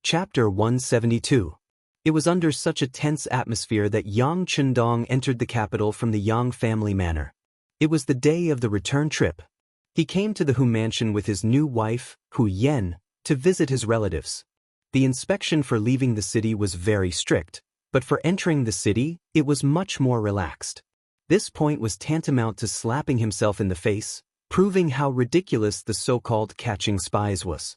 Chapter 172. It was under such a tense atmosphere that Yang Chendong entered the capital from the Yang family manor. It was the day of the return trip. He came to the Hu mansion with his new wife, Hu Yen, to visit his relatives. The inspection for leaving the city was very strict, but for entering the city, it was much more relaxed. This point was tantamount to slapping himself in the face, proving how ridiculous the so-called catching spies was.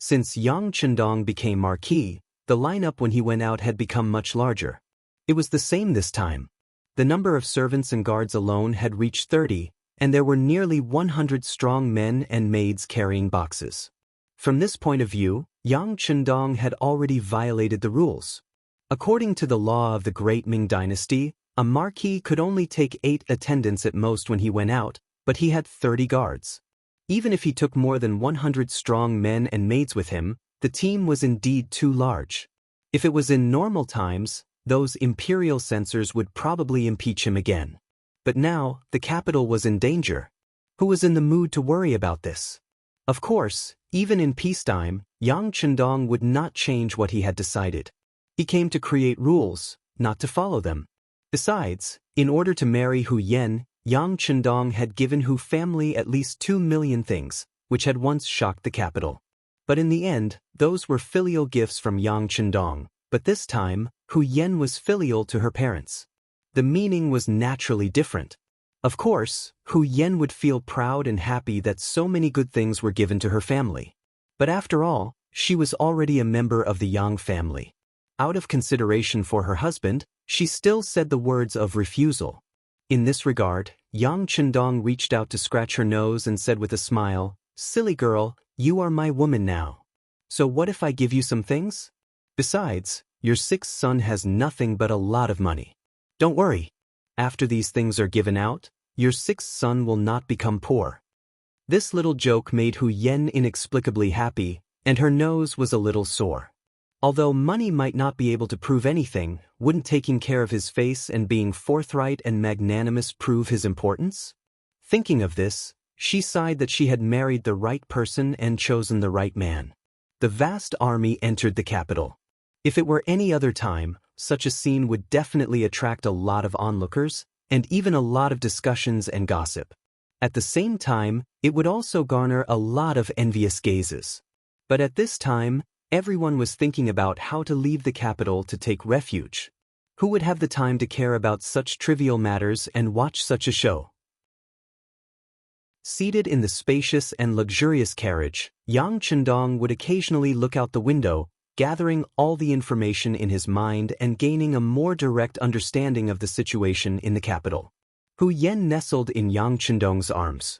Since Yang Chendong became marquis, the lineup when he went out had become much larger. It was the same this time. The number of servants and guards alone had reached 30, and there were nearly 100 strong men and maids carrying boxes. From this point of view, Yang Chendong had already violated the rules. According to the law of the Great Ming Dynasty, a marquis could only take 8 attendants at most when he went out, but he had 30 guards. Even if he took more than 100 strong men and maids with him, the team was indeed too large. If it was in normal times, those imperial censors would probably impeach him again. But now, the capital was in danger. Who was in the mood to worry about this? Of course, even in peacetime, Yang Chendong would not change what he had decided. He came to create rules, not to follow them. Besides, in order to marry Hu Yen, Yang Chendong had given Hu family at least 2 million things, which had once shocked the capital. But in the end, those were filial gifts from Yang Chendong, but this time, Hu Yen was filial to her parents. The meaning was naturally different. Of course, Hu Yen would feel proud and happy that so many good things were given to her family. But after all, she was already a member of the Yang family. Out of consideration for her husband, she still said the words of refusal. In this regard, Yang Chendong reached out to scratch her nose and said with a smile, "Silly girl, you are my woman now. So what if I give you some things? Besides, your 6th son has nothing but a lot of money. Don't worry. After these things are given out, your 6th son will not become poor." This little joke made Hu Yen inexplicably happy, and her nose was a little sore. Although money might not be able to prove anything, wouldn't taking care of his face and being forthright and magnanimous prove his importance? Thinking of this, she sighed that she had married the right person and chosen the right man. The vast army entered the capital. If it were any other time, such a scene would definitely attract a lot of onlookers, and even a lot of discussions and gossip. At the same time, it would also garner a lot of envious gazes. But at this time, everyone was thinking about how to leave the capital to take refuge. Who would have the time to care about such trivial matters and watch such a show? Seated in the spacious and luxurious carriage, Yang Chendong would occasionally look out the window, gathering all the information in his mind and gaining a more direct understanding of the situation in the capital. Hu Yen nestled in Yang Chendong's arms.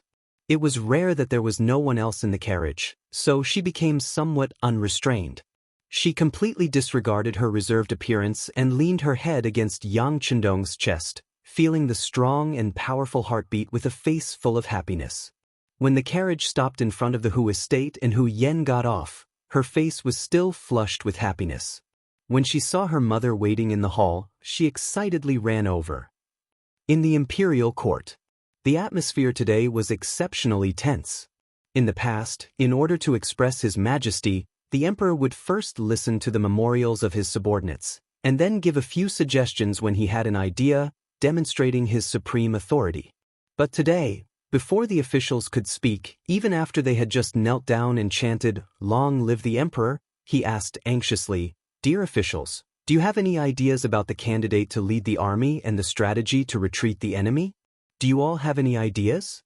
It was rare that there was no one else in the carriage, so she became somewhat unrestrained. She completely disregarded her reserved appearance and leaned her head against Yang Chendong's chest, feeling the strong and powerful heartbeat with a face full of happiness. When the carriage stopped in front of the Hu estate and Hu Yen got off, her face was still flushed with happiness. When she saw her mother waiting in the hall, she excitedly ran over. In the imperial court, the atmosphere today was exceptionally tense. In the past, in order to express his majesty, the emperor would first listen to the memorials of his subordinates, and then give a few suggestions when he had an idea, demonstrating his supreme authority. But today, before the officials could speak, even after they had just knelt down and chanted, "Long live the emperor," he asked anxiously, "Dear officials, do you have any ideas about the candidate to lead the army and the strategy to retreat the enemy? Do you all have any ideas?"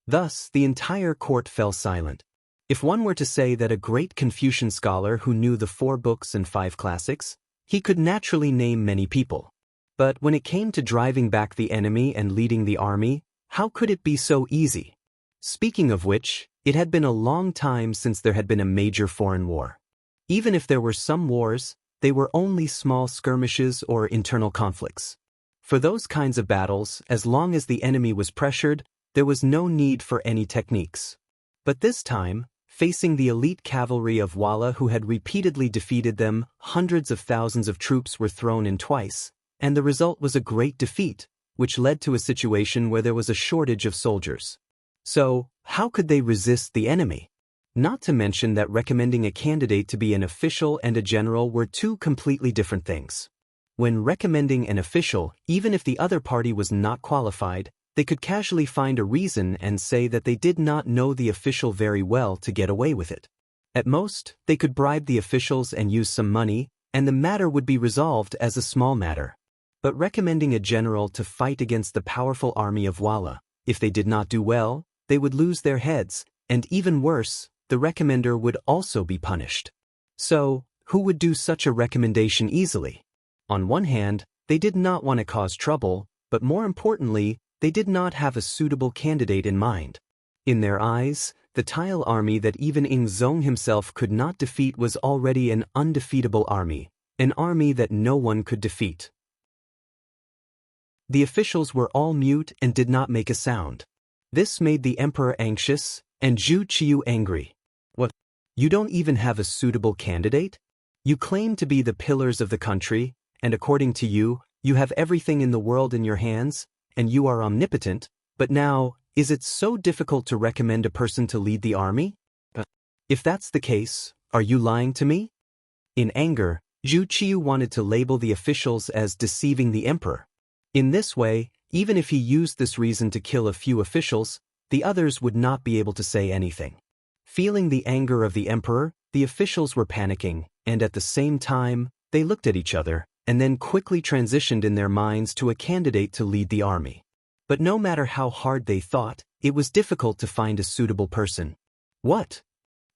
Thus, the entire court fell silent. If one were to say that a great Confucian scholar who knew the 4 books and 5 classics, he could naturally name many people. But when it came to driving back the enemy and leading the army, how could it be so easy? Speaking of which, it had been a long time since there had been a major foreign war. Even if there were some wars, they were only small skirmishes or internal conflicts. For those kinds of battles, as long as the enemy was pressured, there was no need for any techniques. But this time, facing the elite cavalry of Walla who had repeatedly defeated them, hundreds of thousands of troops were thrown in twice, and the result was a great defeat, which led to a situation where there was a shortage of soldiers. So, how could they resist the enemy? Not to mention that recommending a candidate to be an official and a general were two completely different things. When recommending an official, even if the other party was not qualified, they could casually find a reason and say that they did not know the official very well to get away with it. At most, they could bribe the officials and use some money, and the matter would be resolved as a small matter. But recommending a general to fight against the powerful army of Walla, if they did not do well, they would lose their heads, and even worse, the recommender would also be punished. So, who would do such a recommendation easily? On one hand, they did not want to cause trouble, but more importantly, they did not have a suitable candidate in mind. In their eyes, the Tile army that even Ing Zong himself could not defeat was already an undefeatable army, an army that no one could defeat. The officials were all mute and did not make a sound. This made the emperor anxious, and Zhu Qiyu angry. What? You don't even have a suitable candidate? You claim to be the pillars of the country, and according to you, you have everything in the world in your hands, and you are omnipotent, but now, is it so difficult to recommend a person to lead the army? If that's the case, are you lying to me? In anger, Zhu Qiyu wanted to label the officials as deceiving the emperor. In this way, even if he used this reason to kill a few officials, the others would not be able to say anything. Feeling the anger of the emperor, the officials were panicking, and at the same time, they looked at each other, and then quickly transitioned in their minds to a candidate to lead the army. But no matter how hard they thought, it was difficult to find a suitable person. What?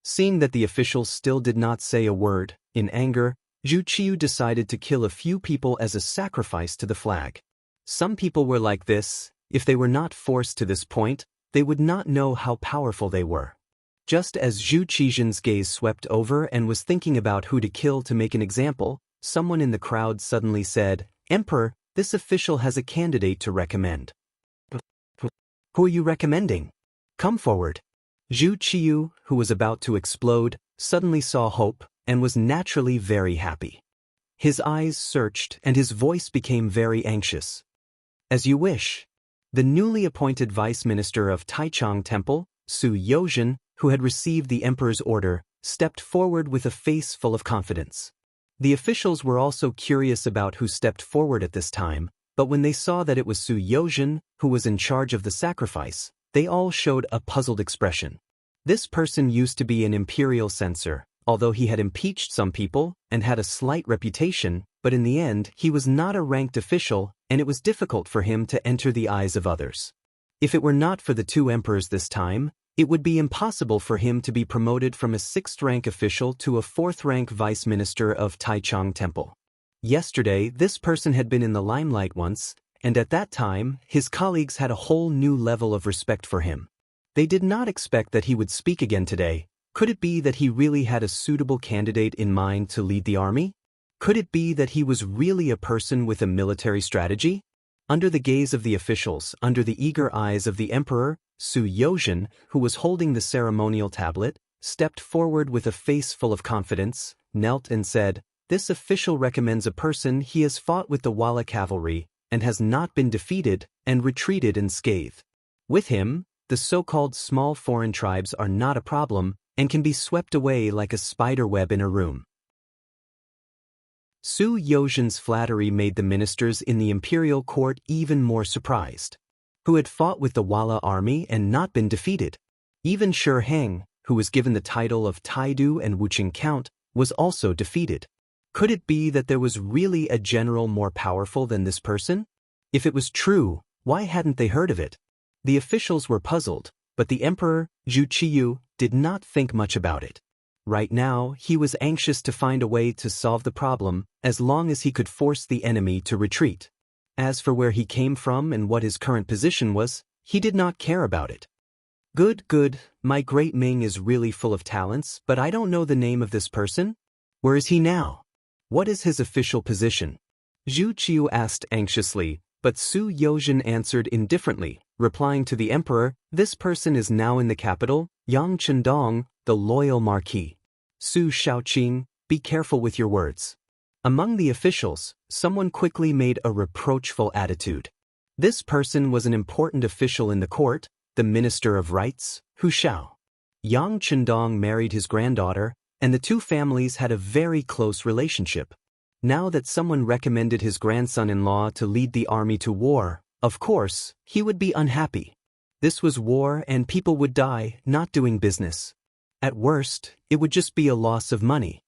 Seeing that the officials still did not say a word, in anger, Zhu Qiyu decided to kill a few people as a sacrifice to the flag. Some people were like this. If they were not forced to this point, they would not know how powerful they were. Just as Zhu Qizhen's gaze swept over and was thinking about who to kill to make an example, someone in the crowd suddenly said, "Emperor, this official has a candidate to recommend." Who are you recommending? Come forward. Zhu Qiyu, who was about to explode, suddenly saw hope and was naturally very happy. His eyes searched and his voice became very anxious. As you wish. The newly appointed vice minister of Taichung Temple, Su Yozhen, who had received the emperor's order, stepped forward with a face full of confidence. The officials were also curious about who stepped forward at this time, but when they saw that it was Su Yozhen, who was in charge of the sacrifice, they all showed a puzzled expression. This person used to be an imperial censor, although he had impeached some people and had a slight reputation, but in the end he was not a ranked official, and it was difficult for him to enter the eyes of others. If it were not for the two emperors this time, it would be impossible for him to be promoted from a 6th-rank official to a 4th-rank vice minister of Taichung Temple. Yesterday, this person had been in the limelight once, and at that time, his colleagues had a whole new level of respect for him. They did not expect that he would speak again today. Could it be that he really had a suitable candidate in mind to lead the army? Could it be that he was really a person with a military strategy? Under the gaze of the officials, under the eager eyes of the emperor, Su Yozhen, who was holding the ceremonial tablet, stepped forward with a face full of confidence, knelt and said, "This official recommends a person he has fought with the Walla cavalry and has not been defeated and retreated unscathed. With him, the so-called small foreign tribes are not a problem and can be swept away like a spider web in a room." Su Yozhen's flattery made the ministers in the imperial court even more surprised. Who had fought with the Walla army and not been defeated? Even Shi Heng, who was given the title of Taidu and Wuxing Count, was also defeated. Could it be that there was really a general more powerful than this person? If it was true, why hadn't they heard of it? The officials were puzzled, but the emperor, Zhu Qiyu, did not think much about it. Right now, he was anxious to find a way to solve the problem as long as he could force the enemy to retreat. As for where he came from and what his current position was, he did not care about it. Good, my great Ming is really full of talents, but I don't know the name of this person. Where is he now? What is his official position? Zhu Qiyu asked anxiously, but Su Yozhen answered indifferently, replying to the emperor, "This person is now in the capital, Yang Chendong, the loyal marquis." Su Shaoqing, be careful with your words. Among the officials, someone quickly made a reproachful attitude. This person was an important official in the court, the Minister of Rights, Hu Shao. Yang Chendong married his granddaughter, and the two families had a very close relationship. Now that someone recommended his grandson-in-law to lead the army to war, of course, he would be unhappy. This was war and people would die, not doing business. At worst, it would just be a loss of money.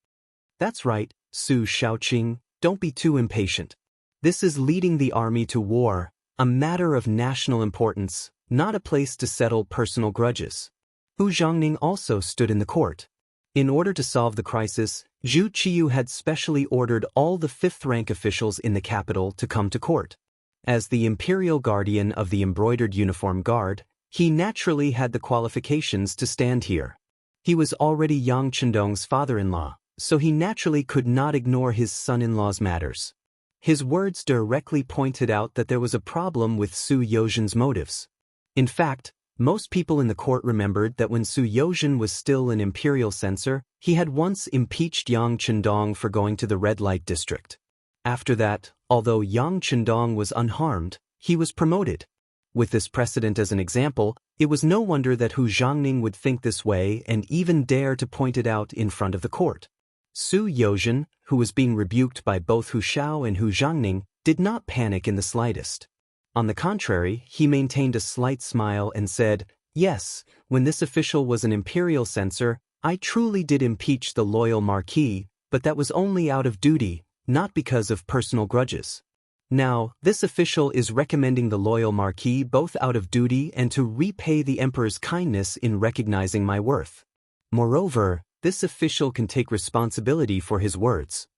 That's right, Su Shaoqing, don't be too impatient. This is leading the army to war, a matter of national importance, not a place to settle personal grudges. Hu Zhangning also stood in the court. In order to solve the crisis, Zhu Qiyu had specially ordered all the fifth-rank officials in the capital to come to court. As the imperial guardian of the embroidered uniform guard, he naturally had the qualifications to stand here. He was already Yang Chendong's father-in-law, so he naturally could not ignore his son-in-law's matters. His words directly pointed out that there was a problem with Su Yozhen's motives. In fact, most people in the court remembered that when Su Yozhen was still an imperial censor, he had once impeached Yang Chendong for going to the red light district. After that, although Yang Chendong was unharmed, he was promoted. With this precedent as an example, it was no wonder that Hu Zhangning would think this way and even dare to point it out in front of the court. Su Yozhen, who was being rebuked by both Hu Xiao and Hu Zhangning, did not panic in the slightest. On the contrary, he maintained a slight smile and said, "Yes, when this official was an imperial censor, I truly did impeach the loyal marquis, but that was only out of duty, not because of personal grudges. Now, this official is recommending the loyal marquis both out of duty and to repay the emperor's kindness in recognizing my worth. Moreover, this official can take responsibility for his words.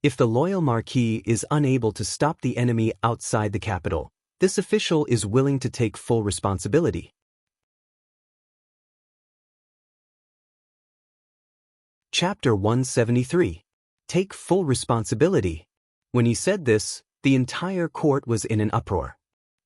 If the loyal marquis is unable to stop the enemy outside the capital, this official is willing to take full responsibility." Chapter 173. Take full responsibility. When he said this, the entire court was in an uproar.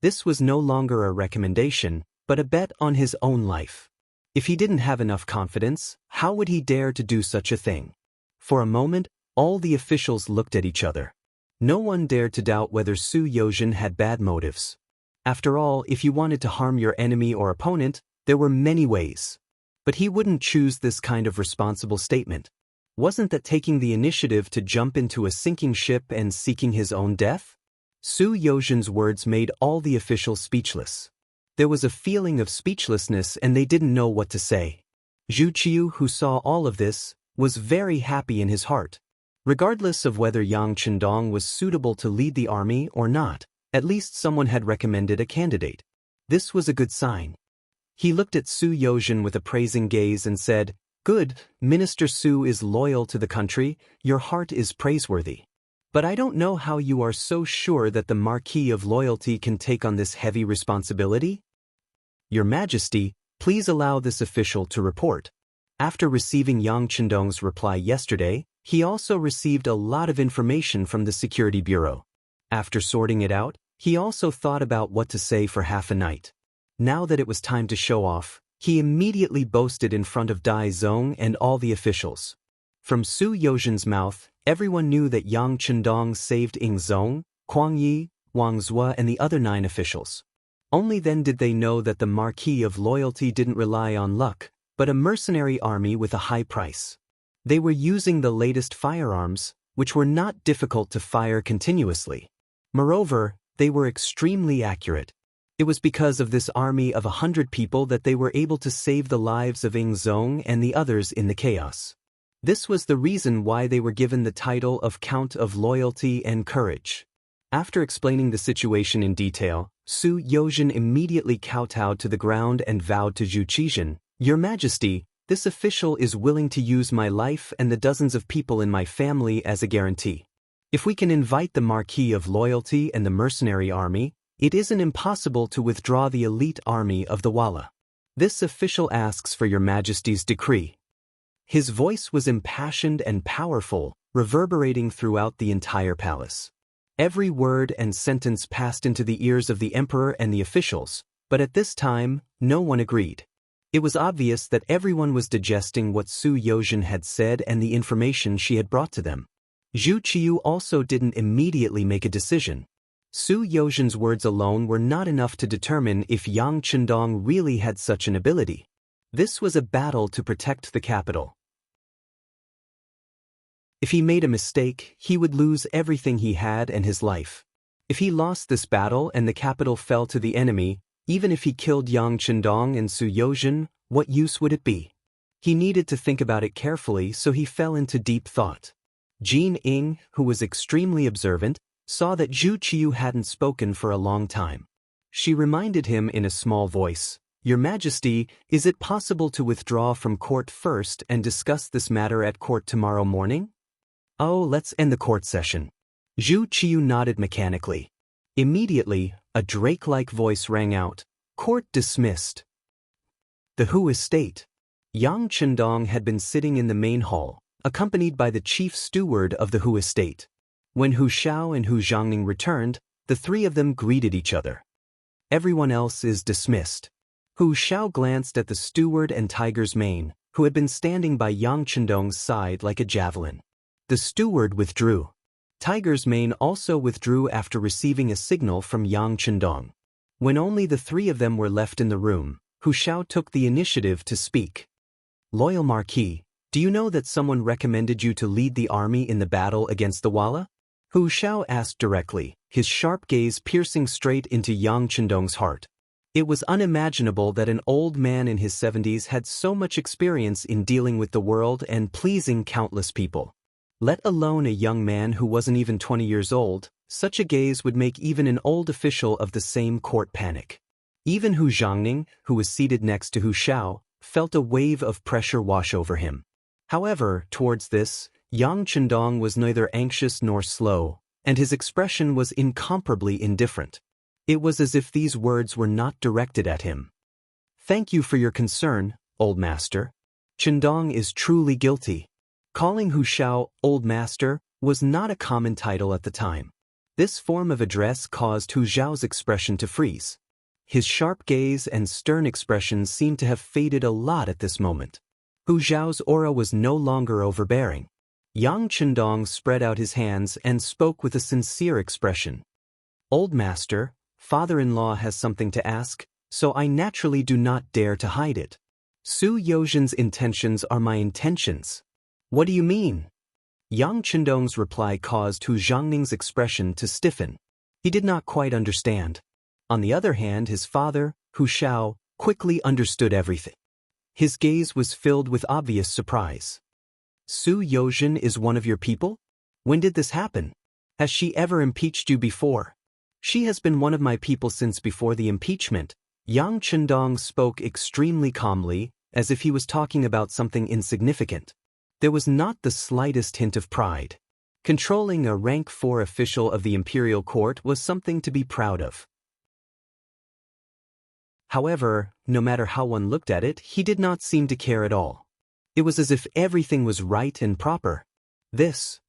This was no longer a recommendation, but a bet on his own life. If he didn't have enough confidence, how would he dare to do such a thing? For a moment, all the officials looked at each other. No one dared to doubt whether Su Yozhen had bad motives. After all, if you wanted to harm your enemy or opponent, there were many ways. But he wouldn't choose this kind of responsible statement. Wasn't that taking the initiative to jump into a sinking ship and seeking his own death? Su Yozhen's words made all the officials speechless. There was a feeling of speechlessness and they didn't know what to say. Zhu Qiyu, who saw all of this, was very happy in his heart. Regardless of whether Yang Chendong was suitable to lead the army or not, at least someone had recommended a candidate. This was a good sign. He looked at Su Yozhen with a praising gaze and said, "Good, Minister Su is loyal to the country, your heart is praiseworthy. But I don't know how you are so sure that the Marquis of Loyalty can take on this heavy responsibility? Your Majesty, please allow this official to report." After receiving Yang Chendong's reply yesterday, he also received a lot of information from the Security Bureau. After sorting it out, he also thought about what to say for half a night. Now that it was time to show off, he immediately boasted in front of Dai Zong and all the officials. From Su Yozhen's mouth, everyone knew that Yang Chendong saved Ying Zong, Kuang Yi, Wang Zua and the other 9 officials. Only then did they know that the Marquis of Loyalty didn't rely on luck, but a mercenary army with a high price. They were using the latest firearms, which were not difficult to fire continuously. Moreover, they were extremely accurate. It was because of this army of 100 people that they were able to save the lives of Ying Zong and the others in the chaos. This was the reason why they were given the title of Count of Loyalty and Courage. After explaining the situation in detail, Su Yozhen immediately kowtowed to the ground and vowed to Zhu Qizhen, "Your Majesty, this official is willing to use my life and the dozens of people in my family as a guarantee. If we can invite the Marquis of Loyalty and the mercenary army, it isn't impossible to withdraw the elite army of the Walla. This official asks for your Majesty's decree." His voice was impassioned and powerful, reverberating throughout the entire palace. Every word and sentence passed into the ears of the emperor and the officials, but at this time, no one agreed. It was obvious that everyone was digesting what Su Yozhen had said and the information she had brought to them. Zhu Qiyu also didn't immediately make a decision. Su Yozhen's words alone were not enough to determine if Yang Chendong really had such an ability. This was a battle to protect the capital. If he made a mistake, he would lose everything he had and his life. If he lost this battle and the capital fell to the enemy, even if he killed Yang Chendong and Su Yozhen, what use would it be? He needed to think about it carefully, so he fell into deep thought. Jin Ying, who was extremely observant, saw that Zhu Qiu hadn't spoken for a long time. She reminded him in a small voice, "Your Majesty, is it possible to withdraw from court first and discuss this matter at court tomorrow morning?" "Oh, let's end the court session." Zhu Qiu nodded mechanically. Immediately, a drake-like voice rang out, "Court dismissed." The Hu estate. Yang Chendong had been sitting in the main hall, accompanied by the chief steward of the Hu estate. When Hu Xiao and Hu Zhangning returned, the three of them greeted each other. "Everyone else is dismissed." Hu Xiao glanced at the steward and Tiger's mane, who had been standing by Yang Chendong's side like a javelin. The steward withdrew. Tiger's mane also withdrew after receiving a signal from Yang Chendong. When only the three of them were left in the room, Hu Xiao took the initiative to speak. "Loyal Marquis, do you know that someone recommended you to lead the army in the battle against the Walla?" Hu Xiao asked directly, his sharp gaze piercing straight into Yang Chendong's heart. It was unimaginable that an old man in his 70s had so much experience in dealing with the world and pleasing countless people. Let alone a young man who wasn't even 20 years old, such a gaze would make even an old official of the same court panic. Even Hu Zhangning, who was seated next to Hu Xiao, felt a wave of pressure wash over him. However, towards this, Yang Chendong was neither anxious nor slow, and his expression was incomparably indifferent. It was as if these words were not directed at him. "Thank you for your concern, old master. Chendong is truly guilty." Calling Hu Xiao old master was not a common title at the time. This form of address caused Hu Xiao's expression to freeze. His sharp gaze and stern expression seemed to have faded a lot at this moment. Hu Xiao's aura was no longer overbearing. Yang Chendong spread out his hands and spoke with a sincere expression. "Old master, father-in-law has something to ask, so I naturally do not dare to hide it. Su Yozhen's intentions are my intentions." "What do you mean?" Yang Chendong's reply caused Hu Zhangning's expression to stiffen. He did not quite understand. On the other hand, his father, Hu Xiao, quickly understood everything. His gaze was filled with obvious surprise. "Su Yozhen is one of your people? When did this happen? Has she ever impeached you before?" "She has been one of my people since before the impeachment." Yang Chendong spoke extremely calmly, as if he was talking about something insignificant. There was not the slightest hint of pride. Controlling a rank 4 official of the imperial court was something to be proud of. However, no matter how one looked at it, he did not seem to care at all. It was as if everything was right and proper. This.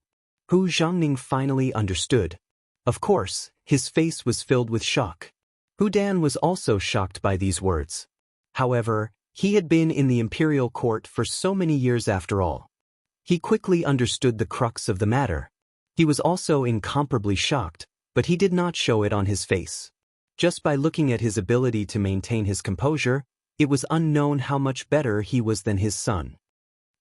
Hu Zhangning finally understood. Of course, his face was filled with shock. Hu Dan was also shocked by these words. However, he had been in the imperial court for so many years after all. He quickly understood the crux of the matter. He was also incomparably shocked, but he did not show it on his face. Just by looking at his ability to maintain his composure, it was unknown how much better he was than his son.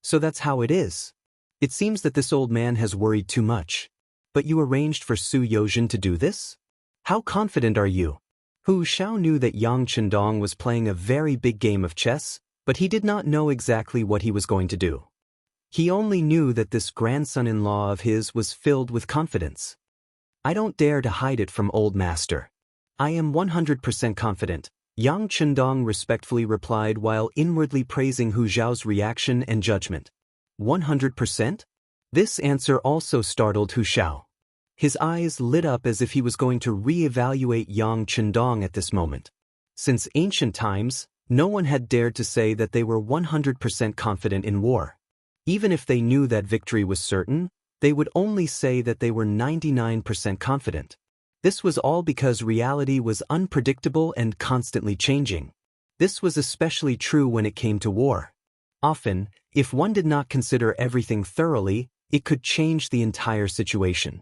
"So that's how it is. It seems that this old man has worried too much. But you arranged for Su Yozhen to do this? How confident are you?" Hu Xiao knew that Yang Chendong was playing a very big game of chess, but he did not know exactly what he was going to do. He only knew that this grandson-in-law of his was filled with confidence. "I don't dare to hide it from old master. I am 100% confident," Yang Chendong respectfully replied while inwardly praising Hu Xiao's reaction and judgment. 100%? This answer also startled Hu Xiao. His eyes lit up as if he was going to re-evaluate Yang Chendong at this moment. Since ancient times, no one had dared to say that they were 100% confident in war. Even if they knew that victory was certain, they would only say that they were 99% confident. This was all because reality was unpredictable and constantly changing. This was especially true when it came to war. Often, if one did not consider everything thoroughly, it could change the entire situation.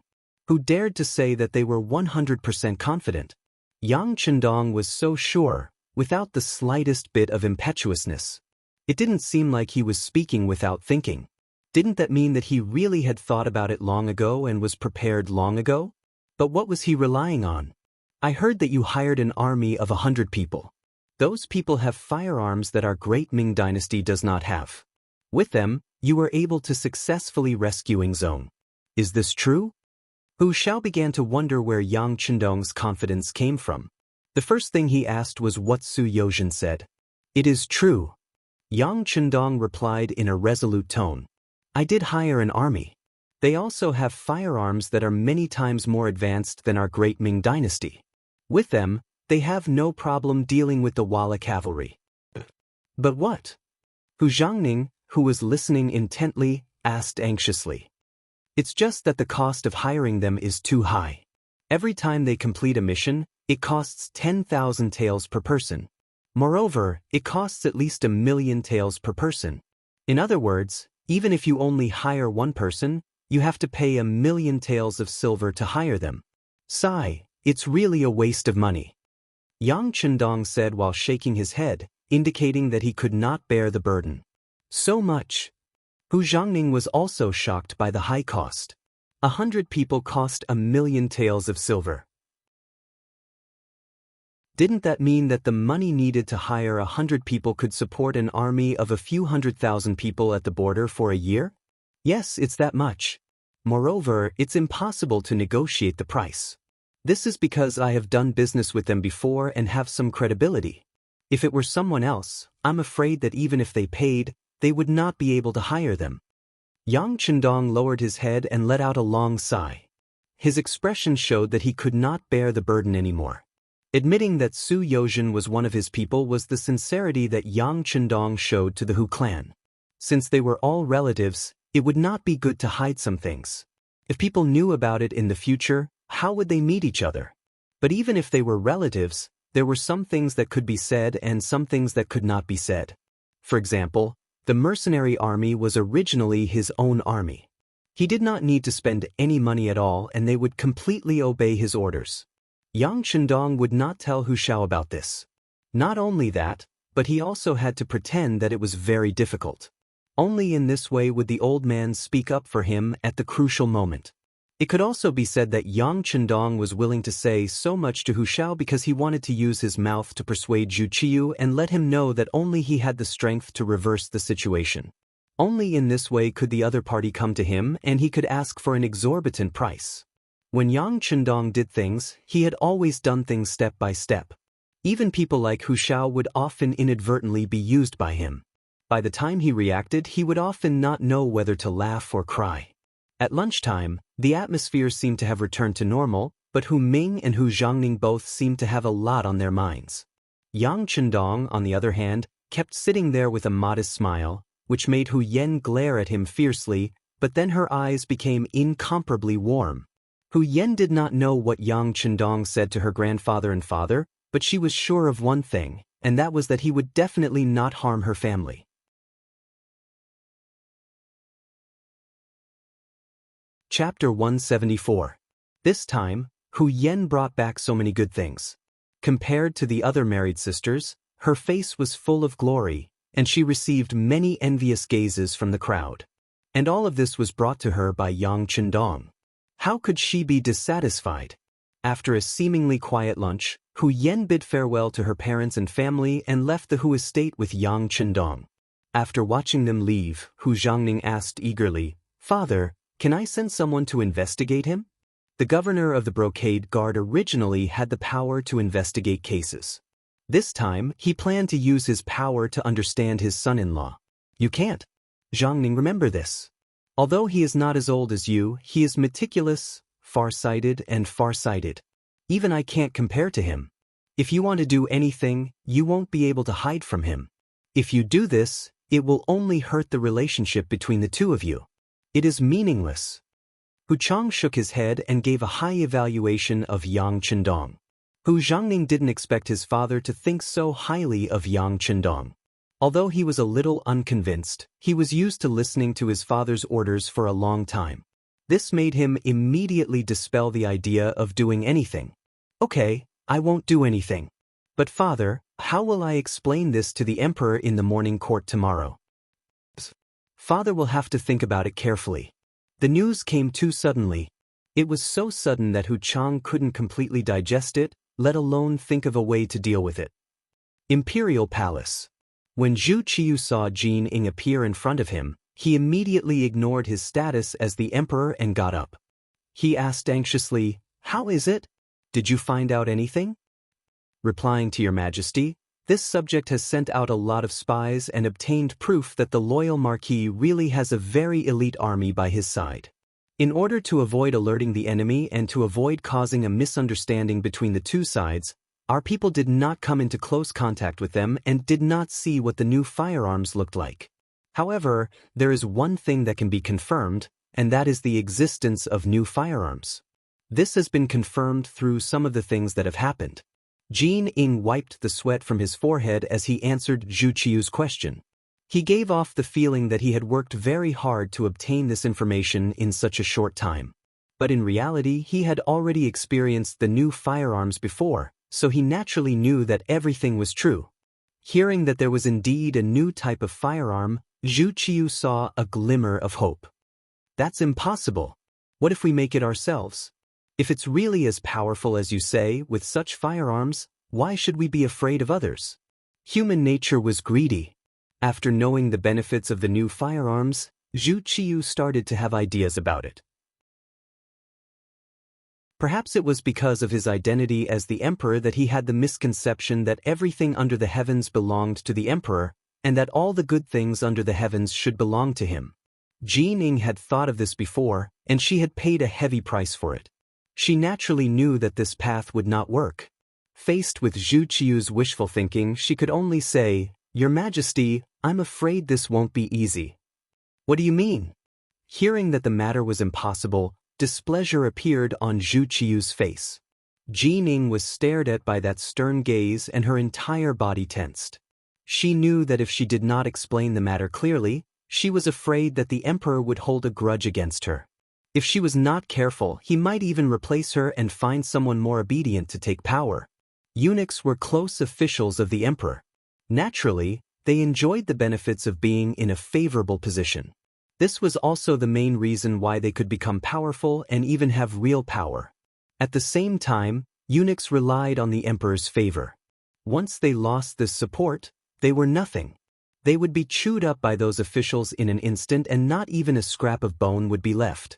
Who dared to say that they were 100% confident? Yang Chendong was so sure, without the slightest bit of impetuousness. It didn't seem like he was speaking without thinking. Didn't that mean that he really had thought about it long ago and was prepared long ago? But what was he relying on? I heard that you hired an army of 100 people. Those people have firearms that our great Ming dynasty does not have. With them, you were able to successfully rescue Zong. Is this true? Hu Xiao began to wonder where Yang Chendong's confidence came from. The first thing he asked was what Su Yozhen said. It is true. Yang Chendong replied in a resolute tone. I did hire an army. They also have firearms that are many times more advanced than our great Ming dynasty. With them, they have no problem dealing with the Walla cavalry. But what? Hu Zhangning, who was listening intently, asked anxiously. It's just that the cost of hiring them is too high. Every time they complete a mission, it costs 10,000 taels per person. Moreover, it costs at least 1,000,000 taels per person. In other words, even if you only hire one person, you have to pay 1,000,000 taels of silver to hire them. Sigh, it's really a waste of money. Yang Chendong said while shaking his head, indicating that he could not bear the burden. So much. Hu Zhangning was also shocked by the high cost. 100 people cost 1,000,000 taels of silver. Didn't that mean that the money needed to hire 100 people could support an army of a few 100,000 people at the border for a year? Yes, it's that much. Moreover, it's impossible to negotiate the price. This is because I have done business with them before and have some credibility. If it were someone else, I'm afraid that even if they paid, they would not be able to hire them. Yang Chendong lowered his head and let out a long sigh. His expression showed that he could not bear the burden anymore. Admitting that Su Yozhen was one of his people was the sincerity that Yang Chendong showed to the Hu clan. Since they were all relatives, it would not be good to hide some things. If people knew about it in the future, how would they meet each other? But even if they were relatives, there were some things that could be said and some things that could not be said. For example, the mercenary army was originally his own army. He did not need to spend any money at all and they would completely obey his orders. Yang Chendong would not tell Hu Xiao about this. Not only that, but he also had to pretend that it was very difficult. Only in this way would the old man speak up for him at the crucial moment. It could also be said that Yang Chendong was willing to say so much to Hu Xiao because he wanted to use his mouth to persuade Zhu Qiyu and let him know that only he had the strength to reverse the situation. Only in this way could the other party come to him and he could ask for an exorbitant price. When Yang Chendong did things, he had always done things step by step. Even people like Hu Xiao would often inadvertently be used by him. By the time he reacted, he would often not know whether to laugh or cry. At lunchtime, the atmosphere seemed to have returned to normal, but Hu Ming and Hu Zhangning both seemed to have a lot on their minds. Yang Chendong, on the other hand, kept sitting there with a modest smile, which made Hu Yen glare at him fiercely, but then her eyes became incomparably warm. Hu Yen did not know what Yang Chendong said to her grandfather and father, but she was sure of one thing, and that was that he would definitely not harm her family. Chapter 174. This time, Hu Yen brought back so many good things. Compared to the other married sisters, her face was full of glory, and she received many envious gazes from the crowd. And all of this was brought to her by Yang Chendong. How could she be dissatisfied? After a seemingly quiet lunch, Hu Yen bid farewell to her parents and family and left the Hu estate with Yang Chendong. After watching them leave, Hu Zhangning asked eagerly, "Father, can I send someone to investigate him?" The governor of the Brocade Guard originally had the power to investigate cases. This time, he planned to use his power to understand his son-in-law. You can't. Zhangning, remember this. Although he is not as old as you, he is meticulous, far-sighted, and far-sighted. Even I can't compare to him. If you want to do anything, you won't be able to hide from him. If you do this, it will only hurt the relationship between the two of you. It is meaningless. Hu Chang shook his head and gave a high evaluation of Yang Chendong. Hu Zhangning didn't expect his father to think so highly of Yang Chendong. Although he was a little unconvinced, he was used to listening to his father's orders for a long time. This made him immediately dispel the idea of doing anything. Okay, I won't do anything. But father, how will I explain this to the emperor in the morning court tomorrow? Father will have to think about it carefully. The news came too suddenly. It was so sudden that Hu Chang couldn't completely digest it, let alone think of a way to deal with it. Imperial Palace. When Zhu Qiyu saw Jin Ying appear in front of him, he immediately ignored his status as the emperor and got up. He asked anxiously, "How is it? Did you find out anything?" Replying to your majesty, this subject has sent out a lot of spies and obtained proof that the loyal Marquis really has a very elite army by his side. In order to avoid alerting the enemy and to avoid causing a misunderstanding between the two sides, our people did not come into close contact with them and did not see what the new firearms looked like. However, there is one thing that can be confirmed, and that is the existence of new firearms. This has been confirmed through some of the things that have happened. Jin Ying wiped the sweat from his forehead as he answered Zhu Qiyu's question. He gave off the feeling that he had worked very hard to obtain this information in such a short time. But in reality, he had already experienced the new firearms before, so he naturally knew that everything was true. Hearing that there was indeed a new type of firearm, Zhu Qiyu saw a glimmer of hope. That's impossible. What if we make it ourselves? If it's really as powerful as you say, with such firearms, why should we be afraid of others? Human nature was greedy. After knowing the benefits of the new firearms, Zhu Qiyu started to have ideas about it. Perhaps it was because of his identity as the emperor that he had the misconception that everything under the heavens belonged to the emperor, and that all the good things under the heavens should belong to him. Jin Ying had thought of this before, and she had paid a heavy price for it. She naturally knew that this path would not work. Faced with Zhu Qiyu's wishful thinking, she could only say, "Your Majesty, I'm afraid this won't be easy." "What do you mean?" Hearing that the matter was impossible, displeasure appeared on Zhu Qiyu's face. Jin Ying was stared at by that stern gaze and her entire body tensed. She knew that if she did not explain the matter clearly, she was afraid that the emperor would hold a grudge against her. If she was not careful, he might even replace her and find someone more obedient to take power. Eunuchs were close officials of the emperor. Naturally, they enjoyed the benefits of being in a favorable position. This was also the main reason why they could become powerful and even have real power. At the same time, eunuchs relied on the emperor's favor. Once they lost this support, they were nothing. They would be chewed up by those officials in an instant and not even a scrap of bone would be left.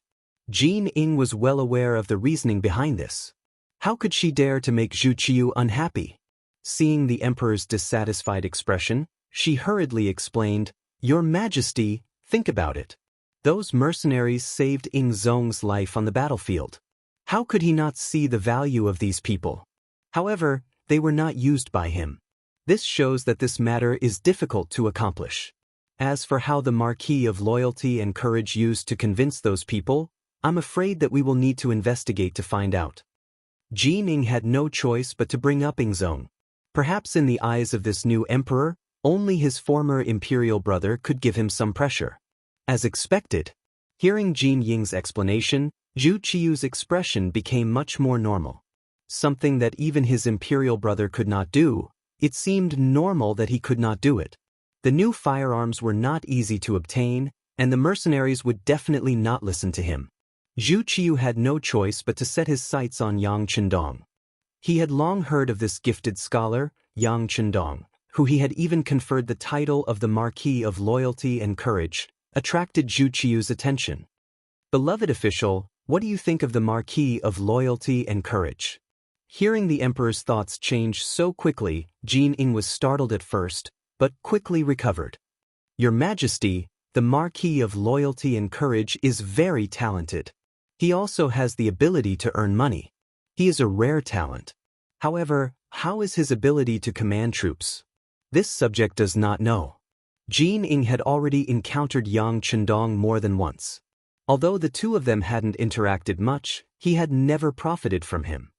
Jin Ying was well aware of the reasoning behind this. How could she dare to make Zhu Qiyu unhappy? Seeing the emperor's dissatisfied expression, she hurriedly explained, "Your Majesty, think about it. Those mercenaries saved Ying Zong's life on the battlefield. How could he not see the value of these people? However, they were not used by him. This shows that this matter is difficult to accomplish. As for how the Marquis of Loyalty and Courage used to convince those people, I'm afraid that we will need to investigate to find out." Jin Ying had no choice but to bring up Ying Zong. Perhaps in the eyes of this new emperor, only his former imperial brother could give him some pressure. As expected, hearing Jin Ying's explanation, Zhu Qiyu's expression became much more normal. Something that even his imperial brother could not do, it seemed normal that he could not do it. The new firearms were not easy to obtain, and the mercenaries would definitely not listen to him. Zhu Qiyu had no choice but to set his sights on Yang Chendong. He had long heard of this gifted scholar, Yang Chendong, who he had even conferred the title of the Marquis of Loyalty and Courage, attracted Zhu Qiyu's attention. "Beloved official, what do you think of the Marquis of Loyalty and Courage?" Hearing the emperor's thoughts change so quickly, Jin Ying was startled at first, but quickly recovered. "Your Majesty, the Marquis of Loyalty and Courage is very talented. He also has the ability to earn money. He is a rare talent. However, how is his ability to command troops? This subject does not know." Jin Ying had already encountered Yang Chendong more than once. Although the two of them hadn't interacted much, he had never profited from him.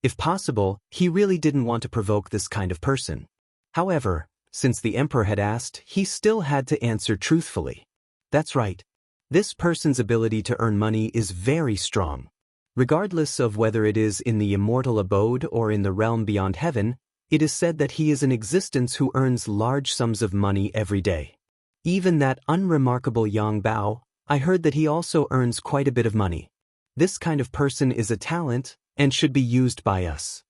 If possible, he really didn't want to provoke this kind of person. However, since the emperor had asked, he still had to answer truthfully. "That's right. This person's ability to earn money is very strong. Regardless of whether it is in the immortal abode or in the realm beyond heaven, it is said that he is an existence who earns large sums of money every day. Even that unremarkable Yang Bao, I heard that he also earns quite a bit of money. This kind of person is a talent and should be used by us.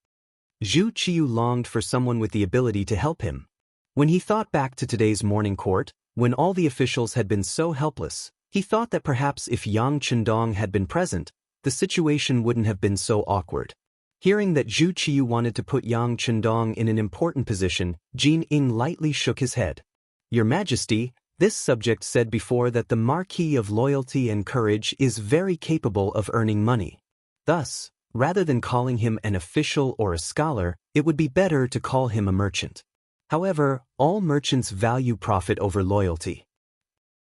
Zhu Qiu longed for someone with the ability to help him. When he thought back to today's morning court, when all the officials had been so helpless, he thought that perhaps if Yang Chendong had been present, the situation wouldn't have been so awkward. Hearing that Zhu Qiu wanted to put Yang Chendong in an important position, Jin Ying lightly shook his head. Your Majesty, this subject said before that the Marquis of Loyalty and Courage is very capable of earning money. Thus, rather than calling him an official or a scholar, it would be better to call him a merchant. However, all merchants value profit over loyalty.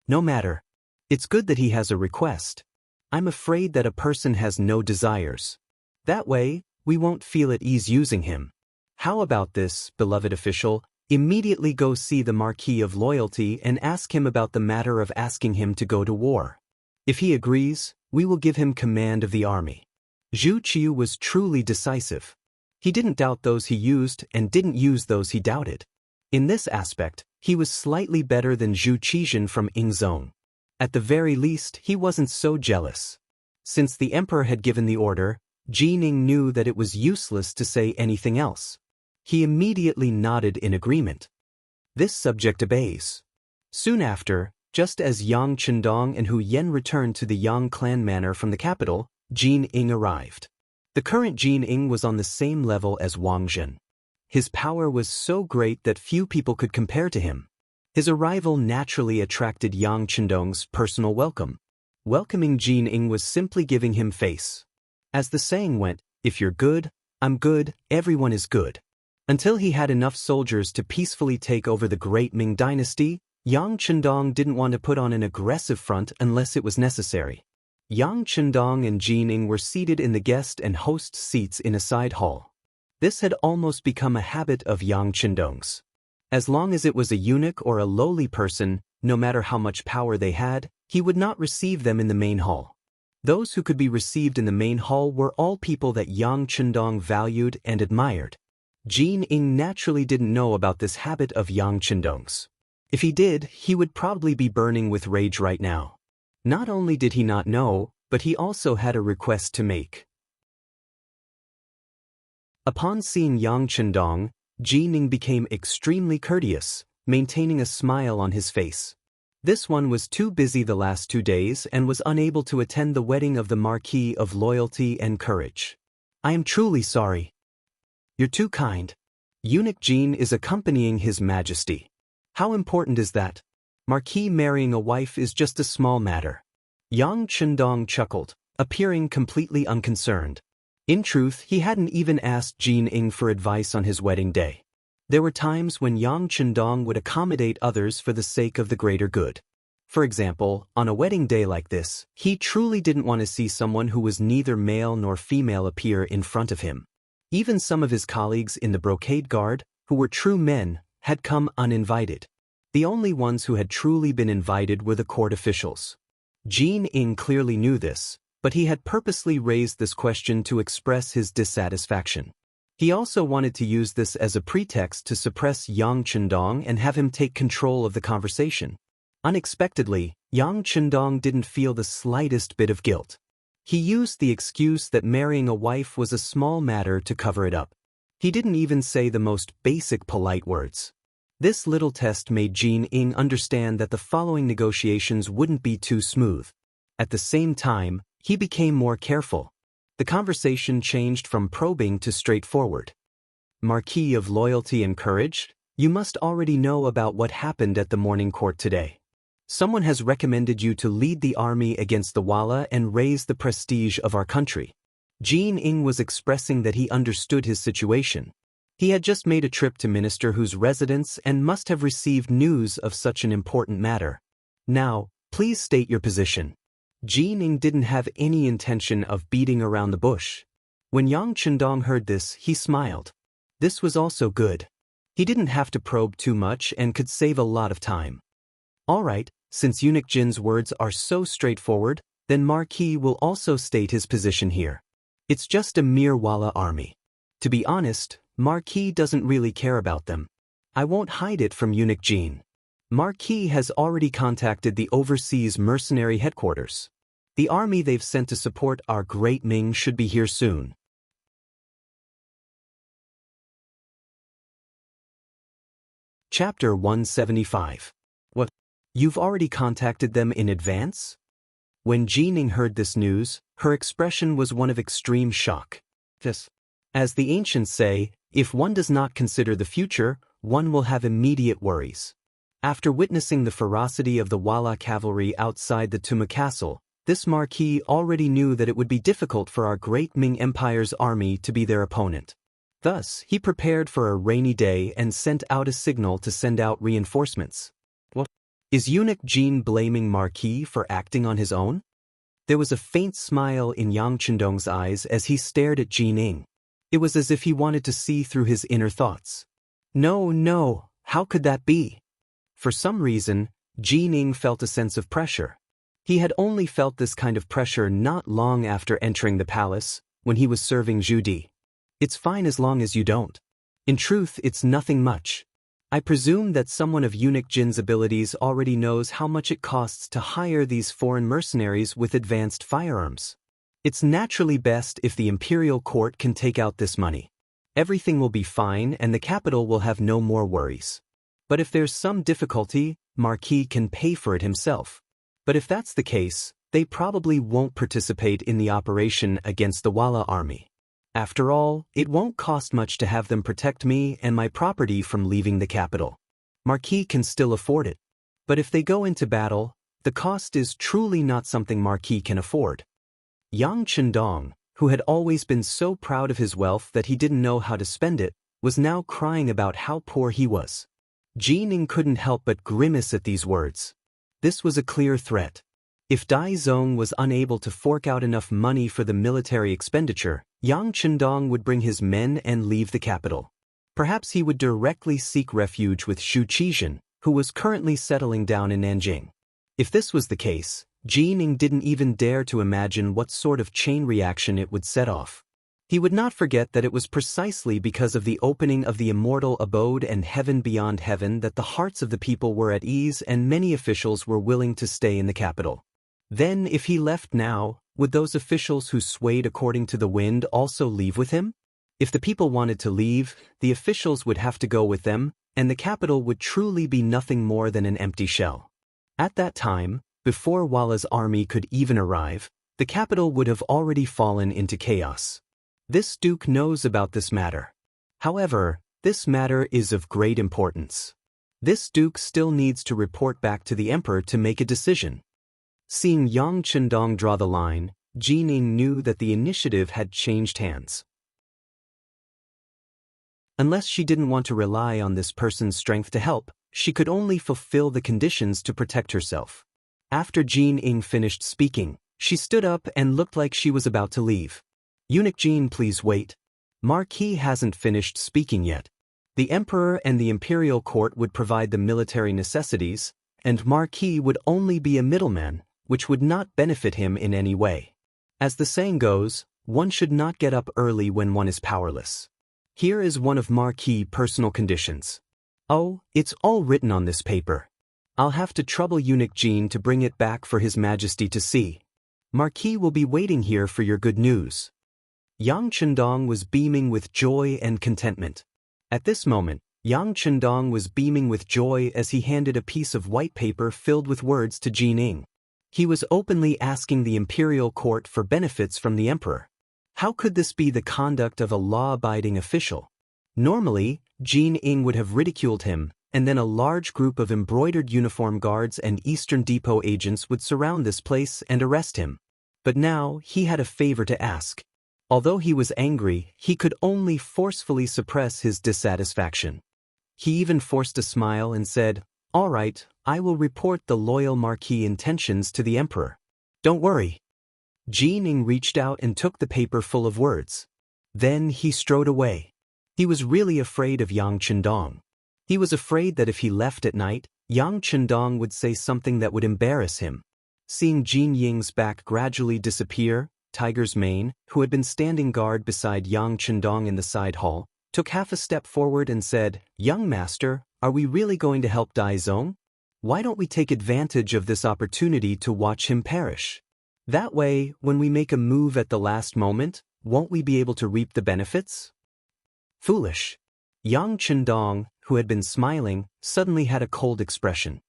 No matter. It's good that he has a request. I'm afraid that a person has no desires. That way, we won't feel at ease using him. How about this, beloved official? Immediately go see the Marquis of Loyalty and ask him about the matter of asking him to go to war. If he agrees, we will give him command of the army. Zhu Qiu was truly decisive. He didn't doubt those he used and didn't use those he doubted. In this aspect, he was slightly better than Zhu Qizhen from Yingzhong. At the very least, he wasn't so jealous. Since the emperor had given the order, Jining knew that it was useless to say anything else. He immediately nodded in agreement. This subject obeys. Soon after, just as Yang Chendong and Hu Yen returned to the Yang clan manor from the capital, Jin Ying arrived. The current Jin Ying was on the same level as Wang Zhen. His power was so great that few people could compare to him. His arrival naturally attracted Yang Chendong's personal welcome. Welcoming Jin Ying was simply giving him face. As the saying went, if you're good, I'm good, everyone is good. Until he had enough soldiers to peacefully take over the great Ming dynasty, Yang Chendong didn't want to put on an aggressive front unless it was necessary. Yang Chendong and Jin Ying were seated in the guest and host seats in a side hall. This had almost become a habit of Yang Chendong's. As long as it was a eunuch or a lowly person, no matter how much power they had, he would not receive them in the main hall. Those who could be received in the main hall were all people that Yang Chendong valued and admired. Jin Ying naturally didn't know about this habit of Yang Chendong's. If he did, he would probably be burning with rage right now. Not only did he not know, but he also had a request to make. Upon seeing Yang Chendong, Jin Ying became extremely courteous, maintaining a smile on his face. This one was too busy the last 2 days and was unable to attend the wedding of the Marquis of Loyalty and Courage. I am truly sorry. You're too kind. Eunuch Jin is accompanying His Majesty. How important is that? Marquis marrying a wife is just a small matter. Yang Chendong chuckled, appearing completely unconcerned. In truth, he hadn't even asked Jin Ying for advice on his wedding day. There were times when Yang Chendong would accommodate others for the sake of the greater good. For example, on a wedding day like this, he truly didn't want to see someone who was neither male nor female appear in front of him. Even some of his colleagues in the brocade guard, who were true men, had come uninvited. The only ones who had truly been invited were the court officials. Jin Ying clearly knew this, but he had purposely raised this question to express his dissatisfaction. He also wanted to use this as a pretext to suppress Yang Chendong and have him take control of the conversation. Unexpectedly, Yang Chendong didn't feel the slightest bit of guilt. He used the excuse that marrying a wife was a small matter to cover it up. He didn't even say the most basic polite words. This little test made Jin Ying understand that the following negotiations wouldn't be too smooth. At the same time, he became more careful. The conversation changed from probing to straightforward. Marquis of Loyalty and Courage, you must already know about what happened at the morning court today. Someone has recommended you to lead the army against the Walla and raise the prestige of our country. Jin Ying was expressing that he understood his situation. He had just made a trip to Minister Hu's residence and must have received news of such an important matter. Now, please state your position. Jin Ying didn't have any intention of beating around the bush. When Yang Chendong heard this, he smiled. This was also good. He didn't have to probe too much and could save a lot of time. All right, Since Eunuch Jin's words are so straightforward, then Marquis will also state his position here. It's just a mere Walla army. To be honest, Marquis doesn't really care about them. I won't hide it from Eunuch Jin. Marquis has already contacted the overseas mercenary headquarters. The army they've sent to support our great Ming should be here soon. Chapter 175. What? You've already contacted them in advance? When Jining heard this news, her expression was one of extreme shock. As the ancients say, if one does not consider the future, one will have immediate worries. After witnessing the ferocity of the Walla cavalry outside the Tuma castle, this Marquis already knew that it would be difficult for our great Ming Empire's army to be their opponent. Thus, he prepared for a rainy day and sent out a signal to send out reinforcements. What? Is Eunuch Jin blaming Marquis for acting on his own? There was a faint smile in Yang Chendong's eyes as he stared at Jining. It was as if he wanted to see through his inner thoughts. No, how could that be? For some reason, Jining felt a sense of pressure. He had only felt this kind of pressure not long after entering the palace, when he was serving Zhu Di. It's fine as long as you don't. In truth, it's nothing much. I presume that someone of Eunuch Jin's abilities already knows how much it costs to hire these foreign mercenaries with advanced firearms. It's naturally best if the imperial court can take out this money. Everything will be fine and the capital will have no more worries. But if there's some difficulty, Marquis can pay for it himself. But if that's the case, they probably won't participate in the operation against the Walla army. After all, it won't cost much to have them protect me and my property from leaving the capital. Marquis can still afford it. But if they go into battle, the cost is truly not something Marquis can afford. Yang Chendong, who had always been so proud of his wealth that he didn't know how to spend it, was now crying about how poor he was. Jining couldn't help but grimace at these words. This was a clear threat. If Dai Zong was unable to fork out enough money for the military expenditure, Yang Chendong would bring his men and leave the capital. Perhaps he would directly seek refuge with Xu Qizhen, who was currently settling down in Nanjing. If this was the case, Jining didn't even dare to imagine what sort of chain reaction it would set off. He would not forget that it was precisely because of the opening of the immortal abode and heaven beyond heaven that the hearts of the people were at ease and many officials were willing to stay in the capital. Then, if he left now, would those officials who swayed according to the wind also leave with him? If the people wanted to leave, the officials would have to go with them, and the capital would truly be nothing more than an empty shell. At that time, before Walla's army could even arrive, the capital would have already fallen into chaos. This duke knows about this matter. However, this matter is of great importance. This duke still needs to report back to the emperor to make a decision. Seeing Yang Chendong draw the line, Jining knew that the initiative had changed hands. Unless she didn't want to rely on this person's strength to help, she could only fulfill the conditions to protect herself. After Jining finished speaking, she stood up and looked like she was about to leave. Eunuch Jin, please wait. Marquis hasn't finished speaking yet. The emperor and the imperial court would provide the military necessities, and Marquis would only be a middleman, which would not benefit him in any way. As the saying goes, one should not get up early when one is powerless. Here is one of Marquis' personal conditions. Oh, it's all written on this paper. I'll have to trouble Eunuch Jin to bring it back for His Majesty to see. Marquis will be waiting here for your good news. Yang Chendong was beaming with joy and contentment. At this moment, Yang Chendong was beaming with joy as he handed a piece of white paper filled with words to Jining. He was openly asking the imperial court for benefits from the emperor. How could this be the conduct of a law-abiding official? Normally, Jining would have ridiculed him, and then a large group of embroidered uniform guards and Eastern Depot agents would surround this place and arrest him. But now, he had a favor to ask. Although he was angry, he could only forcefully suppress his dissatisfaction. He even forced a smile and said, "All right, I will report the loyal Marquis' intentions to the emperor. Don't worry." Jining reached out and took the paper full of words. Then he strode away. He was really afraid of Yang Chendong. He was afraid that if he left at night, Yang Chendong would say something that would embarrass him. Seeing Jin Ying's back gradually disappear, Tiger's Mane, who had been standing guard beside Yang Chendong in the side hall, took half a step forward and said, "Young master, are we really going to help Dai Zong? Why don't we take advantage of this opportunity to watch him perish? That way, when we make a move at the last moment, won't we be able to reap the benefits?" Foolish. Yang Chendong, who had been smiling, suddenly had a cold expression.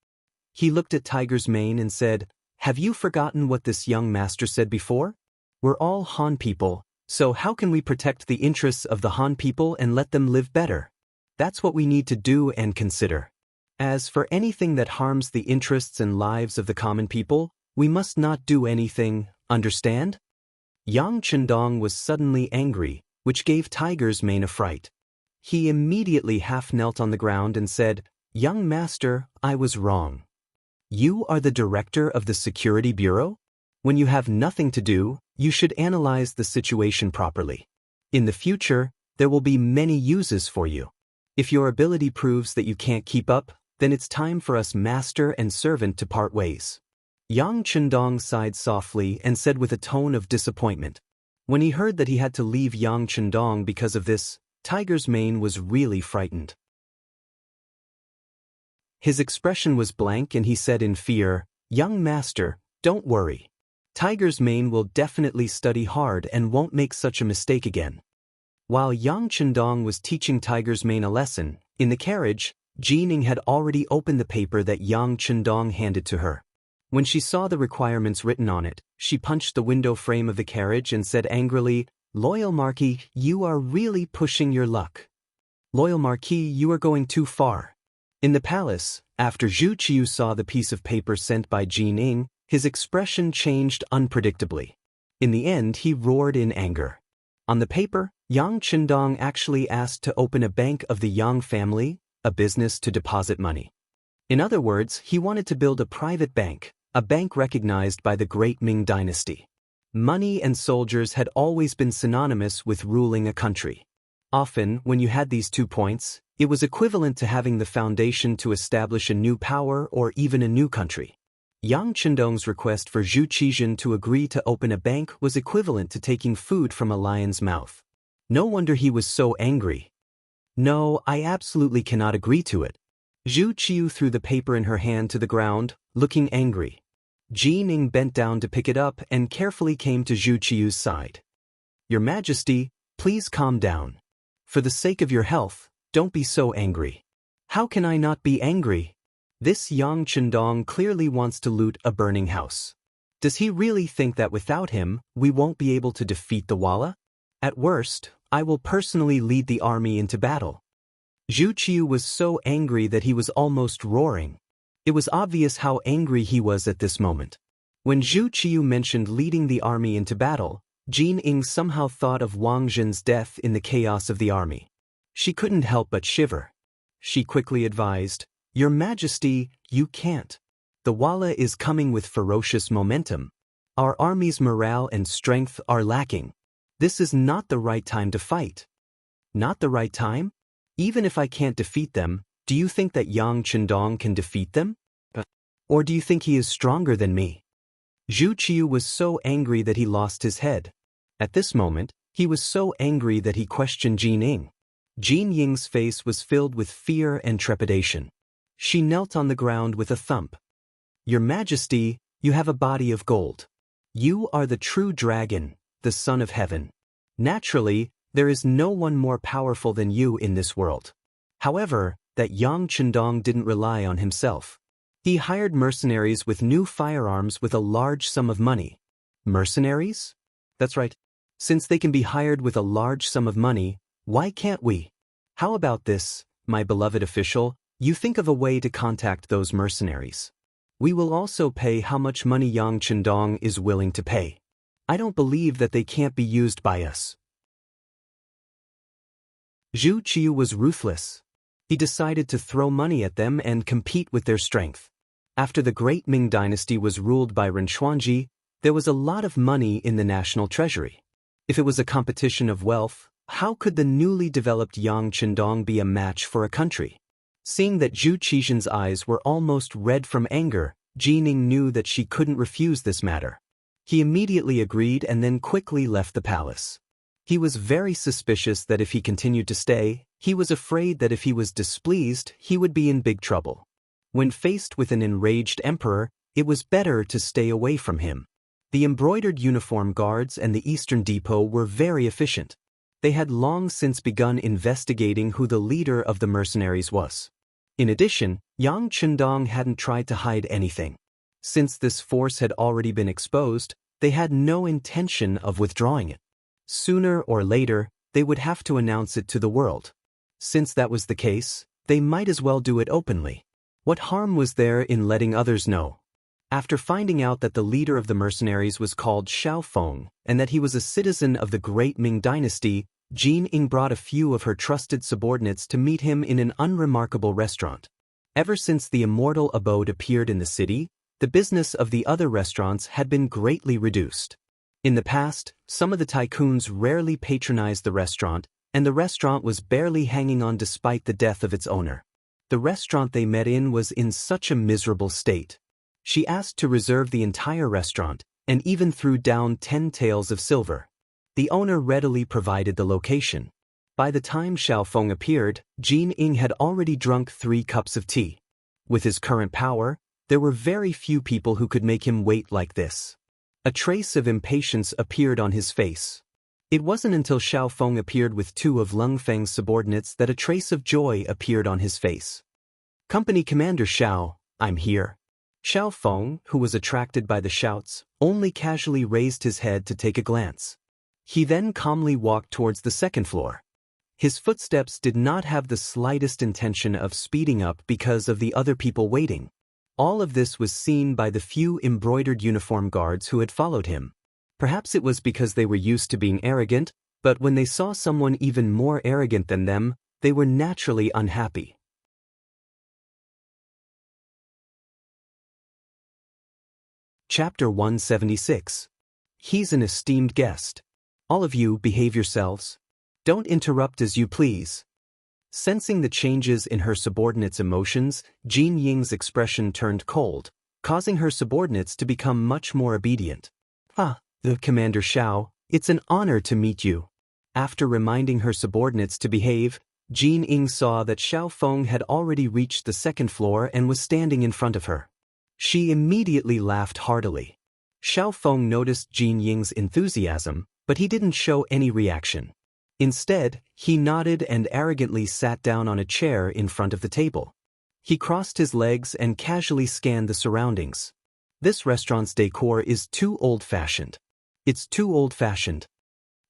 He looked at Tiger's Mane and said, "Have you forgotten what this young master said before? We're all Han people, so how can we protect the interests of the Han people and let them live better? That's what we need to do and consider. As for anything that harms the interests and lives of the common people, we must not do anything, understand?" Yang Chendong was suddenly angry, which gave Tiger's Mane a fright. He immediately half knelt on the ground and said, "Young master, I was wrong. You are the director of the Security Bureau? When you have nothing to do, you should analyze the situation properly. In the future, there will be many uses for you. If your ability proves that you can't keep up, then it's time for us master and servant to part ways." Yang Chendong sighed softly and said with a tone of disappointment. When he heard that he had to leave Yang Chendong because of this, Tiger's Mane was really frightened. His expression was blank and he said in fear, "Young master, don't worry. Tiger's Mane will definitely study hard and won't make such a mistake again." While Yang Chendong was teaching Tiger's Mane a lesson, in the carriage, Jining had already opened the paper that Yang Chendong handed to her. When she saw the requirements written on it, she punched the window frame of the carriage and said angrily, "Loyal Marquis, you are really pushing your luck. Loyal Marquis, you are going too far." In the palace, after Zhu Qiu saw the piece of paper sent by Jining, his expression changed unpredictably. In the end, he roared in anger. On the paper, Yang Chendong actually asked to open a bank of the Yang family, a business to deposit money. In other words, he wanted to build a private bank, a bank recognized by the great Ming dynasty. Money and soldiers had always been synonymous with ruling a country. Often, when you had these 2 points, it was equivalent to having the foundation to establish a new power or even a new country. Yang Chendong's request for Zhu Qizhen to agree to open a bank was equivalent to taking food from a lion's mouth. No wonder he was so angry. "No, I absolutely cannot agree to it." Zhu Qiu threw the paper in her hand to the ground, looking angry. Jining bent down to pick it up and carefully came to Zhu Qiu's side. "Your Majesty, please calm down. For the sake of your health, don't be so angry." "How can I not be angry? This Yang Chendong clearly wants to loot a burning house. Does he really think that without him, we won't be able to defeat the Walla? At worst, I will personally lead the army into battle." Zhu Qiu was so angry that he was almost roaring. It was obvious how angry he was at this moment. When Zhu Qiu mentioned leading the army into battle, Jin Ying somehow thought of Wang Zhen's death in the chaos of the army. She couldn't help but shiver. She quickly advised, "Your Majesty, you can't. The Walla is coming with ferocious momentum. Our army's morale and strength are lacking. This is not the right time to fight." "Not the right time? Even if I can't defeat them, do you think that Yang Chendong can defeat them? Or do you think he is stronger than me?" Zhu Qiu was so angry that he lost his head. At this moment, he was so angry that he questioned Jin Ying. Jin Ying's face was filled with fear and trepidation. She knelt on the ground with a thump. "Your Majesty, you have a body of gold. You are the true dragon, the son of heaven. Naturally, there is no one more powerful than you in this world." However, that Yang Chendong didn't rely on himself. He hired mercenaries with new firearms with a large sum of money. Mercenaries? That's right. Since they can be hired with a large sum of money, why can't we? How about this, my beloved official? You think of a way to contact those mercenaries. We will also pay how much money Yang Chendong is willing to pay. I don't believe that they can't be used by us. Zhu Qiu was ruthless. He decided to throw money at them and compete with their strength. After the great Ming dynasty was ruled by Renchuanji, there was a lot of money in the national treasury. If it was a competition of wealth, how could the newly developed Yang Chendong be a match for a country? Seeing that Zhu Qixin's eyes were almost red from anger, Jining knew that she couldn't refuse this matter. He immediately agreed and then quickly left the palace. He was very suspicious that if he continued to stay, he was afraid that if he was displeased, he would be in big trouble. When faced with an enraged emperor, it was better to stay away from him. The embroidered uniform guards and the Eastern Depot were very efficient. They had long since begun investigating who the leader of the mercenaries was. In addition, Yang Chendong hadn't tried to hide anything. Since this force had already been exposed, they had no intention of withdrawing it. Sooner or later, they would have to announce it to the world. Since that was the case, they might as well do it openly. What harm was there in letting others know? After finding out that the leader of the mercenaries was called Xiaofeng and that he was a citizen of the great Ming dynasty, Jining brought a few of her trusted subordinates to meet him in an unremarkable restaurant. Ever since the Immortal abode appeared in the city, the business of the other restaurants had been greatly reduced. In the past, some of the tycoons rarely patronized the restaurant, and the restaurant was barely hanging on despite the death of its owner. The restaurant they met in was in such a miserable state. She asked to reserve the entire restaurant, and even threw down 10 taels of silver. The owner readily provided the location. By the time Xiaofeng appeared, Jining had already drunk 3 cups of tea. With his current power, there were very few people who could make him wait like this. A trace of impatience appeared on his face. It wasn't until Xiaofeng appeared with 2 of Lung Feng's subordinates that a trace of joy appeared on his face. "Company Commander Xiao, I'm here." Xiaofeng, who was attracted by the shouts, only casually raised his head to take a glance. He then calmly walked towards the second floor. His footsteps did not have the slightest intention of speeding up because of the other people waiting. All of this was seen by the few embroidered uniform guards who had followed him. Perhaps it was because they were used to being arrogant, but when they saw someone even more arrogant than them, they were naturally unhappy. Chapter 176. He's an esteemed guest. All of you behave yourselves. Don't interrupt as you please. Sensing the changes in her subordinates' emotions, Jining's expression turned cold, causing her subordinates to become much more obedient. The Commander Xiao, it's an honor to meet you. After reminding her subordinates to behave, Jining saw that Xiaofeng had already reached the second floor and was standing in front of her. She immediately laughed heartily. Xiaofeng noticed Jining's enthusiasm, but he didn't show any reaction. Instead, he nodded and arrogantly sat down on a chair in front of the table. He crossed his legs and casually scanned the surroundings. This restaurant's decor is too old-fashioned. It's too old-fashioned.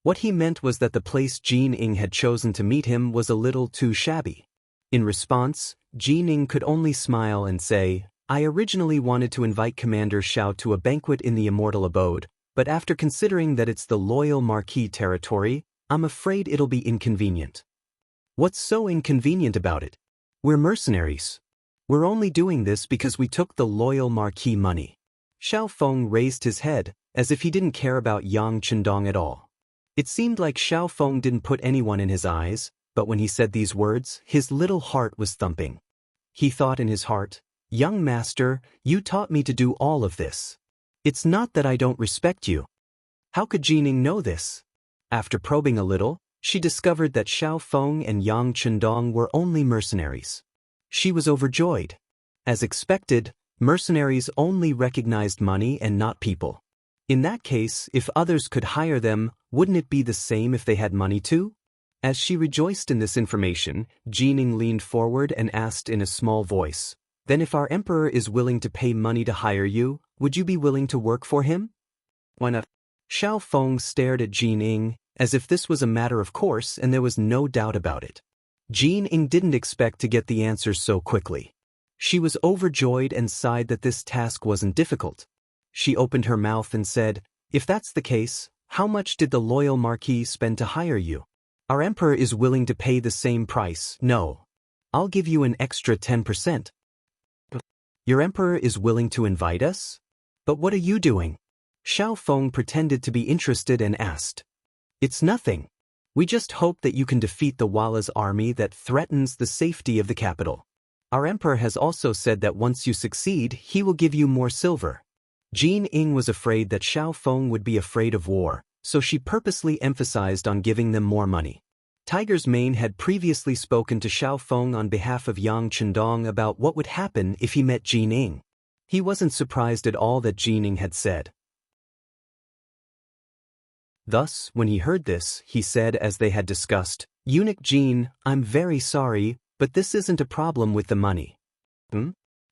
What he meant was that the place Jining had chosen to meet him was a little too shabby. In response, Jining could only smile and say, "I originally wanted to invite Commander Xiao to a banquet in the Immortal abode, but after considering that it's the loyal Marquis territory, I'm afraid it'll be inconvenient." "What's so inconvenient about it? We're mercenaries. We're only doing this because we took the loyal Marquis money." Xiaofeng raised his head, as if he didn't care about Yang Chendong at all. It seemed like Xiaofeng didn't put anyone in his eyes, but when he said these words, his little heart was thumping. He thought in his heart, "Young master, you taught me to do all of this. It's not that I don't respect you." How could Jining know this? After probing a little, she discovered that Xiaofeng and Yang Chendong were only mercenaries. She was overjoyed. As expected, mercenaries only recognized money and not people. In that case, if others could hire them, wouldn't it be the same if they had money too? As she rejoiced in this information, Jining leaned forward and asked in a small voice, "Then if our emperor is willing to pay money to hire you, would you be willing to work for him?" "Why not?" Xiaofeng stared at Jining, as if this was a matter of course and there was no doubt about it. Jining didn't expect to get the answer so quickly. She was overjoyed and sighed that this task wasn't difficult. She opened her mouth and said, "If that's the case, how much did the loyal Marquis spend to hire you?" "Our emperor is willing to pay the same price." "No. I'll give you an extra 10%. "Your emperor is willing to invite us? But what are you doing?" Xiaofeng pretended to be interested and asked. "It's nothing. We just hope that you can defeat the Walla's army that threatens the safety of the capital." Our emperor has also said that once you succeed, he will give you more silver. Jin Ying was afraid that Xiao Feng would be afraid of war, so she purposely emphasized on giving them more money. Tiger's Mane had previously spoken to Xiao Feng on behalf of Yang Chendong about what would happen if he met Jin Ying. He wasn't surprised at all that Jin Ying had said. Thus, when he heard this, he said as they had discussed, "Eunuch Jin, I'm very sorry, but this isn't a problem with the money."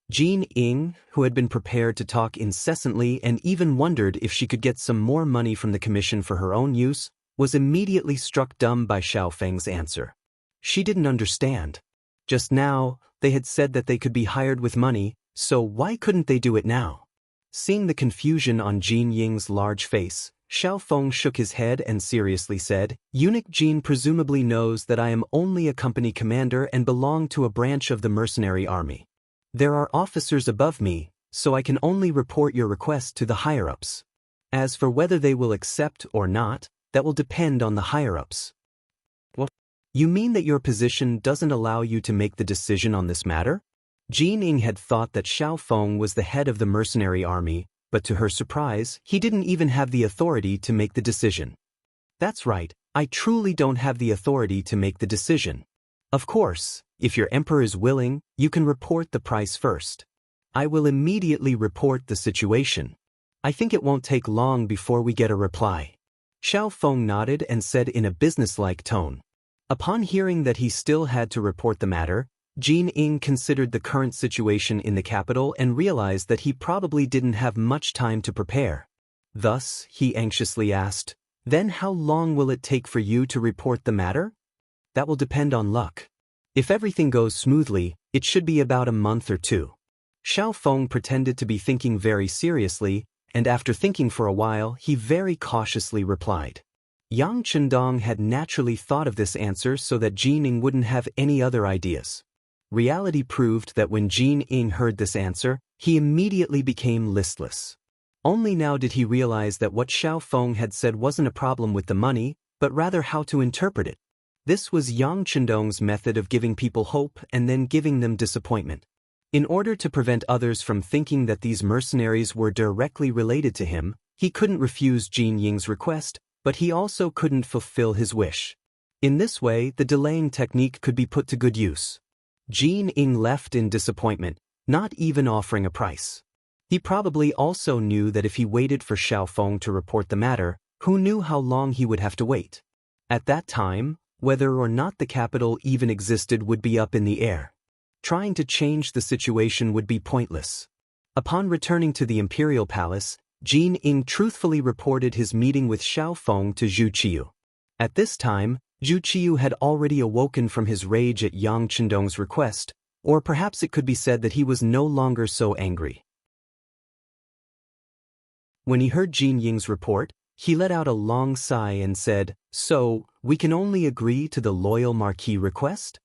Jin Ying, who had been prepared to talk incessantly and even wondered if she could get some more money from the commission for her own use, was immediately struck dumb by Xiao Feng's answer. She didn't understand. Just now, they had said that they could be hired with money, so why couldn't they do it now? Seeing the confusion on Jin Ying's large face, Xiao Feng shook his head and seriously said, "Eunuch Jin presumably knows that I am only a company commander and belong to a branch of the mercenary army. There are officers above me, so I can only report your request to the higher-ups. As for whether they will accept or not, that will depend on the higher-ups." "What? You mean that your position doesn't allow you to make the decision on this matter?" Jin Ying had thought that Xiao Feng was the head of the mercenary army, but to her surprise, he didn't even have the authority to make the decision. "That's right, I truly don't have the authority to make the decision. Of course, if your emperor is willing, you can report the price first. I will immediately report the situation. I think it won't take long before we get a reply." Xiao Feng nodded and said in a businesslike tone. Upon hearing that he still had to report the matter, Jin Ying considered the current situation in the capital and realized that he probably didn't have much time to prepare. Thus, he anxiously asked, "Then how long will it take for you to report the matter?" "That will depend on luck. If everything goes smoothly, it should be about a month or two." Xiao Feng pretended to be thinking very seriously, and after thinking for a while, he very cautiously replied. Yang Chendong had naturally thought of this answer so that Jin Ying wouldn't have any other ideas. Reality proved that when Jin Ying heard this answer, he immediately became listless. Only now did he realize that what Xiao Feng had said wasn't a problem with the money, but rather how to interpret it. This was Yang Chendong's method of giving people hope and then giving them disappointment. In order to prevent others from thinking that these mercenaries were directly related to him, he couldn't refuse Jin Ying's request, but he also couldn't fulfill his wish. In this way, the delaying technique could be put to good use. Jin Ying left in disappointment, not even offering a price. He probably also knew that if he waited for Xiao Feng to report the matter, who knew how long he would have to wait. At that time, whether or not the capital even existed would be up in the air. Trying to change the situation would be pointless. Upon returning to the imperial palace, Jin Ying truthfully reported his meeting with Xiao Feng to Zhu Qiu. At this time, Zhu Qiu had already awoken from his rage at Yang Chendong's request, or perhaps it could be said that he was no longer so angry. When he heard Jin Ying's report, he let out a long sigh and said, "So, we can only agree to the loyal Marquis request?"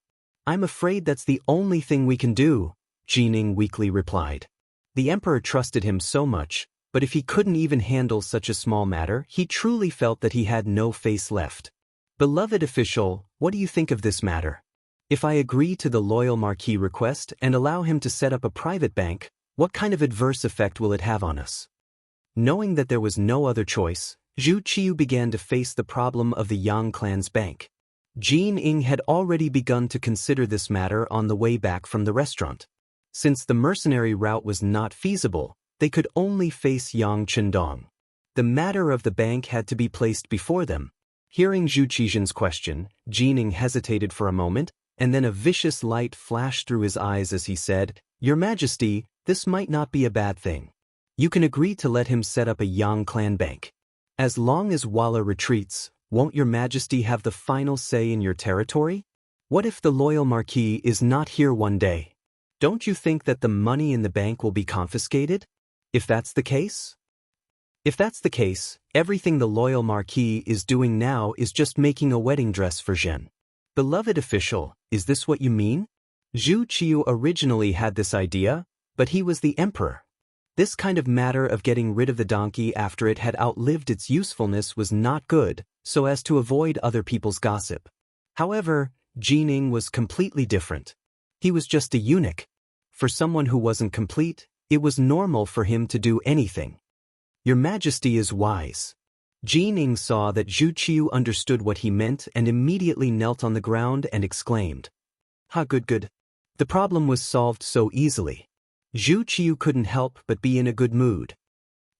"I'm afraid that's the only thing we can do," Jin Ying weakly replied. The emperor trusted him so much, but if he couldn't even handle such a small matter, he truly felt that he had no face left. "Beloved official, what do you think of this matter? If I agree to the loyal Marquis request and allow him to set up a private bank, what kind of adverse effect will it have on us?" Knowing that there was no other choice, Zhu Qiu began to face the problem of the Yang clan's bank. Jin Ying had already begun to consider this matter on the way back from the restaurant. Since the mercenary route was not feasible, they could only face Yang Chendong. The matter of the bank had to be placed before them. Hearing Zhu Qiu's question, Jin Ying hesitated for a moment, and then a vicious light flashed through his eyes as he said, "Your Majesty, this might not be a bad thing. You can agree to let him set up a Yang clan bank. As long as Walla retreats, won't Your Majesty have the final say in your territory? What if the loyal Marquis is not here one day? Don't you think that the money in the bank will be confiscated? If that's the case? If that's the case, everything the loyal Marquis is doing now is just making a wedding dress for Zhen." "Beloved official, is this what you mean?" Zhu Qiu originally had this idea, but he was the emperor. This kind of matter of getting rid of the donkey after it had outlived its usefulness was not good, so as to avoid other people's gossip. However, Jin Ying was completely different. He was just a eunuch. For someone who wasn't complete, it was normal for him to do anything. Your Majesty is wise. Jin Ing saw that Zhu Qiu understood what he meant and immediately knelt on the ground and exclaimed, "Ha, good. The problem was solved so easily." Zhu Qiu couldn't help but be in a good mood.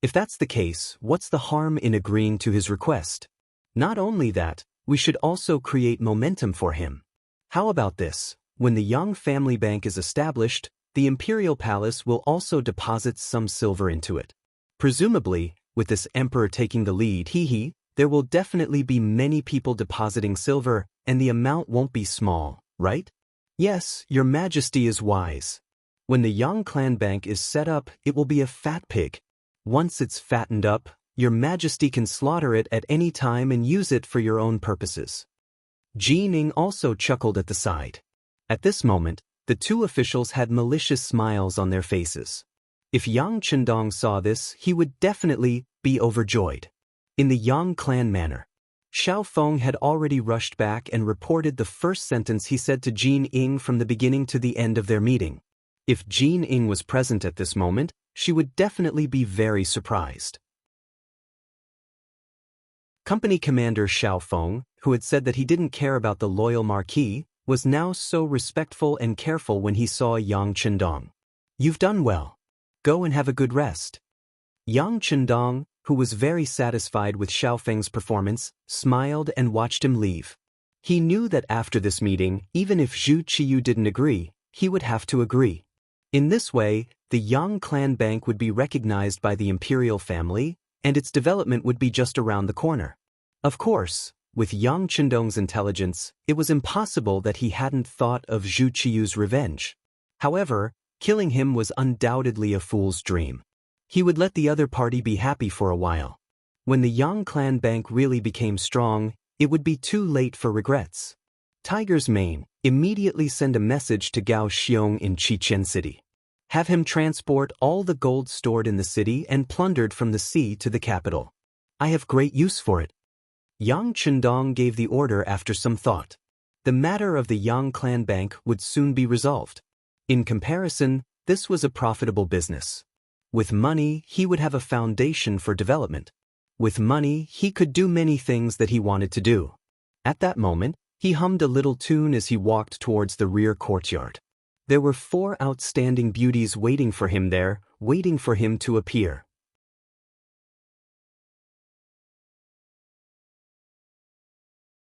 If that's the case, what's the harm in agreeing to his request? Not only that, we should also create momentum for him. How about this? When the Yang family bank is established, the imperial palace will also deposit some silver into it. Presumably, with this emperor taking the lead, there will definitely be many people depositing silver, and the amount won't be small, right? Yes, Your Majesty is wise. When the Yang clan bank is set up, it will be a fat pig. Once it's fattened up, Your Majesty can slaughter it at any time and use it for your own purposes. Jin Ing also chuckled at the side. At this moment, the two officials had malicious smiles on their faces. If Yang Chendong saw this, he would definitely be overjoyed. In the Yang clan manner, Xiao Feng had already rushed back and reported the first sentence he said to Jin Ing from the beginning to the end of their meeting. If Jin Ing was present at this moment, she would definitely be very surprised. Company Commander Xiao Feng, who had said that he didn't care about the loyal Marquis, was now so respectful and careful when he saw Yang Chendong. "You've done well. Go and have a good rest." Yang Chendong, who was very satisfied with Xiao Feng's performance, smiled and watched him leave. He knew that after this meeting, even if Zhu Qiu didn't agree, he would have to agree. In this way, the Yang clan bank would be recognized by the imperial family, and its development would be just around the corner. Of course, with Yang Chendong's intelligence, it was impossible that he hadn't thought of Zhu Qiu's revenge. However, killing him was undoubtedly a fool's dream. He would let the other party be happy for a while. When the Yang clan bank really became strong, it would be too late for regrets. Tiger's Mane, immediately send a message to Gao Xiong in Chichen City. Have him transport all the gold stored in the city and plundered from the sea to the capital. I have great use for it. Yang Chendong gave the order after some thought. The matter of the Yang clan bank would soon be resolved. In comparison, this was a profitable business. With money, he would have a foundation for development. With money, he could do many things that he wanted to do. At that moment, he hummed a little tune as he walked towards the rear courtyard. There were 4 outstanding beauties waiting for him there, waiting for him to appear.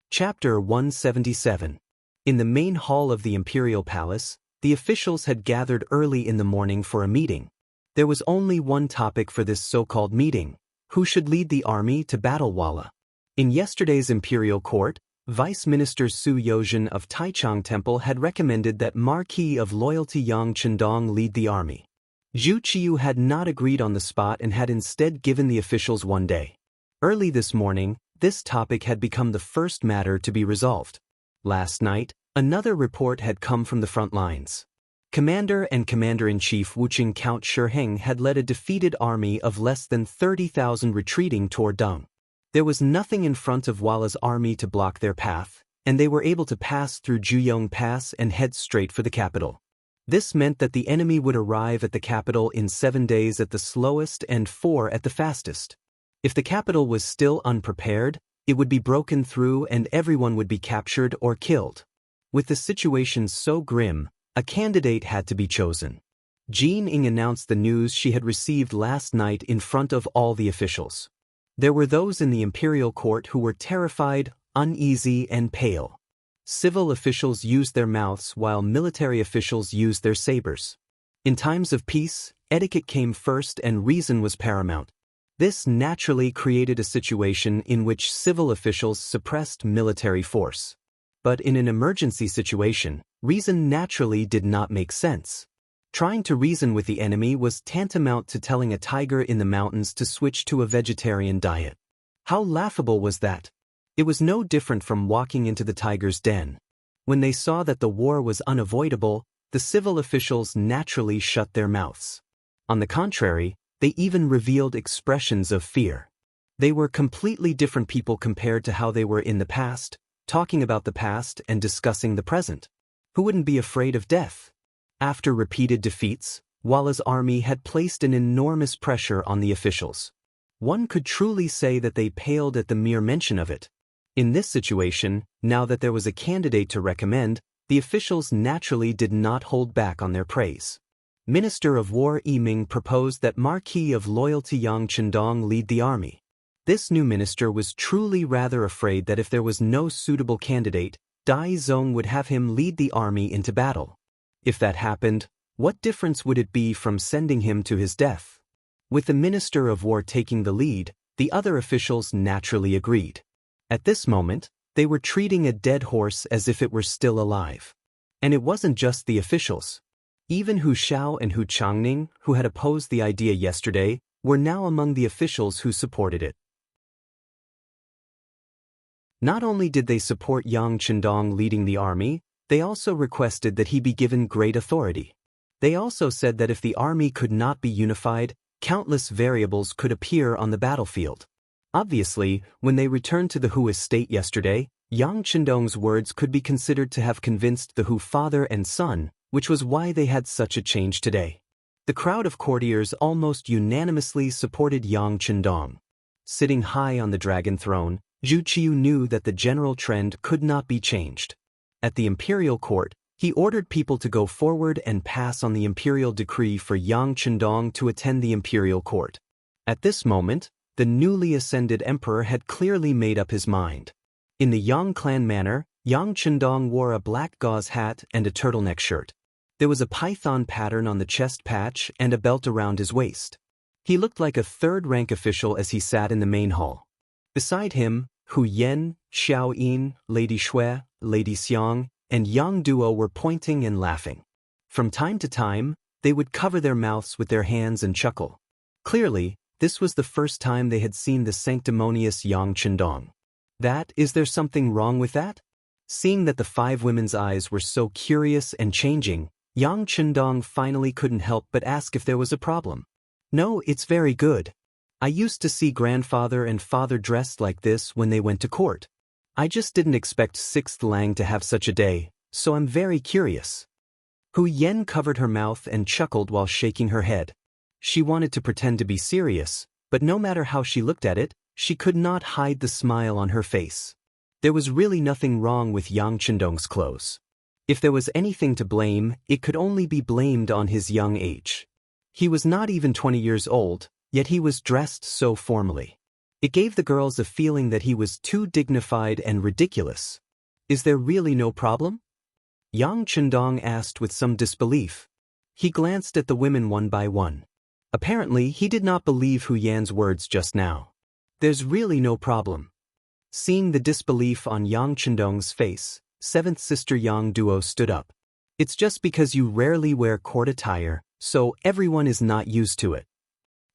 Chapter 177. In the main hall of the Imperial Palace, the officials had gathered early in the morning for a meeting. There was only one topic for this so-called meeting: who should lead the army to battle Walla. In yesterday's imperial court, Vice Minister Su Yozhen of Taichang Temple had recommended that Marquis of Loyalty Yang Chendong lead the army. Zhu Qiu had not agreed on the spot and had instead given the officials one day. Early this morning, this topic had become the first matter to be resolved. Last night, another report had come from the front lines. Commander and Commander-in-Chief Wuxia Count Shiheng had led a defeated army of less than 30,000 retreating toward Deng. There was nothing in front of Walla's army to block their path, and they were able to pass through Juyong Pass and head straight for the capital. This meant that the enemy would arrive at the capital in 7 days at the slowest and 4 at the fastest. If the capital was still unprepared, it would be broken through and everyone would be captured or killed. With the situation so grim, a candidate had to be chosen. Jin Ing announced the news she had received last night in front of all the officials. There were those in the imperial court who were terrified, uneasy, and pale. Civil officials used their mouths while military officials used their sabers. In times of peace, etiquette came first and reason was paramount. This naturally created a situation in which civil officials suppressed military force. But in an emergency situation, reason naturally did not make sense. Trying to reason with the enemy was tantamount to telling a tiger in the mountains to switch to a vegetarian diet. How laughable was that? It was no different from walking into the tiger's den. When they saw that the war was unavoidable, the civil officials naturally shut their mouths. On the contrary, they even revealed expressions of fear. They were completely different people compared to how they were in the past, talking about the past and discussing the present. Who wouldn't be afraid of death? After repeated defeats, Walla's army had placed an enormous pressure on the officials. One could truly say that they paled at the mere mention of it. In this situation, now that there was a candidate to recommend, the officials naturally did not hold back on their praise. Minister of War Yiming proposed that Marquis of Loyalty Yang Chendong lead the army. This new minister was truly rather afraid that if there was no suitable candidate, Dai Zong would have him lead the army into battle. If that happened, what difference would it be from sending him to his death? With the Minister of War taking the lead, the other officials naturally agreed. At this moment, they were treating a dead horse as if it were still alive. And it wasn't just the officials. Even Hu Xiao and Hu Changning, who had opposed the idea yesterday, were now among the officials who supported it. Not only did they support Yang Chendong leading the army, they also requested that he be given great authority. They also said that if the army could not be unified, countless variables could appear on the battlefield. Obviously, when they returned to the Hu estate yesterday, Yang Chendong's words could be considered to have convinced the Hu father and son, which was why they had such a change today. The crowd of courtiers almost unanimously supported Yang Chendong. Sitting high on the dragon throne, Zhu Qiu knew that the general trend could not be changed. At the imperial court, he ordered people to go forward and pass on the imperial decree for Yang Chendong to attend the imperial court. At this moment, the newly ascended emperor had clearly made up his mind. In the Yang clan manner, Yang Chendong wore a black gauze hat and a turtleneck shirt. There was a python pattern on the chest patch and a belt around his waist. He looked like a third-rank official as he sat in the main hall. Beside him, Hu Yan, Xiao Yin, Lady Shui, Lady Xiang, and Yang Duo were pointing and laughing. From time to time, they would cover their mouths with their hands and chuckle. Clearly, this was the first time they had seen the sanctimonious Yang Chendong. Is there something wrong with that? Seeing that the five women's eyes were so curious and changing, Yang Chendong finally couldn't help but ask if there was a problem. No, it's very good. I used to see grandfather and father dressed like this when they went to court. I just didn't expect Sixth Lang to have such a day, so I'm very curious. Hu Yen covered her mouth and chuckled while shaking her head. She wanted to pretend to be serious, but no matter how she looked at it, she could not hide the smile on her face. There was really nothing wrong with Yang Chendong's clothes. If there was anything to blame, it could only be blamed on his young age. He was not even 20 years old, yet he was dressed so formally. It gave the girls a feeling that he was too dignified and ridiculous. Is there really no problem? Yang Chendong asked with some disbelief. He glanced at the women one by one. Apparently, he did not believe Hu Yan's words just now. There's really no problem. Seeing the disbelief on Yang Chendong's face, seventh sister Yang Duo stood up. It's just because you rarely wear court attire, so everyone is not used to it.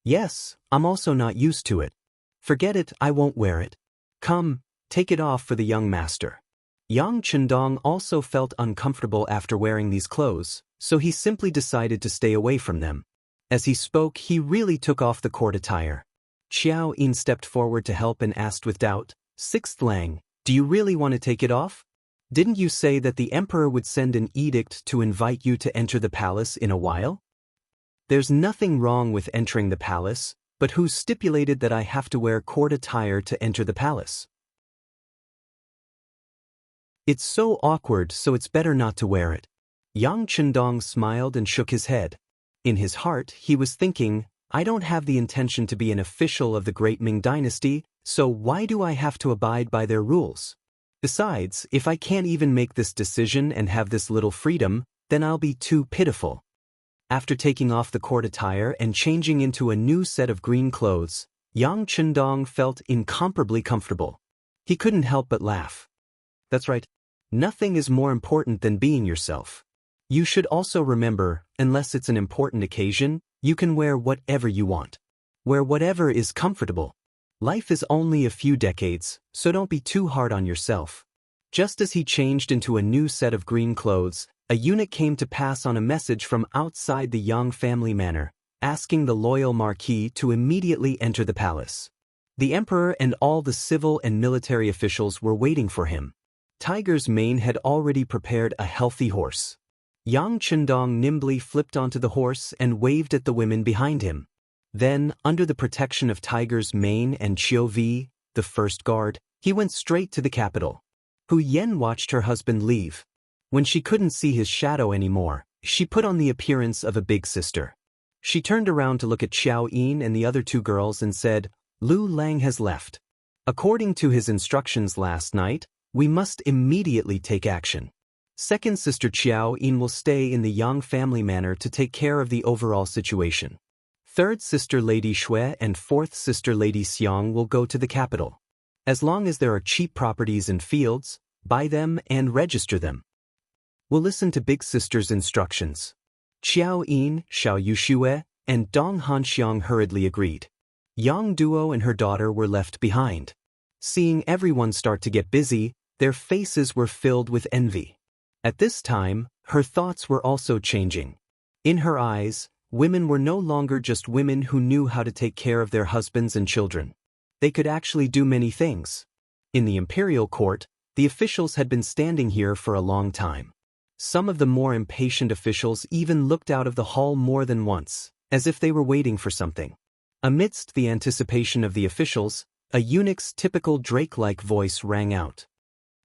Yes, I'm also not used to it. Forget it, I won't wear it. Come, take it off for the young master. Yang Chendong also felt uncomfortable after wearing these clothes, so he simply decided to stay away from them. As he spoke, he really took off the court attire. Xiao Yin stepped forward to help and asked with doubt, Sixth Lang, do you really want to take it off? Didn't you say that the emperor would send an edict to invite you to enter the palace in a while? There's nothing wrong with entering the palace, but who stipulated that I have to wear court attire to enter the palace? It's so awkward, so it's better not to wear it. Yang Chendong smiled and shook his head. In his heart, he was thinking, I don't have the intention to be an official of the great Ming dynasty, so why do I have to abide by their rules? Besides, if I can't even make this decision and have this little freedom, then I'll be too pitiful. After taking off the court attire and changing into a new set of green clothes, Yang Chendong felt incomparably comfortable. He couldn't help but laugh. That's right. Nothing is more important than being yourself. You should also remember, unless it's an important occasion, you can wear whatever you want. Wear whatever is comfortable. Life is only a few decades, so don't be too hard on yourself. Just as he changed into a new set of green clothes, a eunuch came to pass on a message from outside the Yang family manor, asking the loyal marquis to immediately enter the palace. The emperor and all the civil and military officials were waiting for him. Tiger's mane had already prepared a healthy horse. Yang Chendong nimbly flipped onto the horse and waved at the women behind him. Then, under the protection of Tiger's mane and Qiu Vi, the first guard, he went straight to the capital. Hu Yen watched her husband leave. When she couldn't see his shadow anymore, she put on the appearance of a big sister. She turned around to look at Xiao Yin and the other two girls and said, "Lu Lang has left. According to his instructions last night, we must immediately take action. Second sister Xiao Yin will stay in the Yang family manor to take care of the overall situation. Third sister Lady Shui and fourth sister Lady Xiang will go to the capital. As long as there are cheap properties and fields, buy them and register them. We'll listen to big sister's instructions." Xiao Yin, Xiao Yuxue, and Dong Hanxiang hurriedly agreed. Yang Duo and her daughter were left behind. Seeing everyone start to get busy, their faces were filled with envy. At this time, her thoughts were also changing. In her eyes, women were no longer just women who knew how to take care of their husbands and children. They could actually do many things. In the imperial court, the officials had been standing here for a long time. Some of the more impatient officials even looked out of the hall more than once, as if they were waiting for something. Amidst the anticipation of the officials, a eunuch's typical Drake-like voice rang out.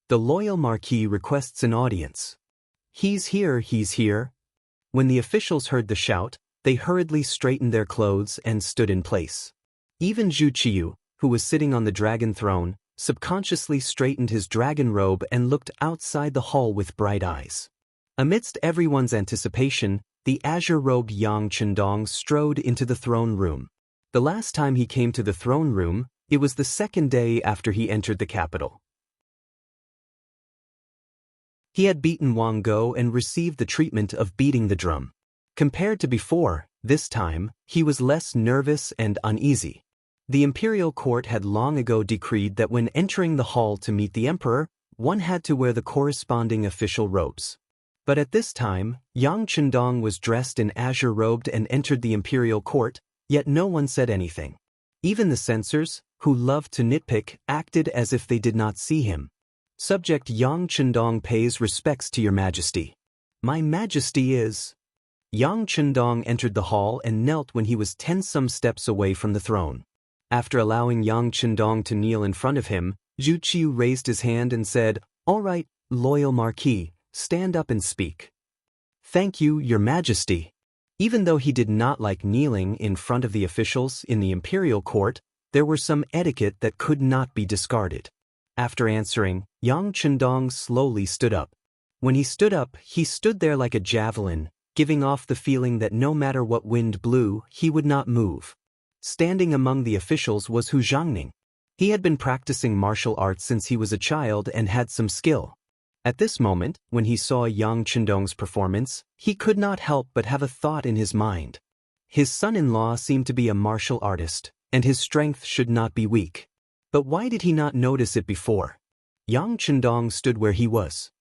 "The loyal Marquis requests an audience." He's here." When the officials heard the shout, they hurriedly straightened their clothes and stood in place. Even Zhu Qiyu, who was sitting on the dragon throne, subconsciously straightened his dragon robe and looked outside the hall with bright eyes. Amidst everyone's anticipation, the azure-robed Yang Chendong strode into the throne room. The last time he came to the throne room, it was the second day after he entered the capital. He had beaten Wang Go and received the treatment of beating the drum. Compared to before, this time, he was less nervous and uneasy. The imperial court had long ago decreed that when entering the hall to meet the emperor, one had to wear the corresponding official robes. But at this time, Yang Chendong was dressed in azure-robed and entered the imperial court, yet no one said anything. Even the censors, who loved to nitpick, acted as if they did not see him. "Subject Yang Chendong pays respects to your majesty." "My majesty is..." Yang Chendong entered the hall and knelt when he was 10 steps away from the throne. After allowing Yang Chendong to kneel in front of him, Zhu Qiyu raised his hand and said, "All right, loyal Marquis, stand up and speak." "Thank you, your majesty." Even though he did not like kneeling in front of the officials in the imperial court, there were some etiquette that could not be discarded. After answering, Yang Chendong slowly stood up. When he stood up, he stood there like a javelin, giving off the feeling that no matter what wind blew, he would not move. Standing among the officials was Hu Zhangning. He had been practicing martial arts since he was a child and had some skill. At this moment, when he saw Yang Chendong's performance, he could not help but have a thought in his mind. His son-in-law seemed to be a martial artist, and his strength should not be weak. But why did he not notice it before? Yang Chendong stood where he was.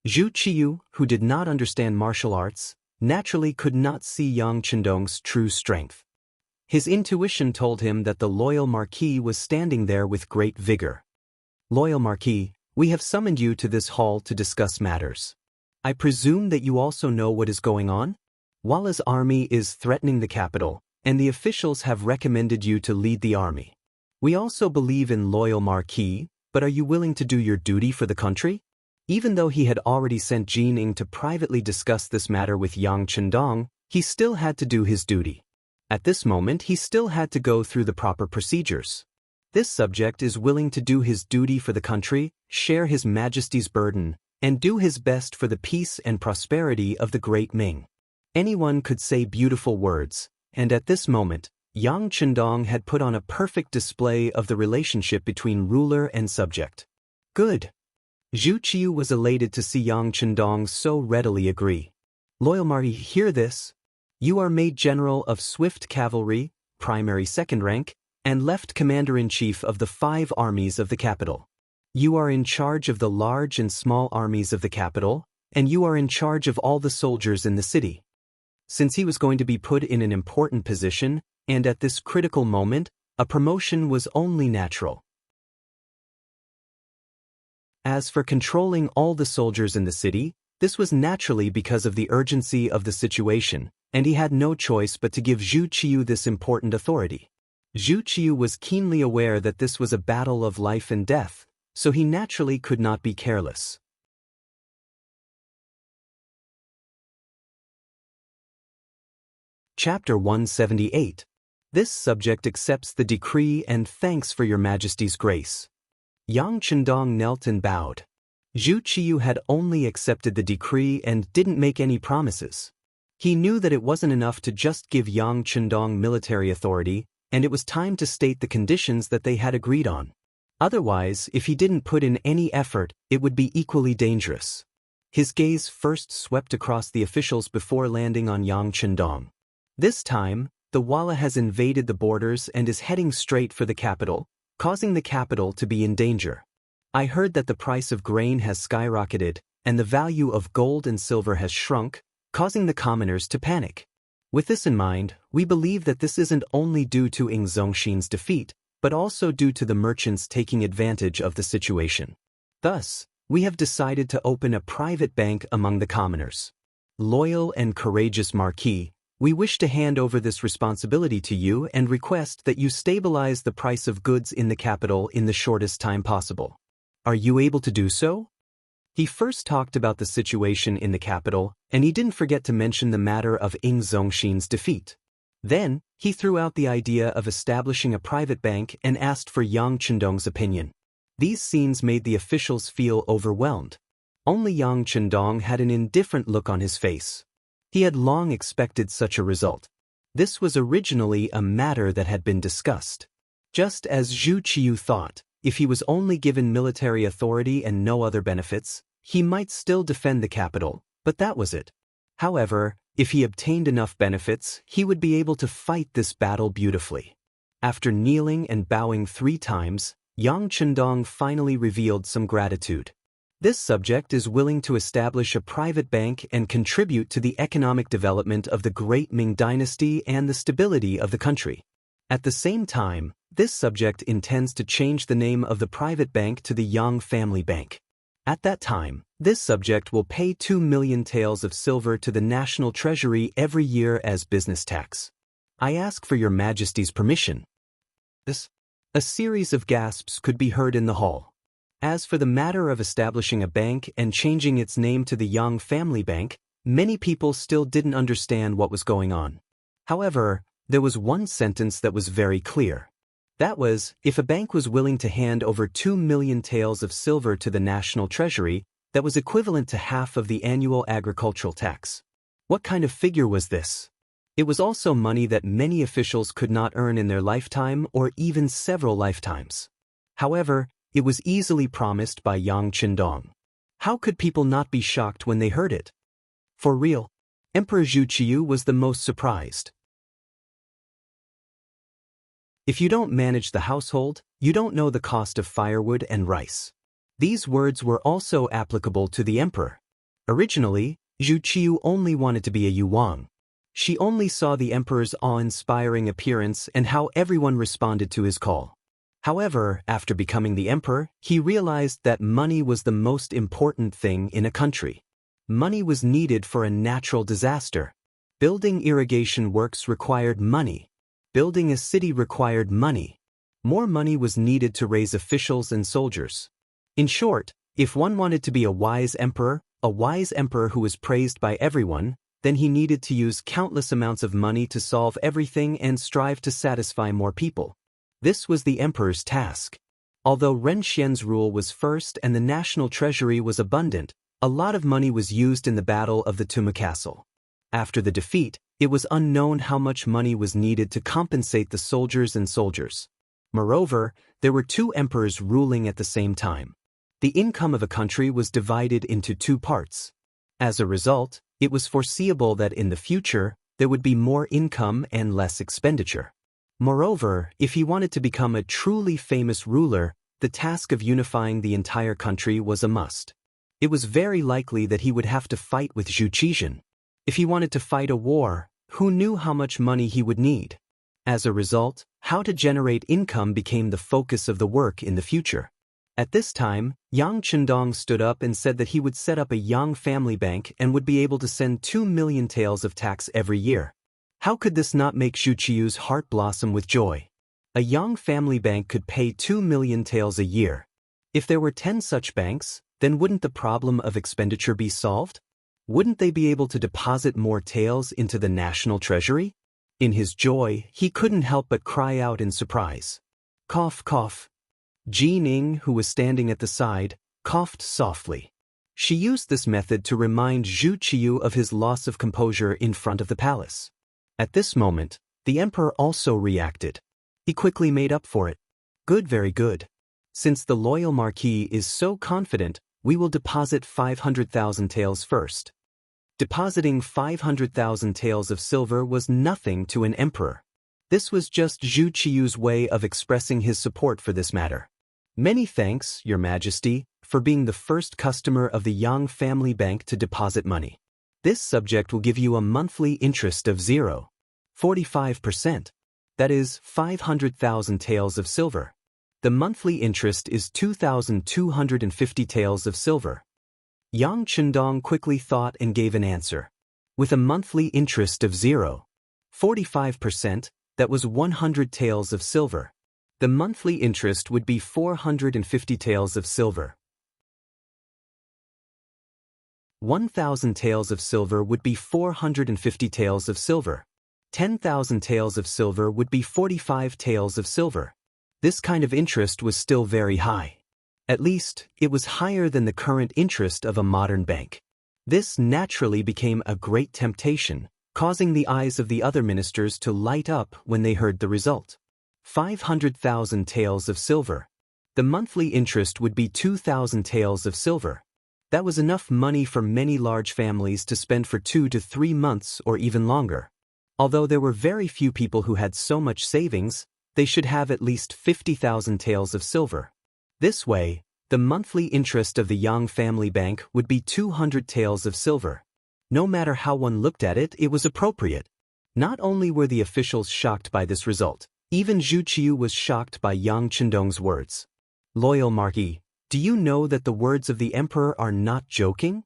Zhu Qiyu, who did not understand martial arts, naturally could not see Yang Chendong's true strength. His intuition told him that the loyal Marquis was standing there with great vigor. "Loyal Marquis, we have summoned you to this hall to discuss matters. I presume that you also know what is going on? Walla's army is threatening the capital, and the officials have recommended you to lead the army. We also believe in loyal Marquis, but are you willing to do your duty for the country?" Even though he had already sent Jin Ing to privately discuss this matter with Yang Chendong, he still had to do his duty. At this moment, he still had to go through the proper procedures. This subject is willing to do his duty for the country, share His Majesty's burden, and do his best for the peace and prosperity of the Great Ming. Anyone could say beautiful words, and at this moment, Yang Chendong had put on a perfect display of the relationship between ruler and subject. Good. Zhu Qiyu was elated to see Yang Chendong so readily agree. "Loyal Marquis, hear this. You are made general of Swift Cavalry, primary second rank, and left commander-in-chief of the 5 armies of the capital. You are in charge of the large and small armies of the capital, and you are in charge of all the soldiers in the city." Since he was going to be put in an important position, and at this critical moment, a promotion was only natural. As for controlling all the soldiers in the city, this was naturally because of the urgency of the situation, and he had no choice but to give Zhu Qiu this important authority. Zhu Qiu was keenly aware that this was a battle of life and death, so he naturally could not be careless. Chapter 178. This subject accepts the decree and thanks for your Majesty's grace. Yang Chendong knelt and bowed. Zhu Qiu had only accepted the decree and didn't make any promises. He knew that it wasn't enough to just give Yang Chendong military authority, and it was time to state the conditions that they had agreed on. Otherwise, if he didn't put in any effort, it would be equally dangerous. His gaze first swept across the officials before landing on Yang Chendong. This time, the Walla has invaded the borders and is heading straight for the capital, causing the capital to be in danger. I heard that the price of grain has skyrocketed, and the value of gold and silver has shrunk, causing the commoners to panic. With this in mind, we believe that this isn't only due to Ing Zongxin's defeat, but also due to the merchants taking advantage of the situation. Thus, we have decided to open a private bank among the commoners. Loyal and courageous Marquis, we wish to hand over this responsibility to you and request that you stabilize the price of goods in the capital in the shortest time possible. Are you able to do so? He first talked about the situation in the capital, and he didn't forget to mention the matter of Ing Zongxin's defeat. Then, he threw out the idea of establishing a private bank and asked for Yang Chendong's opinion. These scenes made the officials feel overwhelmed. Only Yang Chendong had an indifferent look on his face. He had long expected such a result. This was originally a matter that had been discussed. Just as Zhu Qiu thought, if he was only given military authority and no other benefits, he might still defend the capital, but that was it. However, if he obtained enough benefits, he would be able to fight this battle beautifully. After kneeling and bowing 3 times, Yang Chendong finally revealed some gratitude. This subject is willing to establish a private bank and contribute to the economic development of the Great Ming Dynasty and the stability of the country. At the same time, this subject intends to change the name of the private bank to the Yang Family Bank. At that time, this subject will pay 2 million taels of silver to the national treasury every year as business tax. I ask for your Majesty's permission. A series of gasps could be heard in the hall. As for the matter of establishing a bank and changing its name to the Yang Family Bank, many people still didn't understand what was going on. However, there was one sentence that was very clear. That was, if a bank was willing to hand over 2 million taels of silver to the national treasury, that was equivalent to half of the annual agricultural tax. What kind of figure was this? It was also money that many officials could not earn in their lifetime or even several lifetimes. However, it was easily promised by Yang Chendong. How could people not be shocked when they heard it? For real, Emperor Zhu Qiu was the most surprised. If you don't manage the household, you don't know the cost of firewood and rice. These words were also applicable to the emperor. Originally, Zhu Qiu only wanted to be a yuan. She only saw the emperor's awe-inspiring appearance and how everyone responded to his call. However, after becoming the emperor, he realized that money was the most important thing in a country. Money was needed for a natural disaster. Building irrigation works required money. Building a city required money. More money was needed to raise officials and soldiers. In short, if one wanted to be a wise emperor who was praised by everyone, then he needed to use countless amounts of money to solve everything and strive to satisfy more people. This was the emperor's task. Although Ren Xian's rule was first and the national treasury was abundant, a lot of money was used in the Battle of the Tuma Castle. After the defeat, it was unknown how much money was needed to compensate the soldiers. Moreover, there were 2 emperors ruling at the same time. The income of a country was divided into 2 parts. As a result, it was foreseeable that in the future, there would be more income and less expenditure. Moreover, if he wanted to become a truly famous ruler, the task of unifying the entire country was a must. It was very likely that he would have to fight with Zhu Qizhen. If he wanted to fight a war, who knew how much money he would need? As a result, how to generate income became the focus of the work in the future. At this time, Yang Chendong stood up and said that he would set up a Yang family bank and would be able to send 2 million taels of tax every year. How could this not make Zhu Qiyu's heart blossom with joy? A Yang family bank could pay 2 million taels a year. If there were 10 such banks, then wouldn't the problem of expenditure be solved? Wouldn't they be able to deposit more taels into the national treasury? In his joy, he couldn't help but cry out in surprise. Cough, cough. Ji Ning, who was standing at the side, coughed softly. She used this method to remind Zhu Qiyu of his loss of composure in front of the palace. At this moment, the emperor also reacted. He quickly made up for it. Good, very good. Since the loyal marquis is so confident, we will deposit 500,000 taels first. Depositing 500,000 taels of silver was nothing to an emperor. This was just Zhu Qiyu's way of expressing his support for this matter. Many thanks, Your Majesty, for being the first customer of the Yang family bank to deposit money. This subject will give you a monthly interest of 0.45%. That is 500,000 taels of silver. The monthly interest is 2,250 taels of silver. Yang Chendong quickly thought and gave an answer. With a monthly interest of 0.45%, that was 100 taels of silver. The monthly interest would be 450 taels of silver. 1,000 taels of silver would be 450 taels of silver. 10,000 taels of silver would be 45 taels of silver. This kind of interest was still very high. At least, it was higher than the current interest of a modern bank. This naturally became a great temptation, causing the eyes of the other ministers to light up when they heard the result. 500,000 taels of silver. The monthly interest would be 2,000 taels of silver. That was enough money for many large families to spend for 2 to 3 months or even longer. Although there were very few people who had so much savings, they should have at least 50,000 taels of silver. This way, the monthly interest of the Yang family bank would be 200 taels of silver. No matter how one looked at it, it was appropriate. Not only were the officials shocked by this result, even Zhu Qiyu was shocked by Yang Chendong's words. Loyal Marquis, do you know that the words of the emperor are not joking?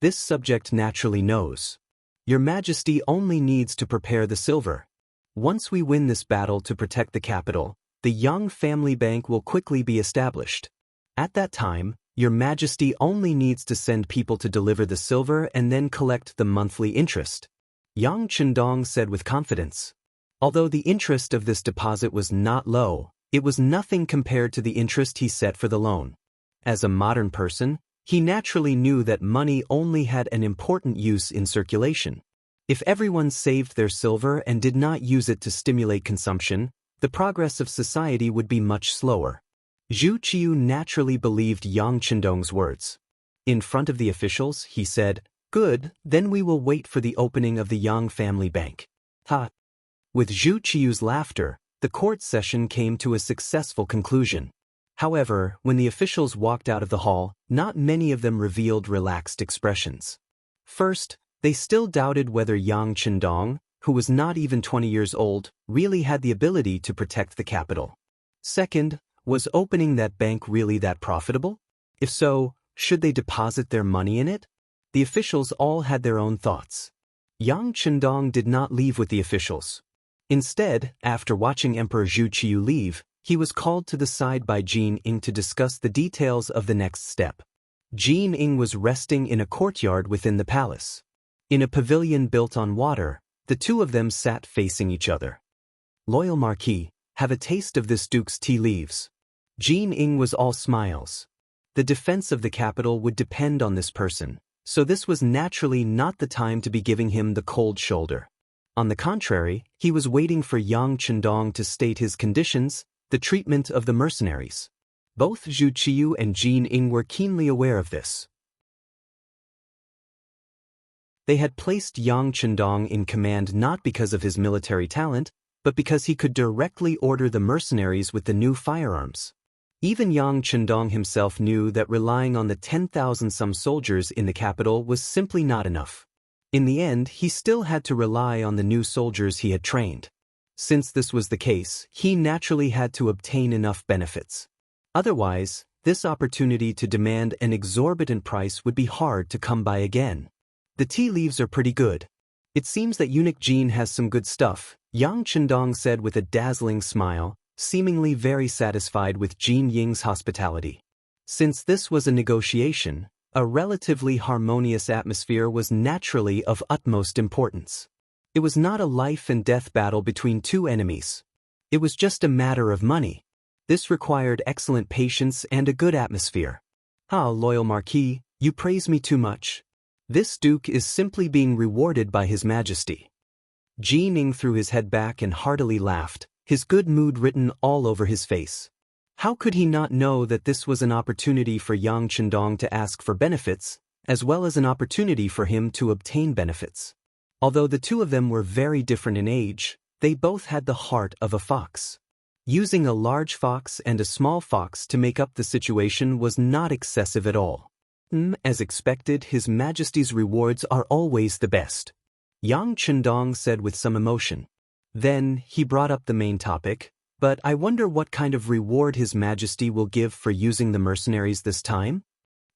This subject naturally knows. Your Majesty only needs to prepare the silver. Once we win this battle to protect the capital, the Yang family bank will quickly be established. At that time, Your Majesty only needs to send people to deliver the silver and then collect the monthly interest. Yang Chendong said with confidence. Although the interest of this deposit was not low, it was nothing compared to the interest he set for the loan. As a modern person, he naturally knew that money only had an important use in circulation. If everyone saved their silver and did not use it to stimulate consumption, the progress of society would be much slower. Zhu Qiyu naturally believed Yang Chendong's words. In front of the officials, he said, "Good, then we will wait for the opening of the Yang family bank." Ha! With Zhu Qiyu's laughter, the court session came to a successful conclusion. However, when the officials walked out of the hall, not many of them revealed relaxed expressions. First, they still doubted whether Yang Chendong, who was not even 20 years old, really had the ability to protect the capital. Second, was opening that bank really that profitable? If so, should they deposit their money in it? The officials all had their own thoughts. Yang Chendong did not leave with the officials. Instead, after watching Emperor Zhu Qiyu leave, he was called to the side by Ji Ning to discuss the details of the next step. Ji Ning was resting in a courtyard within the palace. In a pavilion built on water, the two of them sat facing each other. Loyal Marquis, have a taste of this duke's tea leaves. Ji Ning was all smiles. The defense of the capital would depend on this person, so this was naturally not the time to be giving him the cold shoulder. On the contrary, he was waiting for Yang Chendong to state his conditions, the treatment of the mercenaries. Both Zhu Qiyu and Ji Ning were keenly aware of this. They had placed Yang Chendong in command not because of his military talent, but because he could directly order the mercenaries with the new firearms. Even Yang Chendong himself knew that relying on the 10,000-some soldiers in the capital was simply not enough. In the end, he still had to rely on the new soldiers he had trained. Since this was the case, he naturally had to obtain enough benefits. Otherwise, This opportunity to demand an exorbitant price would be hard to come by again. The tea leaves are pretty good. It seems that eunuch Jin has some good stuff, Yang Chendong said with a dazzling smile, seemingly very satisfied with Jin Ying's hospitality. Since this was a negotiation, a relatively harmonious atmosphere was naturally of utmost importance. It was not a life and death battle between two enemies. It was just a matter of money. This required excellent patience and a good atmosphere. Ah, loyal Marquis, you praise me too much. This duke is simply being rewarded by His Majesty. Ji Ning threw his head back and heartily laughed, his good mood written all over his face. How could he not know that this was an opportunity for Yang Chendong to ask for benefits, as well as an opportunity for him to obtain benefits? Although the two of them were very different in age, they both had the heart of a fox. Using a large fox and a small fox to make up the situation was not excessive at all. As expected, His Majesty's rewards are always the best, Yang Chendong said with some emotion. Then, he brought up the main topic, but I wonder what kind of reward His Majesty will give for using the mercenaries this time?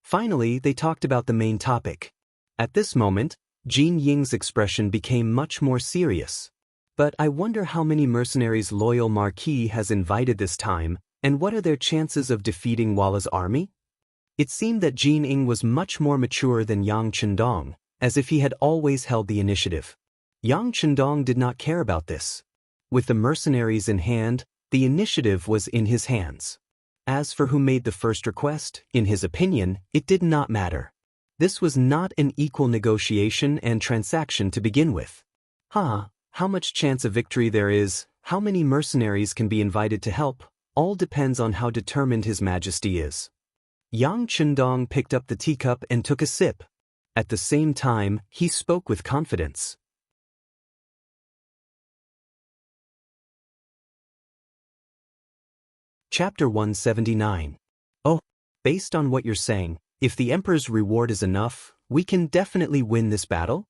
Finally, they talked about the main topic. At this moment, Jin Ying's expression became much more serious. But I wonder how many mercenaries loyal Marquis has invited this time, and what are their chances of defeating Walla's army? It seemed that Jin Ying was much more mature than Yang Chendong, as if he had always held the initiative. Yang Chendong did not care about this. With the mercenaries in hand, the initiative was in his hands. As for who made the first request, in his opinion, it did not matter. This was not an equal negotiation and transaction to begin with. How much chance of victory there is, how many mercenaries can be invited to help, all depends on how determined His Majesty is. Yang Chendong picked up the teacup and took a sip. At the same time, he spoke with confidence. Chapter 179. Oh, based on what you're saying, if the Emperor's reward is enough, we can definitely win this battle?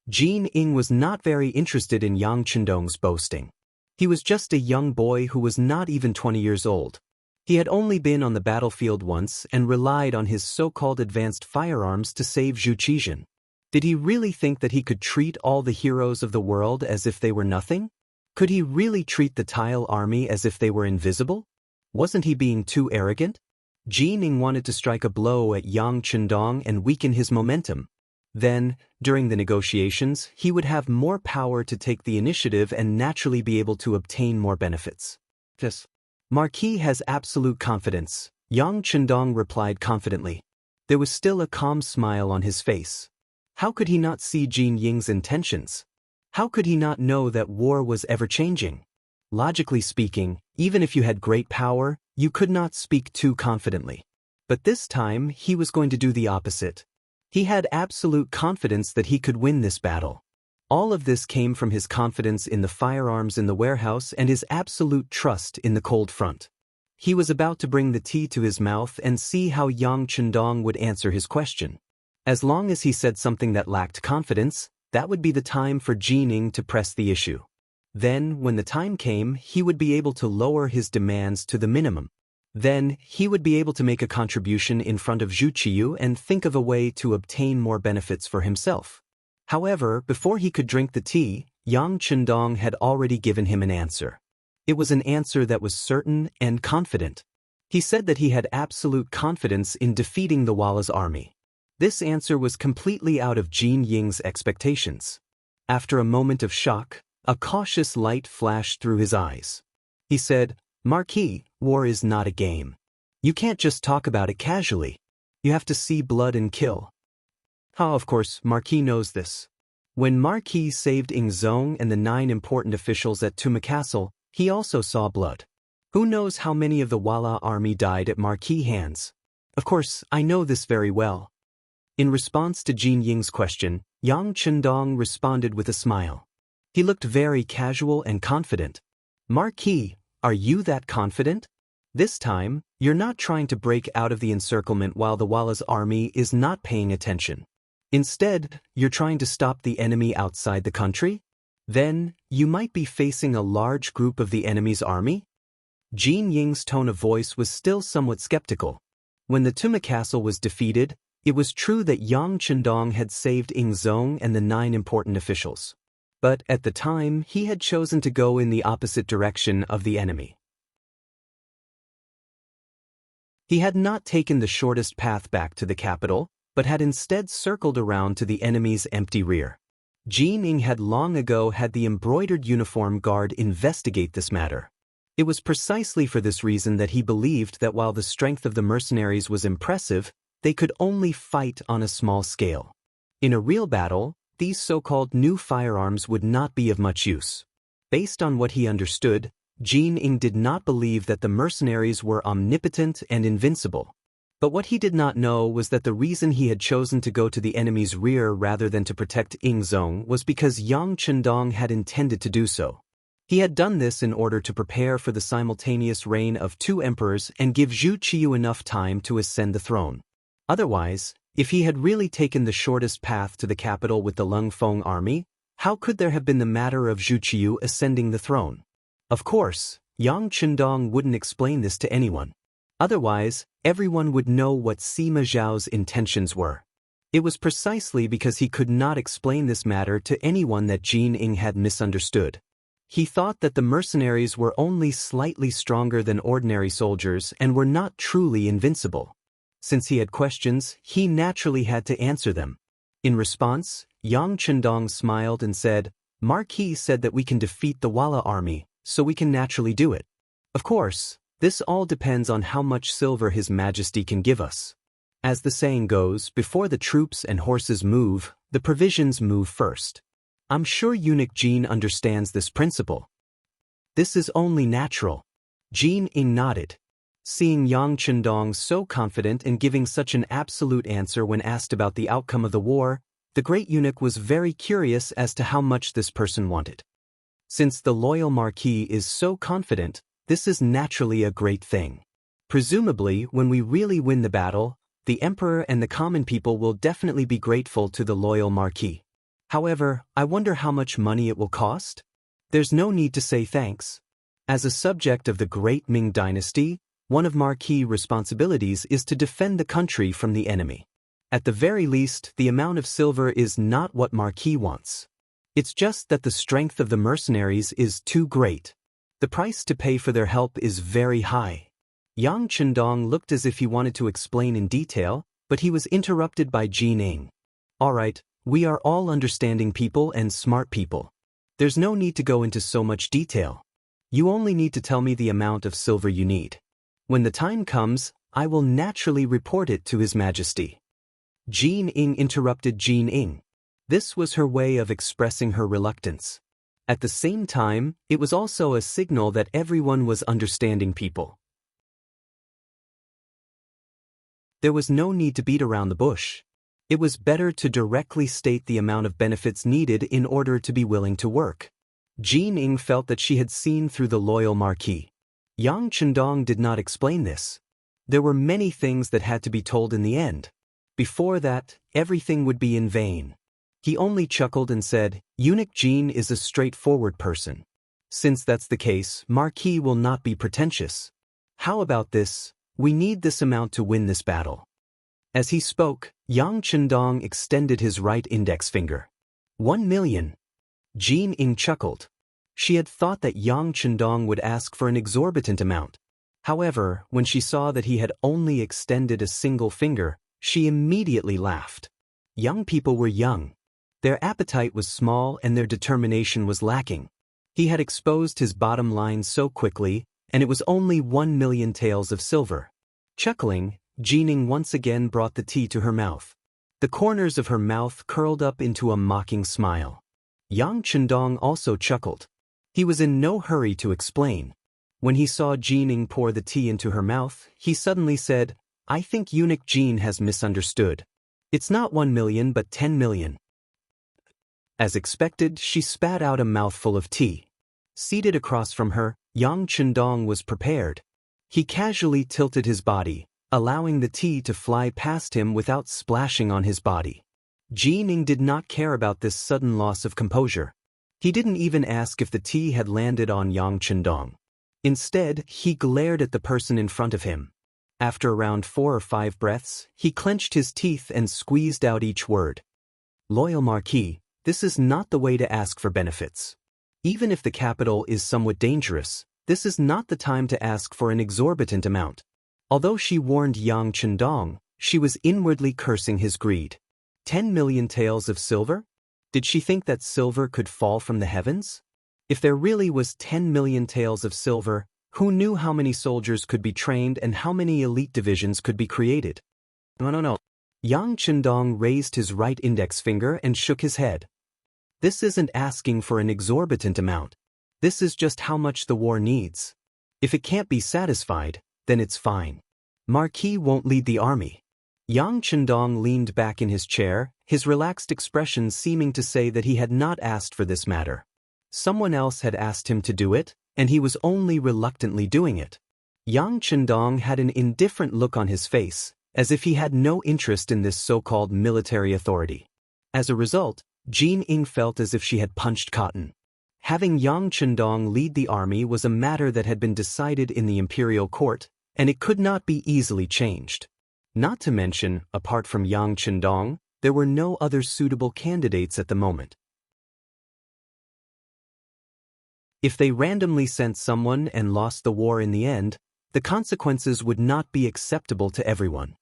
Jin Ying was not very interested in Yang Chendong's boasting. He was just a young boy who was not even 20 years old. He had only been on the battlefield once and relied on his so-called advanced firearms to save Zhu Qizhen. Did he really think that he could treat all the heroes of the world as if they were nothing? Could he really treat the Tile army as if they were invisible? Wasn't he being too arrogant? Jin Ying wanted to strike a blow at Yang Chendong and weaken his momentum. Then, during the negotiations, he would have more power to take the initiative and naturally be able to obtain more benefits. Yes. Marquis has absolute confidence, Yang Chendong replied confidently. There was still a calm smile on his face. How could he not see Jin Ying's intentions? How could he not know that war was ever-changing? Logically speaking, even if you had great power, you could not speak too confidently. But this time, he was going to do the opposite. He had absolute confidence that he could win this battle. All of this came from his confidence in the firearms in the warehouse and his absolute trust in the cold front. He was about to bring the tea to his mouth and see how Yang Chendong would answer his question. As long as he said something that lacked confidence, that would be the time for Jin Ying to press the issue. Then, when the time came, he would be able to lower his demands to the minimum. Then, he would be able to make a contribution in front of Zhu Qiyu and think of a way to obtain more benefits for himself. However, before he could drink the tea, Yang Chendong had already given him an answer. It was an answer that was certain and confident. He said that he had absolute confidence in defeating the Walla's army. This answer was completely out of Jin Ying's expectations. After a moment of shock, a cautious light flashed through his eyes. He said, "Marquis, war is not a game. You can't just talk about it casually. You have to see blood and kill." Of course, Marquis knows this. When Marquis saved Ing Zong and the 9 important officials at Tuma Castle, he also saw blood. Who knows how many of the Walla army died at Marquis' hands? Of course, I know this very well. In response to Jin Ying's question, Yang Chendong responded with a smile. He looked very casual and confident. "Marquis, are you that confident? This time, you're not trying to break out of the encirclement while the Walla's army is not paying attention. Instead, you're trying to stop the enemy outside the country? Then, you might be facing a large group of the enemy's army?" Jin Ying's tone of voice was still somewhat skeptical, When the Tuma castle was defeated, it was true that Yang Chendong had saved Ingzong and the 9 important officials. But at the time, he had chosen to go in the opposite direction of the enemy. He had not taken the shortest path back to the capital, but had instead circled around to the enemy's empty rear. Jin Ing had long ago had the embroidered uniform guard investigate this matter. It was precisely for this reason that he believed that while the strength of the mercenaries was impressive, they could only fight on a small scale. In a real battle, these so-called new firearms would not be of much use. Based on what he understood, Jin Ing did not believe that the mercenaries were omnipotent and invincible. But what he did not know was that the reason he had chosen to go to the enemy's rear rather than to protect Ingzong was because Yang Chendong had intended to do so. He had done this in order to prepare for the simultaneous reign of 2 emperors and give Zhu Qiyu enough time to ascend the throne. Otherwise, if he had really taken the shortest path to the capital with the Lung Feng army, how could there have been the matter of Zhu Qiyu ascending the throne? Of course, Yang Chendong wouldn't explain this to anyone. Otherwise, everyone would know what Sima Zhao's intentions were. It was precisely because he could not explain this matter to anyone that Jin Ing had misunderstood. He thought that the mercenaries were only slightly stronger than ordinary soldiers and were not truly invincible. Since he had questions, he naturally had to answer them. In response, Yang Chendong smiled and said, "Marquis said that we can defeat the Wala army, so we can naturally do it. Of course, this all depends on how much silver His Majesty can give us. As the saying goes, before the troops and horses move, the provisions move first. I'm sure eunuch Jin understands this principle." "This is only natural." Jin Ing nodded. Seeing Yang Chendong so confident in giving such an absolute answer when asked about the outcome of the war, the great eunuch was very curious as to how much this person wanted. Since the loyal Marquis is so confident, this is naturally a great thing. Presumably, when we really win the battle, the Emperor and the common people will definitely be grateful to the loyal Marquis. However, I wonder how much money it will cost? There's no need to say thanks. As a subject of the great Ming dynasty, one of Marquis' responsibilities is to defend the country from the enemy. At the very least, the amount of silver is not what Marquis wants. It's just that the strength of the mercenaries is too great. The price to pay for their help is very high. Yang Chendong looked as if he wanted to explain in detail, but he was interrupted by Jin Ing. "All right, we are all understanding people and smart people. There's no need to go into so much detail. You only need to tell me the amount of silver you need. When the time comes, I will naturally report it to His Majesty." Jin Ing interrupted Jin Ing. This was her way of expressing her reluctance. At the same time, it was also a signal that everyone was understanding people. There was no need to beat around the bush. It was better to directly state the amount of benefits needed in order to be willing to work. Jin Ing felt that she had seen through the loyal Marquis. Yang Chendong did not explain this. There were many things that had to be told in the end. Before that, everything would be in vain. He only chuckled and said, "Eunuch Jin is a straightforward person. Since that's the case, Marquis will not be pretentious. How about this? We need this amount to win this battle." As he spoke, Yang Chendong extended his right index finger. 1 million. Jin Ing chuckled. She had thought that Yang Chendong would ask for an exorbitant amount. However, when she saw that he had only extended a single finger, she immediately laughed. Young people were young. Their appetite was small and their determination was lacking. He had exposed his bottom line so quickly, and it was only 1 million taels of silver. Chuckling, Jin Ing once again brought the tea to her mouth. The corners of her mouth curled up into a mocking smile. Yang Chendong also chuckled. He was in no hurry to explain. When he saw Jin Ing pour the tea into her mouth, he suddenly said, "I think eunuch Jin has misunderstood. It's not 1 million but 10 million. As expected, she spat out a mouthful of tea. Seated across from her, Yang Chendong was prepared. He casually tilted his body, allowing the tea to fly past him without splashing on his body. Jin Ing did not care about this sudden loss of composure. He didn't even ask if the tea had landed on Yang Chendong. Instead, he glared at the person in front of him. After around 4 or 5 breaths, he clenched his teeth and squeezed out each word. Loyal Marquis, this is not the way to ask for benefits. Even if the capital is somewhat dangerous, this is not the time to ask for an exorbitant amount. Although she warned Yang Chendong, she was inwardly cursing his greed. 10 million taels of silver? Did she think that silver could fall from the heavens? If there really was 10 million taels of silver, who knew how many soldiers could be trained and how many elite divisions could be created? No. Yang Chendong raised his right index finger and shook his head. This isn't asking for an exorbitant amount. This is just how much the war needs. If it can't be satisfied, then it's fine. Marquis won't lead the army. Yang Chendong leaned back in his chair, his relaxed expression seeming to say that he had not asked for this matter. Someone else had asked him to do it, and he was only reluctantly doing it. Yang Chendong had an indifferent look on his face, as if he had no interest in this so-called military authority. As a result, Jin Ying felt as if she had punched cotton. Having Yang Chendong lead the army was a matter that had been decided in the imperial court, and it could not be easily changed. Not to mention, apart from Yang Chendong, there were no other suitable candidates at the moment. If they randomly sent someone and lost the war in the end, the consequences would not be acceptable to everyone.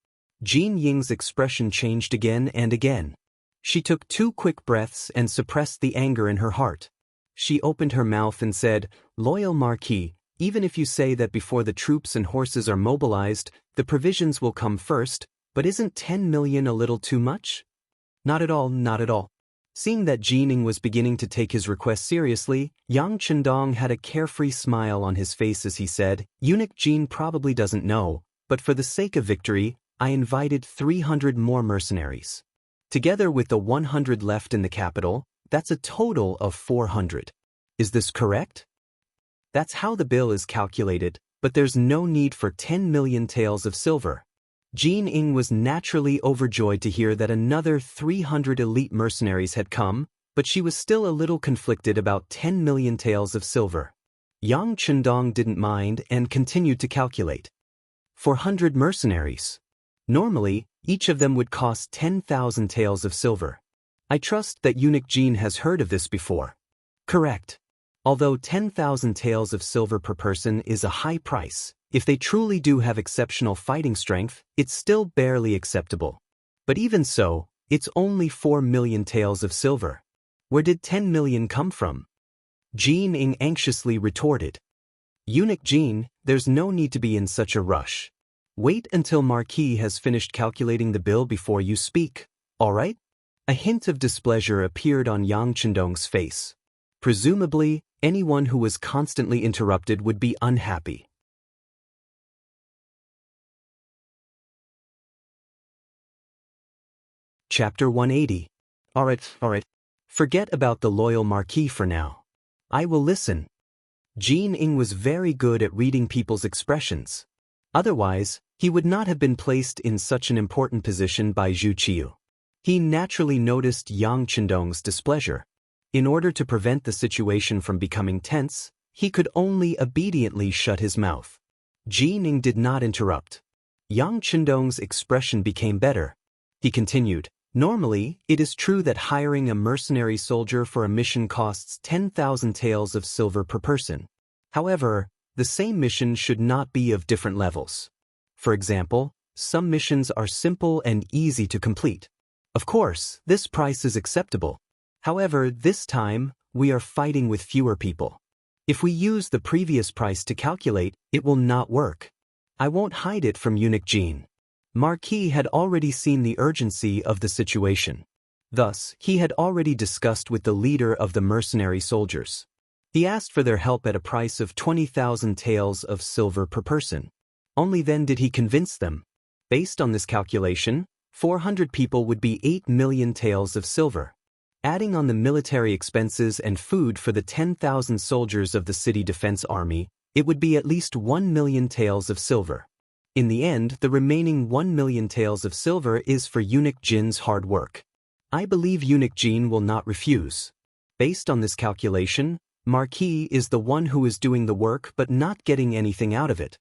Jin Ying's expression changed again and again. She took 2 quick breaths and suppressed the anger in her heart. She opened her mouth and said, "Loyal Marquis, even if you say that before the troops and horses are mobilized, the provisions will come first, but isn't 10 million a little too much?" Not at all, not at all. Seeing that Jin Ying was beginning to take his request seriously, Yang Chendong had a carefree smile on his face as he said, "Eunuch Jin probably doesn't know, but for the sake of victory, I invited 300 more mercenaries. Together with the 100 left in the capital, that's a total of 400. Is this correct?" That's how the bill is calculated, but there's no need for 10 million taels of silver. Jin Ying was naturally overjoyed to hear that another 300 elite mercenaries had come, but she was still a little conflicted about 10 million taels of silver. Yang Chendong didn't mind and continued to calculate. 400 mercenaries. Normally, each of them would cost 10,000 taels of silver. I trust that Eunuch Jin has heard of this before. Correct. Although 10,000 taels of silver per person is a high price, if they truly do have exceptional fighting strength, it's still barely acceptable. But even so, it's only 4 million taels of silver. Where did 10 million come from? Jin Ying anxiously retorted. Eunuch Jin, there's no need to be in such a rush. Wait until Marquis has finished calculating the bill before you speak, all right? A hint of displeasure appeared on Yang Chendong's face. Presumably, anyone who was constantly interrupted would be unhappy. Chapter 180. All right. Forget about the loyal Marquis for now. I will listen. Jin Ying was very good at reading people's expressions. Otherwise, he would not have been placed in such an important position by Zhu Qiu. He naturally noticed Yang Chendong's displeasure. In order to prevent the situation from becoming tense, he could only obediently shut his mouth. Jin Ying did not interrupt. Yang Chendong's expression became better. He continued, "Normally, it is true that hiring a mercenary soldier for a mission costs 10,000 taels of silver per person. However, the same mission should not be of different levels. For example, some missions are simple and easy to complete. Of course, this price is acceptable. However, this time, we are fighting with fewer people. If we use the previous price to calculate, it will not work. I won't hide it from Eunuch Jin." Marquis had already seen the urgency of the situation. Thus, he had already discussed with the leader of the mercenary soldiers. He asked for their help at a price of 20,000 taels of silver per person. Only then did he convince them. Based on this calculation, 400 people would be 8 million taels of silver. Adding on the military expenses and food for the 10,000 soldiers of the city defense army, it would be at least 1 million taels of silver. In the end, the remaining 1 million taels of silver is for Eunuch Jin's hard work. I believe Eunuch Jin will not refuse. Based on this calculation, Marquis is the one who is doing the work but not getting anything out of it.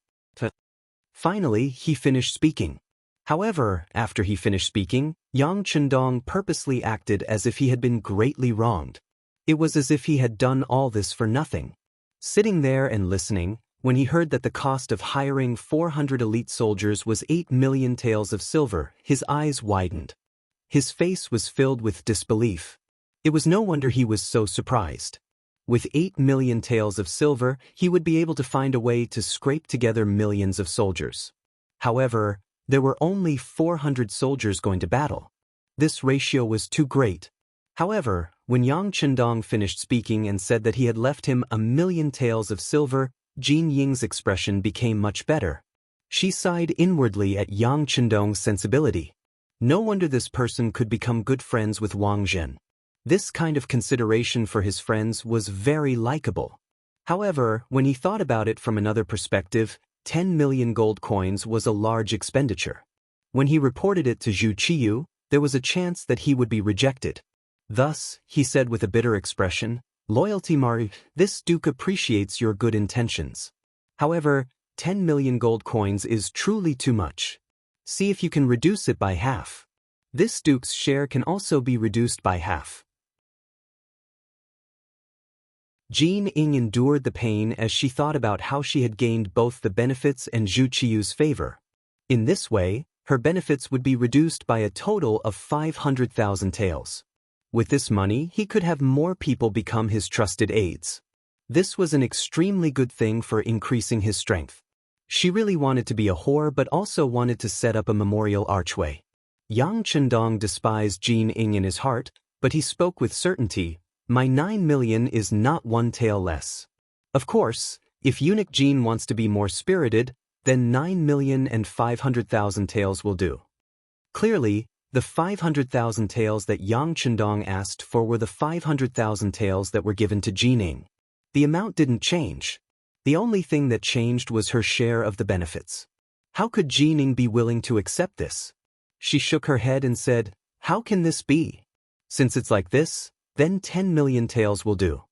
Finally, he finished speaking. However, after he finished speaking, Yang Chendong purposely acted as if he had been greatly wronged. It was as if he had done all this for nothing. Sitting there and listening, when he heard that the cost of hiring 400 elite soldiers was 8 million taels of silver, his eyes widened. His face was filled with disbelief. It was no wonder he was so surprised. With 8 million taels of silver, he would be able to find a way to scrape together millions of soldiers. However, there were only 400 soldiers going to battle. This ratio was too great. However, when Yang Chendong finished speaking and said that he had left him 1 million taels of silver, Jin Ying's expression became much better. She sighed inwardly at Yang Chendong's sensibility. No wonder this person could become good friends with Wang Zhen. This kind of consideration for his friends was very likable. However, when he thought about it from another perspective, 10 million gold coins was a large expenditure. When he reported it to Zhu Qiyu, there was a chance that he would be rejected. Thus, he said with a bitter expression, "Loyalty Maru, this duke appreciates your good intentions. However, 10 million gold coins is truly too much. See if you can reduce it by half. This duke's share can also be reduced by half." Jin Ying endured the pain as she thought about how she had gained both the benefits and Zhu Qiyu's favor. In this way, her benefits would be reduced by a total of 500,000 taels. With this money, he could have more people become his trusted aides. This was an extremely good thing for increasing his strength. She really wanted to be a whore but also wanted to set up a memorial archway. Yang Chendong despised Jin Ying in his heart, but he spoke with certainty. "My 9 million is not 1 tael less. Of course, if eunuch Jin wants to be more spirited, then 9,500,000 taels will do." Clearly, the 500,000 taels that Yang Chendong asked for were the 500,000 taels that were given to Jin Ying. The amount didn't change. The only thing that changed was her share of the benefits. How could Jin Ying be willing to accept this? She shook her head and said, "How can this be? Since it's like this, then 10 million taels will do."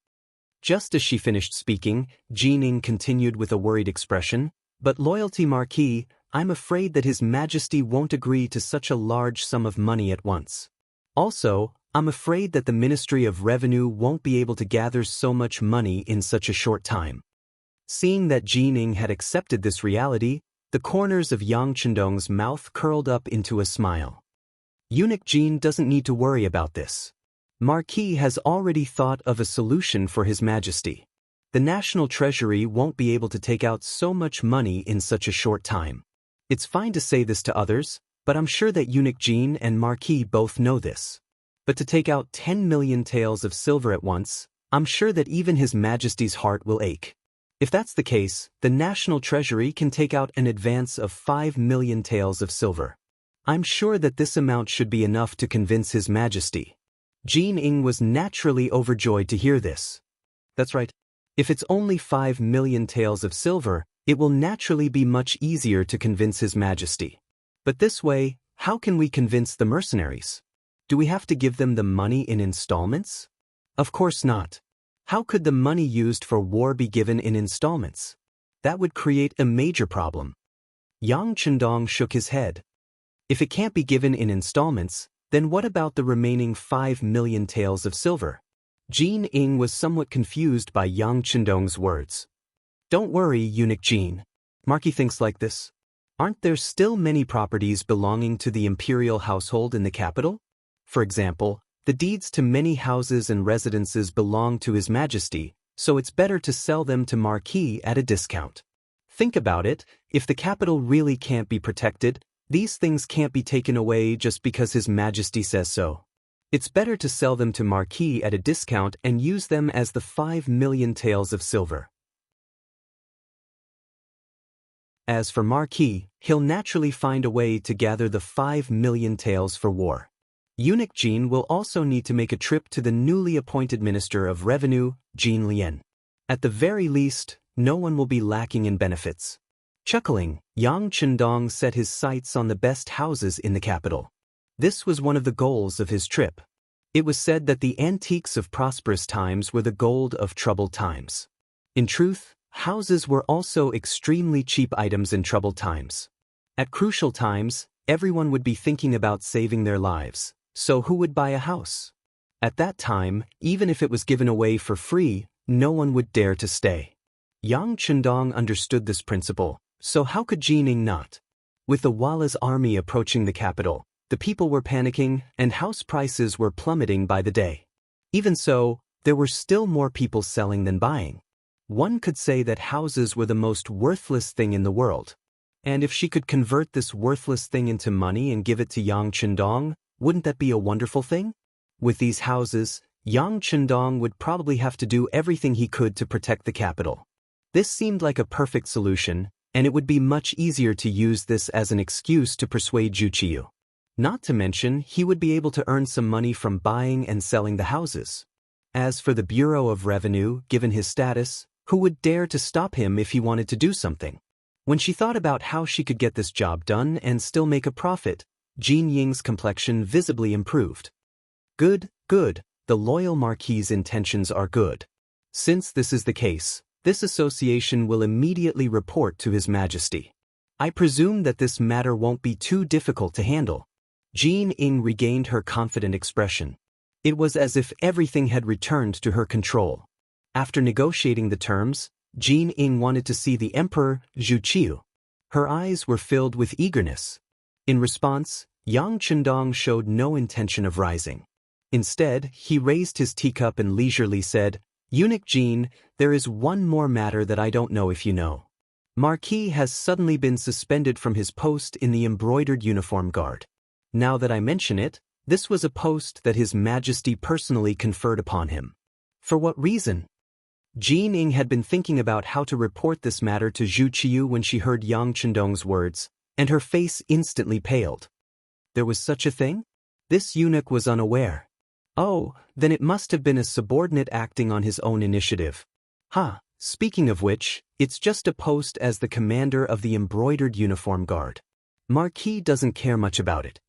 Just as she finished speaking, Jin Ying continued with a worried expression, "But Loyalty Marquis, I'm afraid that His Majesty won't agree to such a large sum of money at once. Also, I'm afraid that the Ministry of Revenue won't be able to gather so much money in such a short time." Seeing that Jin Ying had accepted this reality, the corners of Yang Chendong's mouth curled up into a smile. Eunuch Jin doesn't need to worry about this. Marquis has already thought of a solution for His Majesty. The National Treasury won't be able to take out so much money in such a short time. It's fine to say this to others, but I'm sure that Eunuch Jin and Marquis both know this. But to take out 10 million taels of silver at once, I'm sure that even His Majesty's heart will ache. If that's the case, the National Treasury can take out an advance of 5 million taels of silver. I'm sure that this amount should be enough to convince His Majesty. Jin Ying was naturally overjoyed to hear this. That's right. If it's only 5 million taels of silver, it will naturally be much easier to convince His Majesty. But this way, how can we convince the mercenaries? Do we have to give them the money in installments? Of course not. How could the money used for war be given in installments? That would create a major problem. Yang Chendong shook his head. If it can't be given in installments, then what about the remaining 5 million taels of silver? Jin Ying was somewhat confused by Yang Chendong's words. "Don't worry, Eunuch Jin. Marquis thinks like this. Aren't there still many properties belonging to the imperial household in the capital? For example, the deeds to many houses and residences belong to His Majesty, so it's better to sell them to Marquis at a discount. Think about it, if the capital really can't be protected, these things can't be taken away just because His Majesty says so. It's better to sell them to Marquis at a discount and use them as the 5 million taels of silver. As for Marquis, he'll naturally find a way to gather the 5 million taels for war. Eunuch Jin will also need to make a trip to the newly appointed Minister of Revenue, Jin Lian. At the very least, no one will be lacking in benefits." Chuckling, Yang Chendong set his sights on the best houses in the capital. This was one of the goals of his trip. It was said that the antiques of prosperous times were the gold of troubled times. In truth, houses were also extremely cheap items in troubled times. At crucial times, everyone would be thinking about saving their lives, so who would buy a house? At that time, even if it was given away for free, no one would dare to stay. Yang Chendong understood this principle, so how could Jining not? With the Walla's army approaching the capital, the people were panicking and house prices were plummeting by the day. Even so, there were still more people selling than buying. One could say that houses were the most worthless thing in the world. And if she could convert this worthless thing into money and give it to Yang Chendong, wouldn't that be a wonderful thing? With these houses, Yang Chendong would probably have to do everything he could to protect the capital. This seemed like a perfect solution, and it would be much easier to use this as an excuse to persuade Zhu Qiyu. Not to mention, he would be able to earn some money from buying and selling the houses. As for the Bureau of Revenue, given his status, who would dare to stop him if he wanted to do something? When she thought about how she could get this job done and still make a profit, Jin Ying's complexion visibly improved. Good, good, the loyal Marquis's intentions are good. Since this is the case, this association will immediately report to His Majesty. I presume that this matter won't be too difficult to handle. Jin Ying regained her confident expression. It was as if everything had returned to her control. After negotiating the terms, Jin Ying wanted to see the Emperor, Zhu Qiyu. Her eyes were filled with eagerness. In response, Yang Chendong showed no intention of rising. Instead, he raised his teacup and leisurely said, "Eunuch Jin, there is one more matter that I don't know if you know. Marquis has suddenly been suspended from his post in the embroidered uniform guard. Now that I mention it, this was a post that His Majesty personally conferred upon him. For what reason?" Jin Ying had been thinking about how to report this matter to Zhu Qiyu when she heard Yang Chendong's words, and her face instantly paled. There was such a thing? This eunuch was unaware. Oh, then it must have been a subordinate acting on his own initiative. Speaking of which, it's just a post as the commander of the embroidered uniform guard. Marquis doesn't care much about it.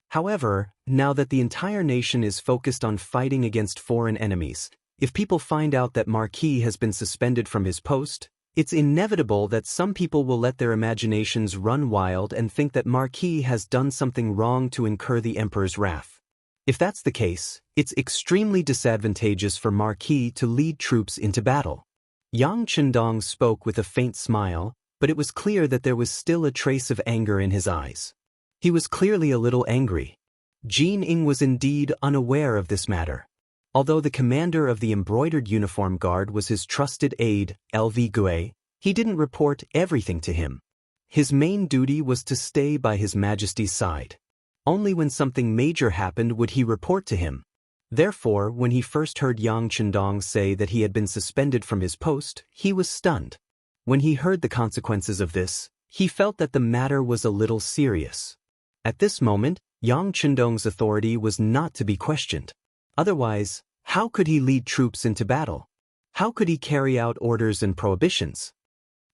However, now that the entire nation is focused on fighting against foreign enemies, if people find out that Marquis has been suspended from his post, it's inevitable that some people will let their imaginations run wild and think that Marquis has done something wrong to incur the Emperor's wrath. If that's the case, it's extremely disadvantageous for Marquis to lead troops into battle. Yang Chendong spoke with a faint smile, but it was clear that there was still a trace of anger in his eyes. He was clearly a little angry. Jin Ying was indeed unaware of this matter. Although the commander of the embroidered uniform guard was his trusted aide, LV Gui, he didn't report everything to him. His main duty was to stay by His Majesty's side. Only when something major happened would he report to him. Therefore, when he first heard Yang Chendong say that he had been suspended from his post, he was stunned. When he heard the consequences of this, he felt that the matter was a little serious. At this moment, Yang Chendong's authority was not to be questioned. Otherwise, how could he lead troops into battle? How could he carry out orders and prohibitions?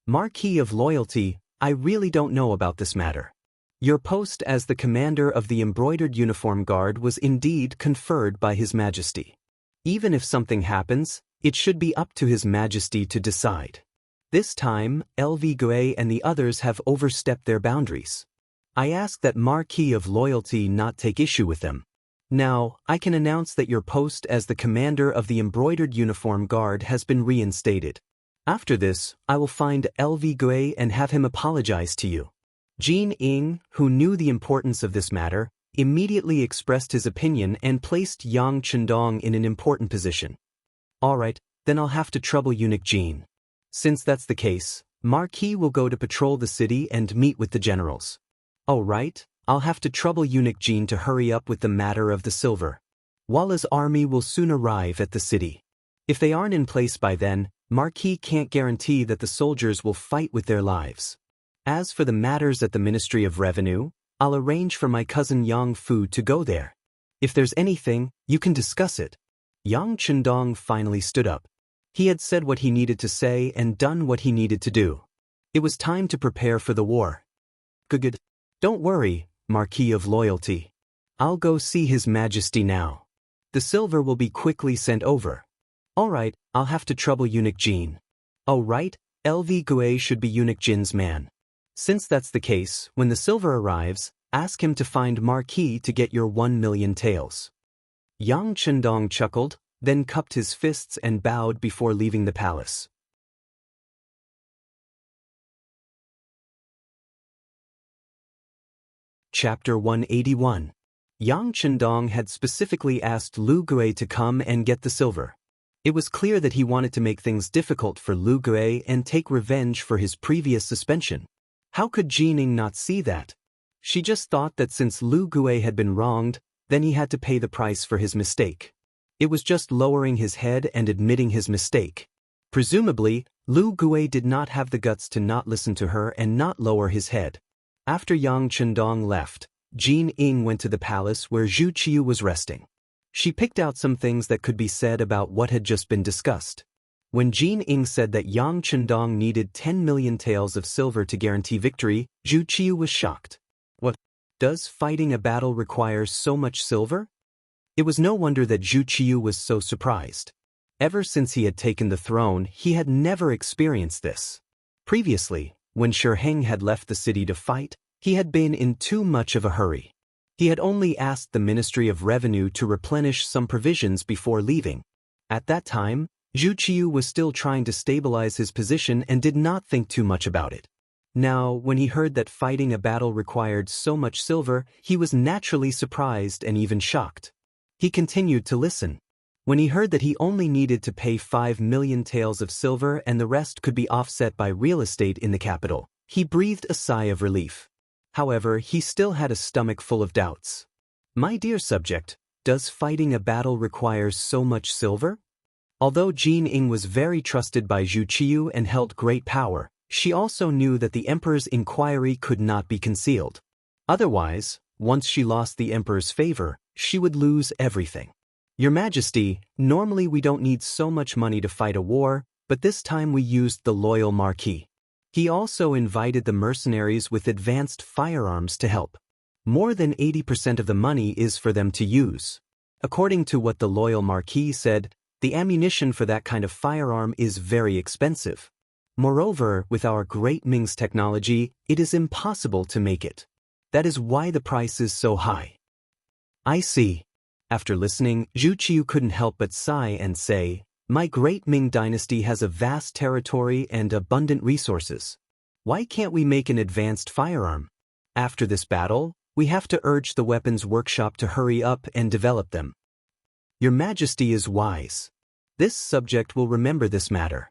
Marquis of Loyalty, I really don't know about this matter. Your post as the commander of the embroidered uniform guard was indeed conferred by His Majesty. Even if something happens, it should be up to His Majesty to decide. This time, LV Gui and the others have overstepped their boundaries. I ask that Marquis of Loyalty not take issue with them. Now, I can announce that your post as the commander of the embroidered uniform guard has been reinstated. After this, I will find LV Gui and have him apologize to you. Jin Ying, who knew the importance of this matter, immediately expressed his opinion and placed Yang Chendong in an important position. All right, then I'll have to trouble Eunuch Jin. Since that's the case, Marquis will go to patrol the city and meet with the generals. Oh right, I'll have to trouble Eunuch Jin to hurry up with the matter of the silver. Walla's army will soon arrive at the city. If they aren't in place by then, Marquis can't guarantee that the soldiers will fight with their lives. As for the matters at the Ministry of Revenue, I'll arrange for my cousin Yang Fu to go there. If there's anything, you can discuss it. Yang Chendong finally stood up. He had said what he needed to say and done what he needed to do. It was time to prepare for the war. Good. Don't worry, Marquis of Loyalty. I'll go see His Majesty now. The silver will be quickly sent over. Alright, I'll have to trouble eunuch Jin. Oh right, LV Gue should be eunuch Jin's man. Since that's the case, when the silver arrives, ask him to find Marquis to get your 1,000,000 taels. Yang Chendong chuckled, then cupped his fists and bowed before leaving the palace. Chapter 181. Yang Chendong had specifically asked Lu Gue to come and get the silver. It was clear that he wanted to make things difficult for Lu Gue and take revenge for his previous suspension. How could Jining not see that? She just thought that since Lu Gue had been wronged, then he had to pay the price for his mistake. It was just lowering his head and admitting his mistake. Presumably, Lu Gue did not have the guts to not listen to her and not lower his head. After Yang Chendong left, Jin Ying went to the palace where Zhu Qiu was resting. She picked out some things that could be said about what had just been discussed. When Jin Ying said that Yang Chendong needed 10,000,000 taels of silver to guarantee victory, Zhu Qiu was shocked. What? Does fighting a battle require so much silver? It was no wonder that Zhu Qiu was so surprised. Ever since he had taken the throne, he had never experienced this. Previously, when Shi Heng had left the city to fight, he had been in too much of a hurry. He had only asked the Ministry of Revenue to replenish some provisions before leaving. At that time, Zhu Qiu was still trying to stabilize his position and did not think too much about it. Now, when he heard that fighting a battle required so much silver, he was naturally surprised and even shocked. He continued to listen. When he heard that he only needed to pay 5,000,000 taels of silver and the rest could be offset by real estate in the capital, he breathed a sigh of relief. However, he still had a stomach full of doubts. My dear subject, does fighting a battle require so much silver? Although Jin Ying was very trusted by Zhu Qiu and held great power, she also knew that the emperor's inquiry could not be concealed. Otherwise, once she lost the emperor's favor, she would lose everything. Your Majesty, normally we don't need so much money to fight a war, but this time we used the loyal Marquis. He also invited the mercenaries with advanced firearms to help. More than 80% of the money is for them to use. According to what the loyal Marquis said, the ammunition for that kind of firearm is very expensive. Moreover, with our great Ming's technology, it is impossible to make it. That is why the price is so high. I see. After listening, Zhu Qiu couldn't help but sigh and say, my great Ming dynasty has a vast territory and abundant resources. Why can't we make an advanced firearm? After this battle, we have to urge the weapons workshop to hurry up and develop them. Your Majesty is wise. This subject will remember this matter.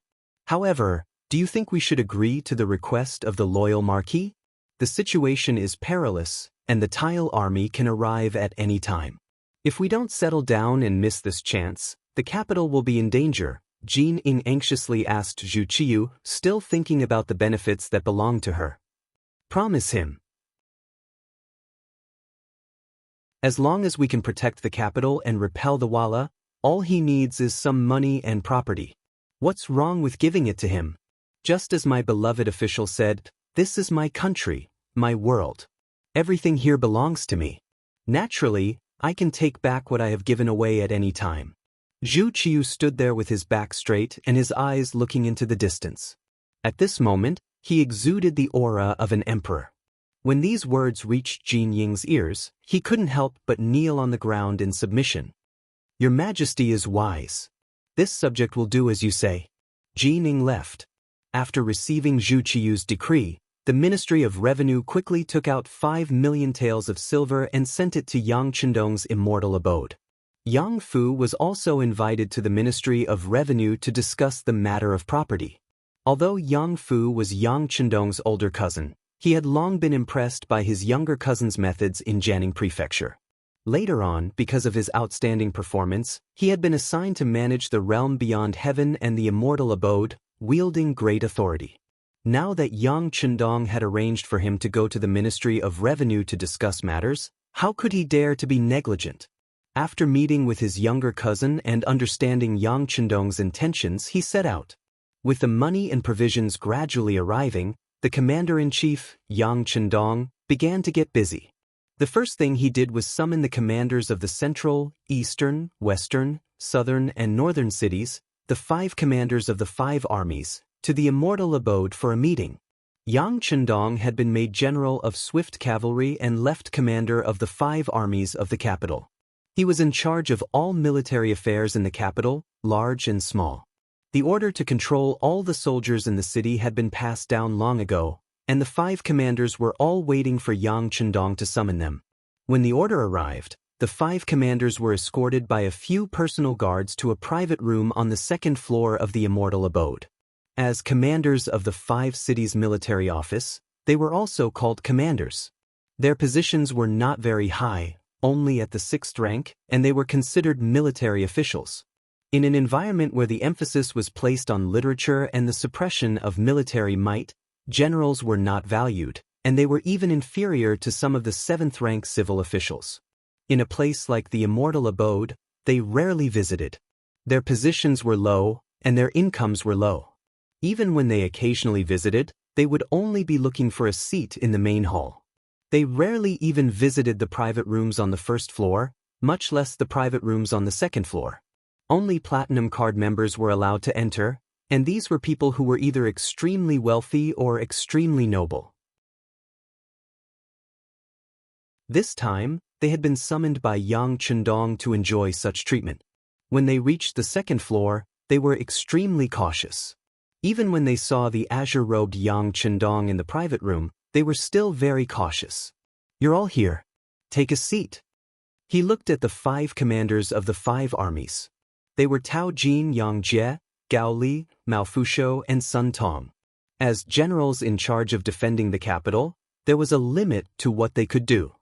However, do you think we should agree to the request of the loyal Marquis? The situation is perilous, and the Tile army can arrive at any time. If we don't settle down and miss this chance, the capital will be in danger, Jin Ying anxiously asked Zhu Qiu, still thinking about the benefits that belonged to her. Promise him. As long as we can protect the capital and repel the Walla, all he needs is some money and property. What's wrong with giving it to him? Just as my beloved official said, this is my country, my world. Everything here belongs to me. Naturally, I can take back what I have given away at any time. Zhu Qiu stood there with his back straight and his eyes looking into the distance. At this moment, he exuded the aura of an emperor. When these words reached Jin Ying's ears, he couldn't help but kneel on the ground in submission. Your Majesty is wise. This subject will do as you say. Jin Ying left. After receiving Zhu Qiu's decree, the Ministry of Revenue quickly took out 5,000,000 taels of silver and sent it to Yang Chendong's immortal abode. Yang Fu was also invited to the Ministry of Revenue to discuss the matter of property. Although Yang Fu was Yang Chendong's older cousin, he had long been impressed by his younger cousin's methods in Jianing Prefecture. Later on, because of his outstanding performance, he had been assigned to manage the realm beyond heaven and the immortal abode, wielding great authority. Now that Yang Chendong had arranged for him to go to the Ministry of Revenue to discuss matters, how could he dare to be negligent? After meeting with his younger cousin and understanding Yang Chendong's intentions, he set out. With the money and provisions gradually arriving, the commander-in-chief, Yang Chendong, began to get busy. The first thing he did was summon the commanders of the central, eastern, western, southern, and northern cities, the 5 commanders of the 5 armies, to the immortal abode for a meeting. Yang Chendong had been made general of swift cavalry and left commander of the 5 armies of the capital. He was in charge of all military affairs in the capital, large and small. The order to control all the soldiers in the city had been passed down long ago, and the 5 commanders were all waiting for Yang Chendong to summon them. When the order arrived, the 5 commanders were escorted by a few personal guards to a private room on the 2nd floor of the immortal abode. As commanders of the 5 cities' military office, they were also called commanders. Their positions were not very high, only at the 6th rank, and they were considered military officials. In an environment where the emphasis was placed on literature and the suppression of military might, generals were not valued, and they were even inferior to some of the 7th-rank civil officials. In a place like the immortal abode, they rarely visited. Their positions were low, and their incomes were low. Even when they occasionally visited, they would only be looking for a seat in the main hall. They rarely even visited the private rooms on the 1st floor, much less the private rooms on the 2nd floor. Only Platinum Card members were allowed to enter, and these were people who were either extremely wealthy or extremely noble. This time, they had been summoned by Yang Chendong to enjoy such treatment. When they reached the 2nd floor, they were extremely cautious. Even when they saw the azure-robed Yang Chendong in the private room, they were still very cautious. "You're all here. Take a seat." He looked at the 5 commanders of the 5 armies. They were Tao Jin, Yang Jie, Gao Li, Mao Fushou, and Sun Tong. As generals in charge of defending the capital, there was a limit to what they could do.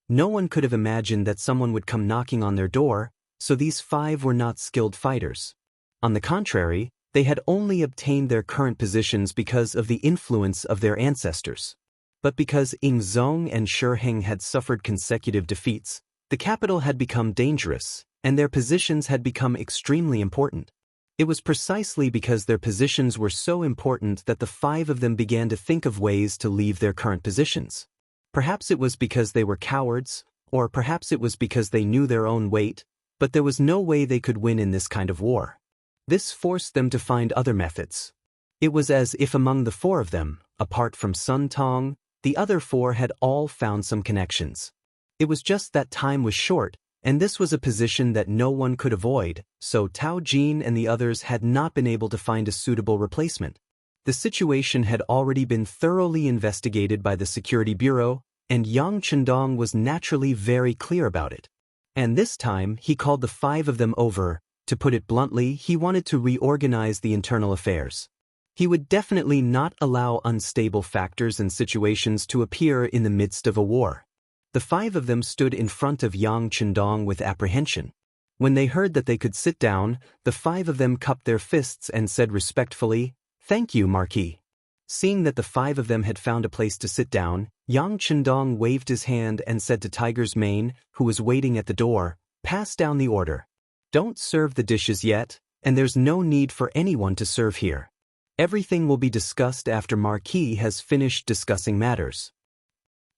No one could have imagined that someone would come knocking on their door, so these 5 were not skilled fighters. On the contrary, they had only obtained their current positions because of the influence of their ancestors. But because Ingzong and Shiheng had suffered consecutive defeats, the capital had become dangerous, and their positions had become extremely important. It was precisely because their positions were so important that the 5 of them began to think of ways to leave their current positions. Perhaps it was because they were cowards, or perhaps it was because they knew their own weight, but there was no way they could win in this kind of war. This forced them to find other methods. It was as if among the 4 of them, apart from Sun Tong, the other 4 had all found some connections. It was just that time was short, and this was a position that no one could avoid, so Tao Jin and the others had not been able to find a suitable replacement. The situation had already been thoroughly investigated by the Security Bureau, and Yang Chendong was naturally very clear about it. And this time, he called the 5 of them over. To put it bluntly, he wanted to reorganize the internal affairs. He would definitely not allow unstable factors and situations to appear in the midst of a war. The 5 of them stood in front of Yang Chendong with apprehension. When they heard that they could sit down, the 5 of them cupped their fists and said respectfully, "Thank you, Marquis." Seeing that the 5 of them had found a place to sit down, Yang Chendong waved his hand and said to Tiger's Mane, who was waiting at the door, "Pass down the order. Don't serve the dishes yet, and there's no need for anyone to serve here. Everything will be discussed after Marquis has finished discussing matters."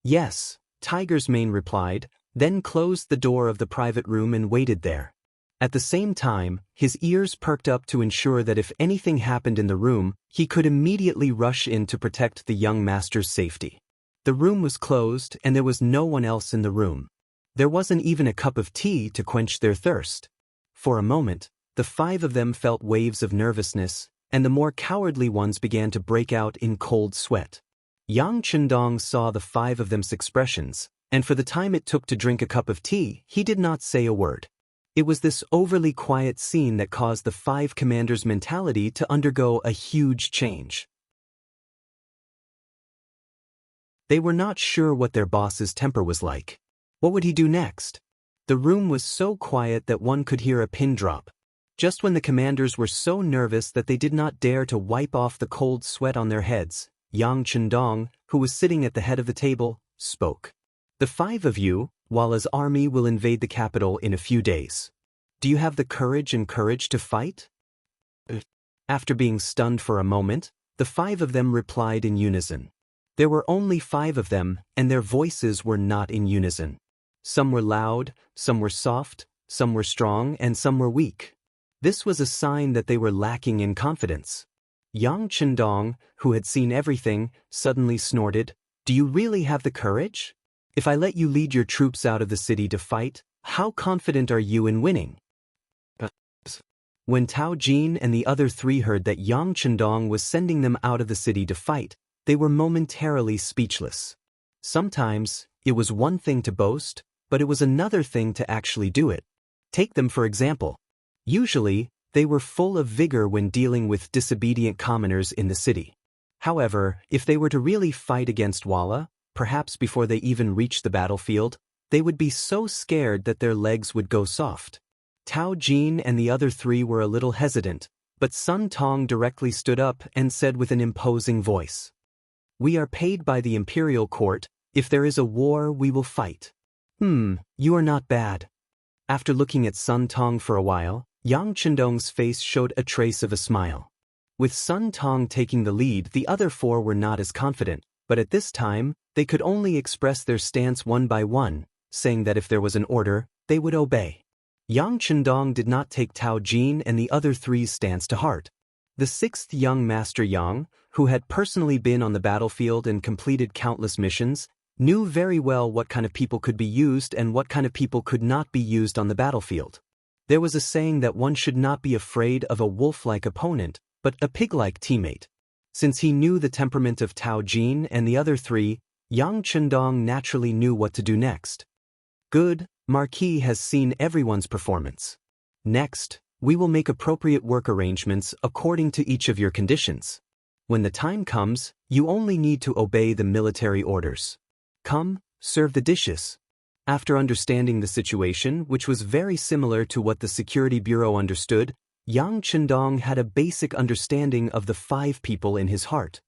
"Yes," Tiger's Mane replied, then closed the door of the private room and waited there. At the same time, his ears perked up to ensure that if anything happened in the room, he could immediately rush in to protect the young master's safety. The room was closed, and there was no one else in the room. There wasn't even a cup of tea to quench their thirst. For a moment, the 5 of them felt waves of nervousness, and the more cowardly ones began to break out in cold sweat. Yang Chendong saw the 5 of them's expressions, and for the time it took to drink a cup of tea, he did not say a word. It was this overly quiet scene that caused the 5 commanders' mentality to undergo a huge change. They were not sure what their boss's temper was like. What would he do next? The room was so quiet that one could hear a pin drop. Just when the commanders were so nervous that they did not dare to wipe off the cold sweat on their heads, Yang Chendong, who was sitting at the head of the table, spoke. "The 5 of you, Walla's army will invade the capital in a few days. Do you have the courage to fight?" After being stunned for a moment, the 5 of them replied in unison. There were only 5 of them, and their voices were not in unison. Some were loud, some were soft, some were strong, and some were weak. This was a sign that they were lacking in confidence. Yang Chendong, who had seen everything, suddenly snorted, "Do you really have the courage? If I let you lead your troops out of the city to fight, how confident are you in winning?" When Tao Jin and the other three heard that Yang Chendong was sending them out of the city to fight, they were momentarily speechless. Sometimes, it was one thing to boast, but it was another thing to actually do it. Take them for example. Usually, they were full of vigor when dealing with disobedient commoners in the city. However, if they were to really fight against Walla, perhaps before they even reached the battlefield, they would be so scared that their legs would go soft. Tao Jin and the other three were a little hesitant, but Sun Tong directly stood up and said with an imposing voice, "We are paid by the imperial court. If there is a war, we will fight." You are not bad." After looking at Sun Tong for a while, Yang Chendong's face showed a trace of a smile. With Sun Tong taking the lead, the other four were not as confident, but at this time, they could only express their stance one by one, saying that if there was an order, they would obey. Yang Chendong did not take Tao Jin and the other three's stance to heart. The sixth young master Yang, who had personally been on the battlefield and completed countless missions, knew very well what kind of people could be used and what kind of people could not be used on the battlefield. There was a saying that one should not be afraid of a wolf-like opponent, but a pig-like teammate. Since he knew the temperament of Tao Jin and the other three, Yang Chendong naturally knew what to do next. "Good, Marquis has seen everyone's performance. Next, we will make appropriate work arrangements according to each of your conditions. When the time comes, you only need to obey the military orders. Come, serve the dishes." After understanding the situation, which was very similar to what the Security Bureau understood, Yang Chendong had a basic understanding of the 5 people in his heart.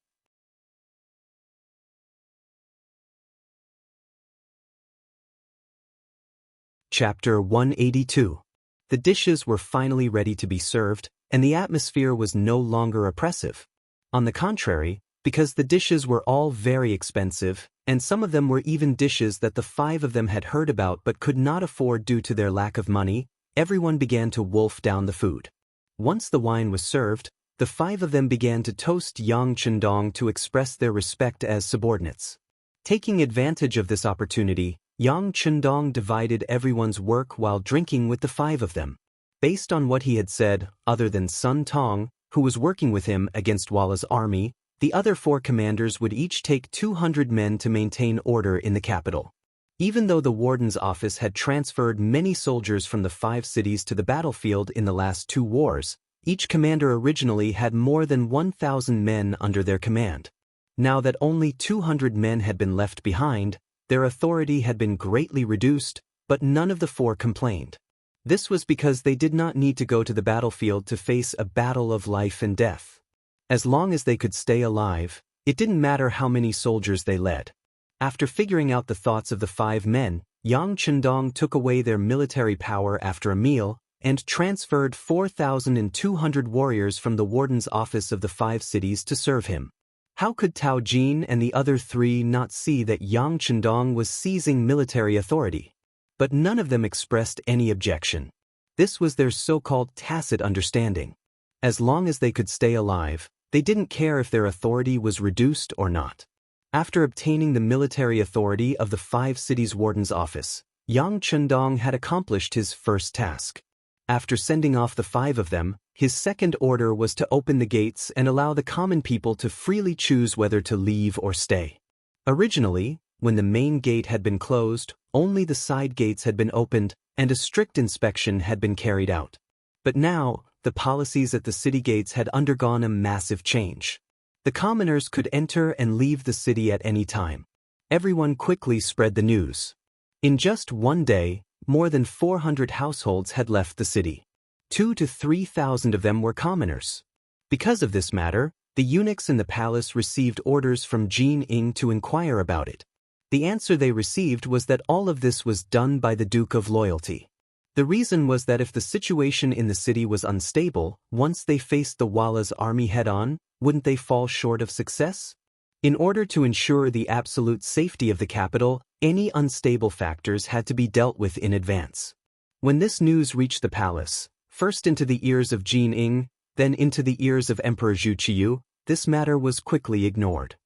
Chapter 182. The dishes were finally ready to be served, and the atmosphere was no longer oppressive. On the contrary, because the dishes were all very expensive, and some of them were even dishes that the 5 of them had heard about but could not afford due to their lack of money, everyone began to wolf down the food. Once the wine was served, the 5 of them began to toast Yang Chendong to express their respect as subordinates. Taking advantage of this opportunity, Yang Chendong divided everyone's work while drinking with the 5 of them. Based on what he had said, other than Sun Tong, who was working with him against Walla's army, the other 4 commanders would each take 200 men to maintain order in the capital. Even though the warden's office had transferred many soldiers from the 5 cities to the battlefield in the last 2 wars, each commander originally had more than 1,000 men under their command. Now that only 200 men had been left behind, their authority had been greatly reduced, but none of the 4 complained. This was because they did not need to go to the battlefield to face a battle of life and death. As long as they could stay alive, it didn't matter how many soldiers they led. After figuring out the thoughts of the 5 men, Yang Chendong took away their military power after a meal and transferred 4,200 warriors from the warden's office of the 5 cities to serve him. How could Tao Jin and the other 3 not see that Yang Chendong was seizing military authority? But none of them expressed any objection. This was their so-called tacit understanding. As long as they could stay alive, they didn't care if their authority was reduced or not. After obtaining the military authority of the 5 cities' warden's office, Yang Chendong had accomplished his first task. After sending off the 5 of them, his second order was to open the gates and allow the common people to freely choose whether to leave or stay. Originally, when the main gate had been closed, only the side gates had been opened and a strict inspection had been carried out. But now, the policies at the city gates had undergone a massive change. The commoners could enter and leave the city at any time. Everyone quickly spread the news. In just one day, more than 400 households had left the city. 2,000 to 3,000 of them were commoners. Because of this matter, the eunuchs in the palace received orders from Jin Ing to inquire about it. The answer they received was that all of this was done by the Duke of Loyalty. The reason was that if the situation in the city was unstable, once they faced the Walla's army head-on, wouldn't they fall short of success? In order to ensure the absolute safety of the capital, any unstable factors had to be dealt with in advance. When this news reached the palace, First into the ears of Jin Ing, then into the ears of Emperor Zhu Qiyu, this matter was quickly ignored.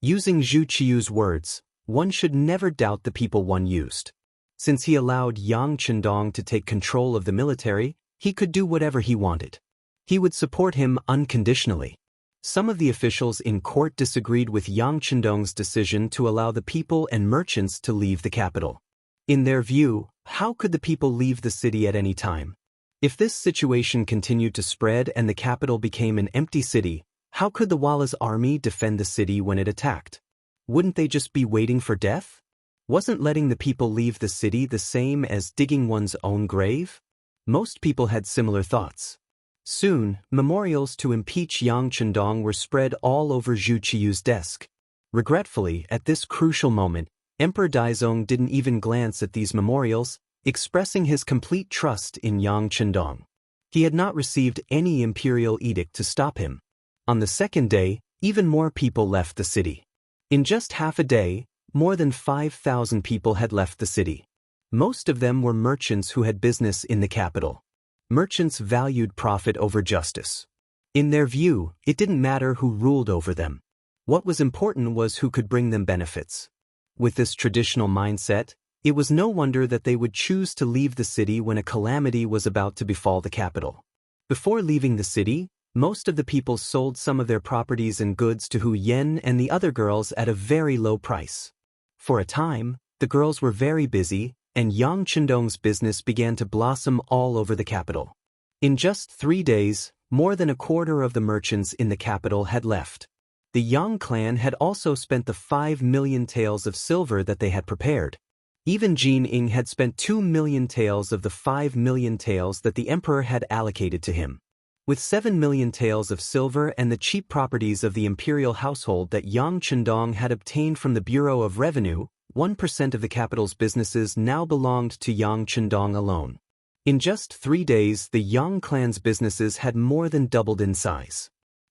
Using Zhu Qiyu's words, one should never doubt the people one used. Since he allowed Yang Chendong to take control of the military, he could do whatever he wanted. He would support him unconditionally. Some of the officials in court disagreed with Yang Chendong's decision to allow the people and merchants to leave the capital. In their view, how could the people leave the city at any time? If this situation continued to spread and the capital became an empty city, how could the Walla's army defend the city when it attacked? Wouldn't they just be waiting for death? Wasn't letting the people leave the city the same as digging one's own grave? Most people had similar thoughts. Soon, memorials to impeach Yang Chendong were spread all over Zhu Qiyu's desk. Regretfully, at this crucial moment, Emperor Daizong didn't even glance at these memorials, expressing his complete trust in Yang Chendong. He had not received any imperial edict to stop him. On the second day, even more people left the city. In just half a day, more than 5,000 people had left the city. Most of them were merchants who had business in the capital. Merchants valued profit over justice. In their view, it didn't matter who ruled over them. What was important was who could bring them benefits. With this traditional mindset, it was no wonder that they would choose to leave the city when a calamity was about to befall the capital. Before leaving the city, most of the people sold some of their properties and goods to Hu Yen and the other girls at a very low price. For a time, the girls were very busy, and Yang Chendong's business began to blossom all over the capital. In just 3 days, more than a quarter of the merchants in the capital had left. The Yang clan had also spent the 5 million taels of silver that they had prepared. Even Jin Ing had spent 2 million taels of the 5 million taels that the emperor had allocated to him. With 7 million taels of silver and the cheap properties of the imperial household that Yang Chendong had obtained from the Bureau of Revenue, 1% of the capital's businesses now belonged to Yang Chendong alone. In just 3 days, the Yang clan's businesses had more than doubled in size.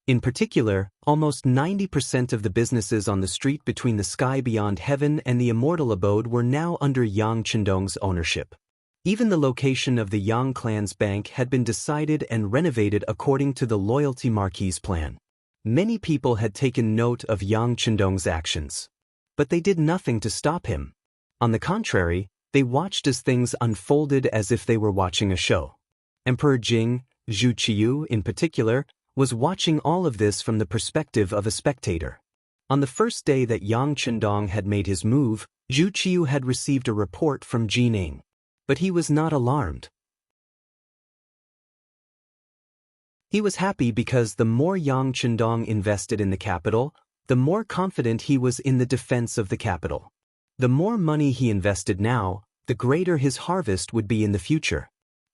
In particular, almost 90% of the businesses on the street between the sky beyond heaven and the immortal abode were now under Yang Chendong's ownership. Even the location of the Yang clan's bank had been decided and renovated according to the loyalty marquis plan. Many people had taken note of Yang Chendong's actions. But they did nothing to stop him. On the contrary, they watched as things unfolded as if they were watching a show. Emperor Jing, Zhu Qiyu in particular, was watching all of this from the perspective of a spectator. On the first day that Yang Chendong had made his move, Zhu Qiyu had received a report from Jin Ing. But he was not alarmed. He was happy because the more Yang Chendong invested in the capital, the more confident he was in the defense of the capital. The more money he invested now, the greater his harvest would be in the future.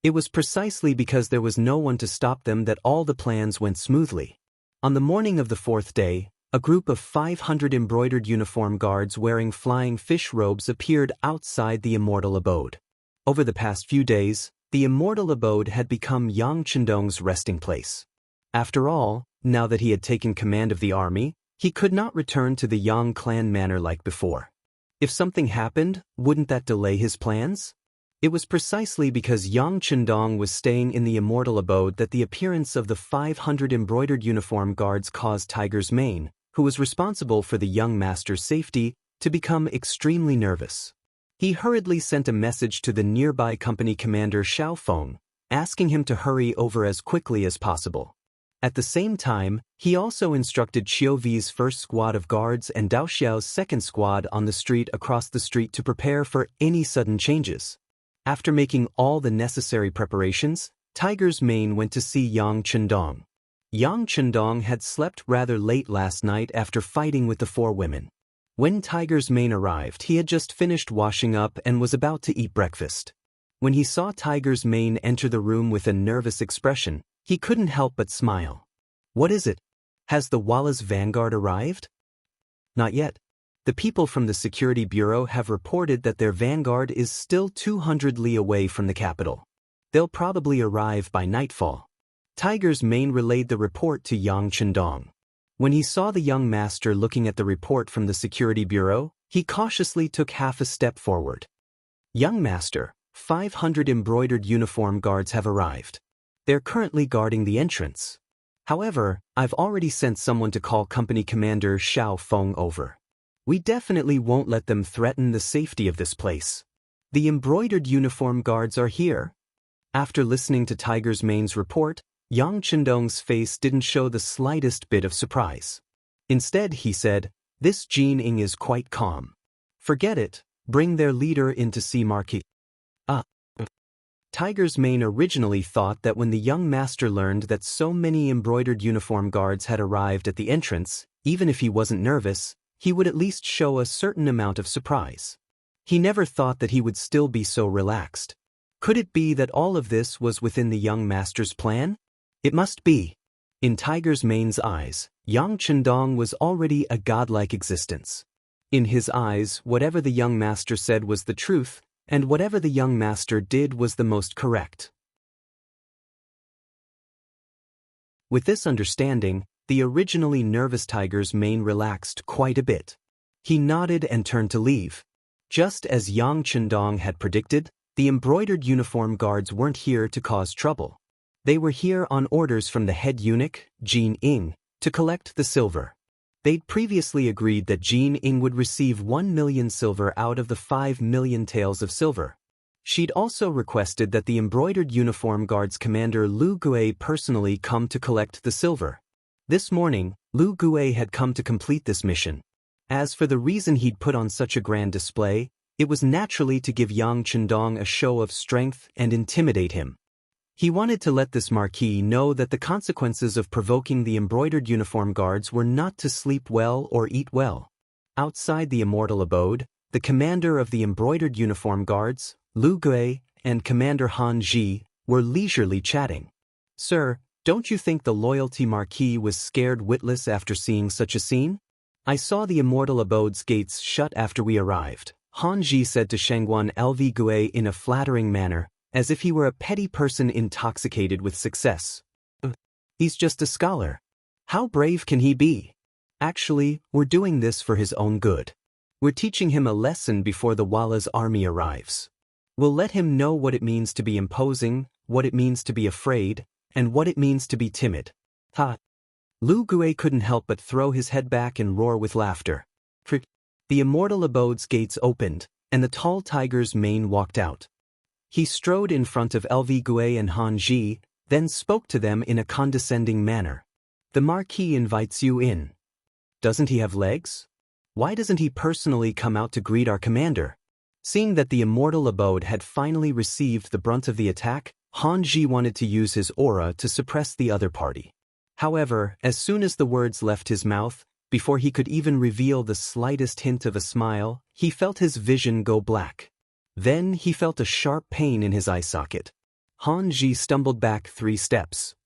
It was precisely because there was no one to stop them that all the plans went smoothly. On the morning of the 4th day, a group of 500 embroidered uniform guards wearing flying fish robes appeared outside the immortal abode. Over the past few days, the immortal abode had become Yang Chendong's resting place. After all, now that he had taken command of the army, he could not return to the Yang clan manor like before. If something happened, wouldn't that delay his plans? It was precisely because Yang Chendong was staying in the immortal abode that the appearance of the 500 embroidered uniform guards caused Tiger's Mane, who was responsible for the young master's safety, to become extremely nervous. He hurriedly sent a message to the nearby company commander Xiao Feng, asking him to hurry over as quickly as possible. At the same time, he also instructed Qiu Vi's first squad of guards and Dao Xiao's second squad on the street across the street to prepare for any sudden changes. After making all the necessary preparations, Tiger's Mane went to see Yang Chendong. Yang Chendong had slept rather late last night after fighting with the 4 women. When Tiger's Mane arrived, he had just finished washing up and was about to eat breakfast. When he saw Tiger's Mane enter the room with a nervous expression, he couldn't help but smile. "What is it? Has the Walla's vanguard arrived?" "Not yet. The people from the Security Bureau have reported that their vanguard is still 200 li away from the capital. They'll probably arrive by nightfall." Tiger's Mane relayed the report to Yang Chendong. When he saw the young master looking at the report from the Security Bureau, he cautiously took half a step forward. "Young master, 500 embroidered uniform guards have arrived. They're currently guarding the entrance. However, I've already sent someone to call Company Commander Xiao Feng over. We definitely won't let them threaten the safety of this place. The embroidered uniform guards are here. After listening to Tiger's Mane's report, Yang Chendong's face didn't show the slightest bit of surprise. Instead, he said, "This Jin Ing is quite calm. Forget it, bring their leader in to see Marquis." Tiger's Mane originally thought that when the young master learned that so many embroidered uniform guards had arrived at the entrance, even if he wasn't nervous, he would at least show a certain amount of surprise. He never thought that he would still be so relaxed. Could it be that all of this was within the young master's plan? It must be. In Tiger's Mane's eyes, Yang Chendong was already a godlike existence. In his eyes, whatever the young master said was the truth, and whatever the young master did was the most correct. With this understanding, the originally nervous Tiger's Mane relaxed quite a bit. He nodded and turned to leave. Just as Yang Chendong had predicted, the embroidered uniform guards weren't here to cause trouble. They were here on orders from the head eunuch, Jin Ing, to collect the silver. They'd previously agreed that Jin Ing would receive 1 million silver out of the 5 million taels of silver. She'd also requested that the embroidered uniform guards commander Lu Gui personally come to collect the silver. This morning, Lu Gui had come to complete this mission. As for the reason he'd put on such a grand display, it was naturally to give Yang Chendong a show of strength and intimidate him. He wanted to let this marquis know that the consequences of provoking the embroidered uniform guards were not to sleep well or eat well. Outside the immortal abode, the commander of the embroidered uniform guards, Lu Gui, and Commander Han Ji, were leisurely chatting. "Sir, don't you think the loyalty marquis was scared witless after seeing such a scene? I saw the immortal abode's gates shut after we arrived," Han Ji said to Shangguan Lv Gui in a flattering manner, as if he were a petty person intoxicated with success. "He's just a scholar. How brave can he be? Actually, we're doing this for his own good. We're teaching him a lesson before the Walla's army arrives. We'll let him know what it means to be imposing, what it means to be afraid, and what it means to be timid." Lu Gui couldn't help but throw his head back and roar with laughter. The immortal abode's gates opened, and the tall Tiger's Mane walked out. He strode in front of Lv Gui and Han Ji, then spoke to them in a condescending manner. "The Marquis invites you in. Doesn't he have legs? Why doesn't he personally come out to greet our commander?" Seeing that the immortal abode had finally received the brunt of the attack, Han Ji wanted to use his aura to suppress the other party. However, as soon as the words left his mouth, before he could even reveal the slightest hint of a smile, he felt his vision go black. Then he felt a sharp pain in his eye socket. Han Ji stumbled back 3 steps.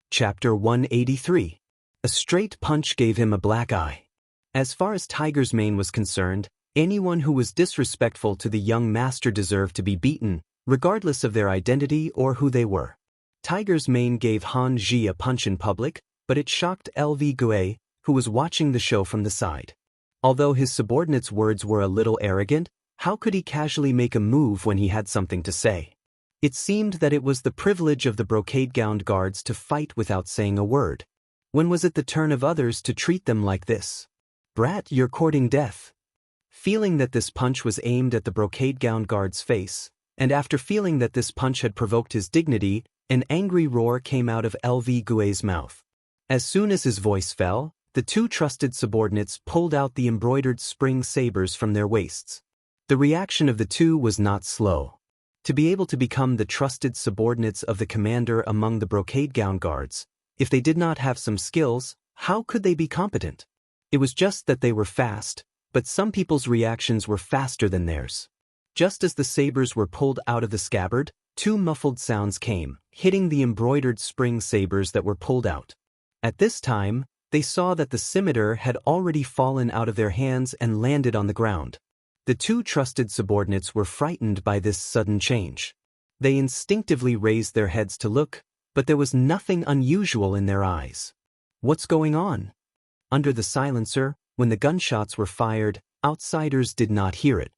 Chapter 183. A straight punch gave him a black eye. As far as Tiger's Mane was concerned, anyone who was disrespectful to the young master deserved to be beaten, regardless of their identity or who they were. Tiger's Mane gave Han Ji a punch in public, but it shocked Lv Gui, who was watching the show from the side. Although his subordinate's words were a little arrogant, how could he casually make a move when he had something to say? It seemed that it was the privilege of the brocade-gowned guards to fight without saying a word. When was it the turn of others to treat them like this? "Brat, you're courting death." Feeling that this punch was aimed at the brocade-gowned guard's face, and after feeling that this punch had provoked his dignity, an angry roar came out of Lv Gui's mouth. As soon as his voice fell, the 2 trusted subordinates pulled out the embroidered spring sabers from their waists. The reaction of the 2 was not slow. To be able to become the trusted subordinates of the commander among the brocade-gowned guards, if they did not have some skills, how could they be competent? It was just that they were fast, but some people's reactions were faster than theirs. Just as the sabers were pulled out of the scabbard, 2 muffled sounds came, hitting the embroidered spring sabers that were pulled out. At this time, they saw that the scimitar had already fallen out of their hands and landed on the ground. The 2 trusted subordinates were frightened by this sudden change. They instinctively raised their heads to look, but there was nothing unusual in their eyes. "What's going on?" Under the silencer, when the gunshots were fired, outsiders did not hear it.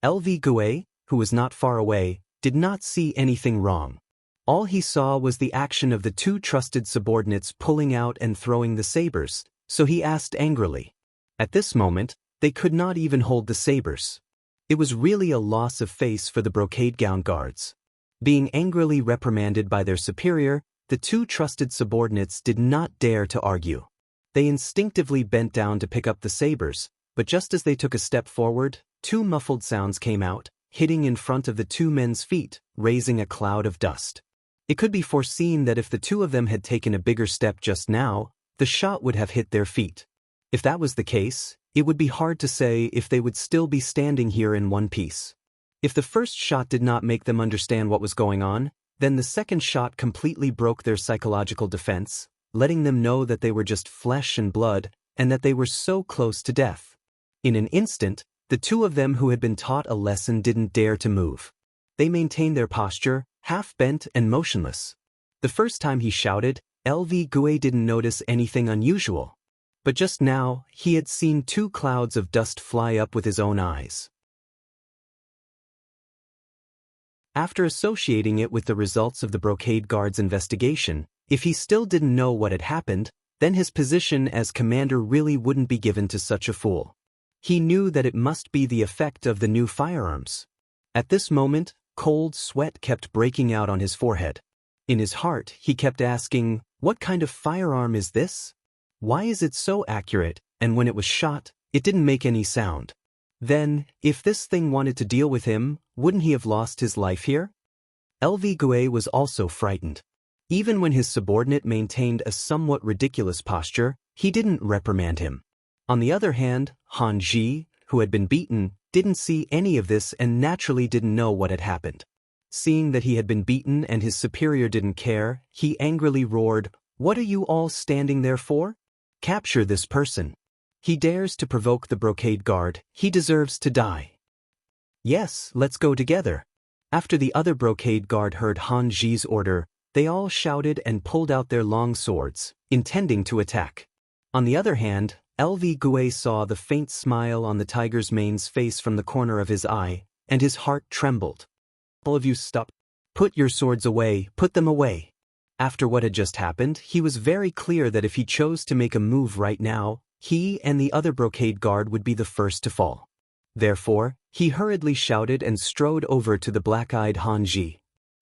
LV Gue, who was not far away, did not see anything wrong. All he saw was the action of the two trusted subordinates pulling out and throwing the sabers, so he asked angrily. At this moment, they could not even hold the sabers. It was really a loss of face for the brocade gown guards. Being angrily reprimanded by their superior, the two trusted subordinates did not dare to argue. They instinctively bent down to pick up the sabers, but just as they took a step forward, two muffled sounds came out, hitting in front of the two men's feet, raising a cloud of dust. It could be foreseen that if the two of them had taken a bigger step just now, the shot would have hit their feet. If that was the case, it would be hard to say if they would still be standing here in one piece. If the first shot did not make them understand what was going on, then the second shot completely broke their psychological defense, letting them know that they were just flesh and blood, and that they were so close to death. In an instant, the two of them who had been taught a lesson didn't dare to move. They maintained their posture, half bent and motionless. The first time he shouted, LV Gue didn't notice anything unusual. But just now, he had seen two clouds of dust fly up with his own eyes. After associating it with the results of the brocade guard's investigation, if he still didn't know what had happened, then his position as commander really wouldn't be given to such a fool. He knew that it must be the effect of the new firearms. At this moment, cold sweat kept breaking out on his forehead. In his heart, he kept asking, what kind of firearm is this? Why is it so accurate, and when it was shot, it didn't make any sound? Then, if this thing wanted to deal with him, wouldn't he have lost his life here? LV Gue was also frightened. Even when his subordinate maintained a somewhat ridiculous posture, he didn't reprimand him. On the other hand, Han Ji, who had been beaten, didn't see any of this and naturally didn't know what had happened. Seeing that he had been beaten and his superior didn't care, he angrily roared, "What are you all standing there for? Capture this person. He dares to provoke the brocade guard, he deserves to die." "Yes, let's go together." After the other brocade guard heard Han Ji's order, they all shouted and pulled out their long swords, intending to attack. On the other hand, LV Gue saw the faint smile on the tiger's mane's face from the corner of his eye, and his heart trembled. "All of you stop. Put your swords away, put them away." After what had just happened, he was very clear that if he chose to make a move right now, he and the other brocade guard would be the first to fall. Therefore, he hurriedly shouted and strode over to the black-eyed Han Ji.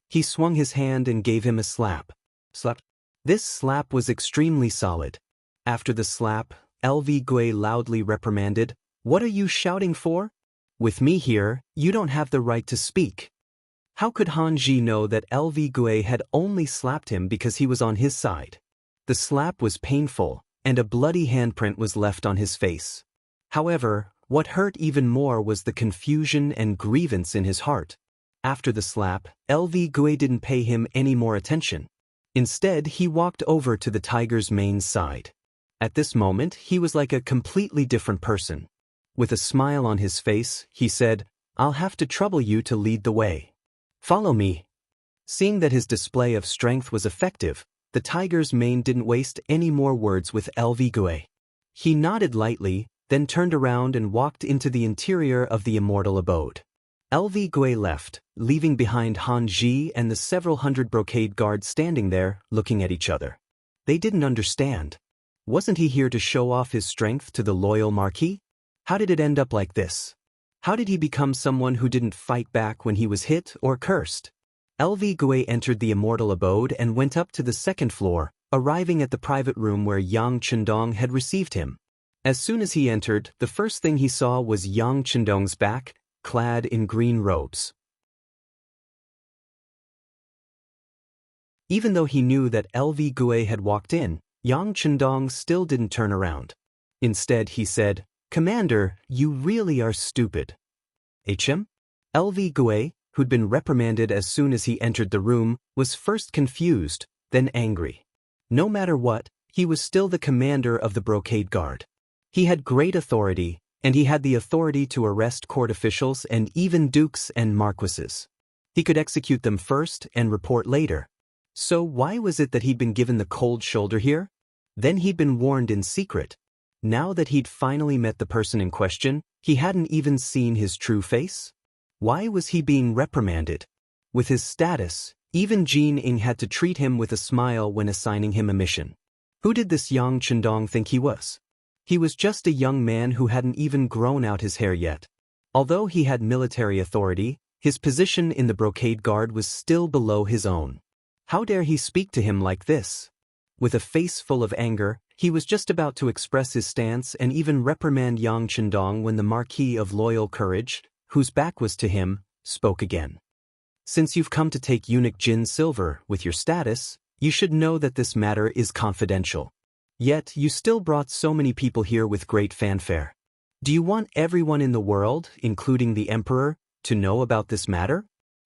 He swung his hand and gave him a slap. Slap. This slap was extremely solid. After the slap, LV Gue loudly reprimanded, "What are you shouting for? With me here, you don't have the right to speak." How could Han Ji know that LV Gue had only slapped him because he was on his side? The slap was painful, and a bloody handprint was left on his face. However, what hurt even more was the confusion and grievance in his heart. After the slap, LV Gue didn't pay him any more attention. Instead, he walked over to the tiger's mane's side. At this moment, he was like a completely different person. With a smile on his face, he said, "I'll have to trouble you to lead the way. Follow me." Seeing that his display of strength was effective, the tiger's mane didn't waste any more words with LV Gue. He nodded lightly, then turned around and walked into the interior of the immortal abode. LV Gue left, leaving behind Han Ji and the several hundred brocade guards standing there, looking at each other. They didn't understand. Wasn't he here to show off his strength to the loyal Marquis? How did it end up like this? How did he become someone who didn't fight back when he was hit or cursed? LV Gue entered the immortal abode and went up to the second floor, arriving at the private room where Yang Chendong had received him. As soon as he entered, the first thing he saw was Yang Chendong's back, clad in green robes. Even though he knew that LV Gue had walked in, Yang Chendong still didn't turn around. Instead, he said, "Commander, you really are stupid." HM? LV Gue, who'd been reprimanded as soon as he entered the room, was first confused, then angry. No matter what, he was still the commander of the brocade guard. He had great authority, and he had the authority to arrest court officials and even dukes and marquises. He could execute them first and report later. So why was it that he'd been given the cold shoulder here? Then he'd been warned in secret. Now that he'd finally met the person in question, he hadn't even seen his true face? Why was he being reprimanded? With his status, even Jin Ing had to treat him with a smile when assigning him a mission. Who did this Yang Chendong think he was? He was just a young man who hadn't even grown out his hair yet. Although he had military authority, his position in the brocade guard was still below his own. How dare he speak to him like this? With a face full of anger, he was just about to express his stance and even reprimand Yang Chendong when the Marquis of Loyal Courage, whose back was to him, spoke again. Since you've come to take eunuch Jin Silver with your status, you should know that this matter is confidential. Yet you still brought so many people here with great fanfare. Do you want everyone in the world, including the emperor, to know about this matter?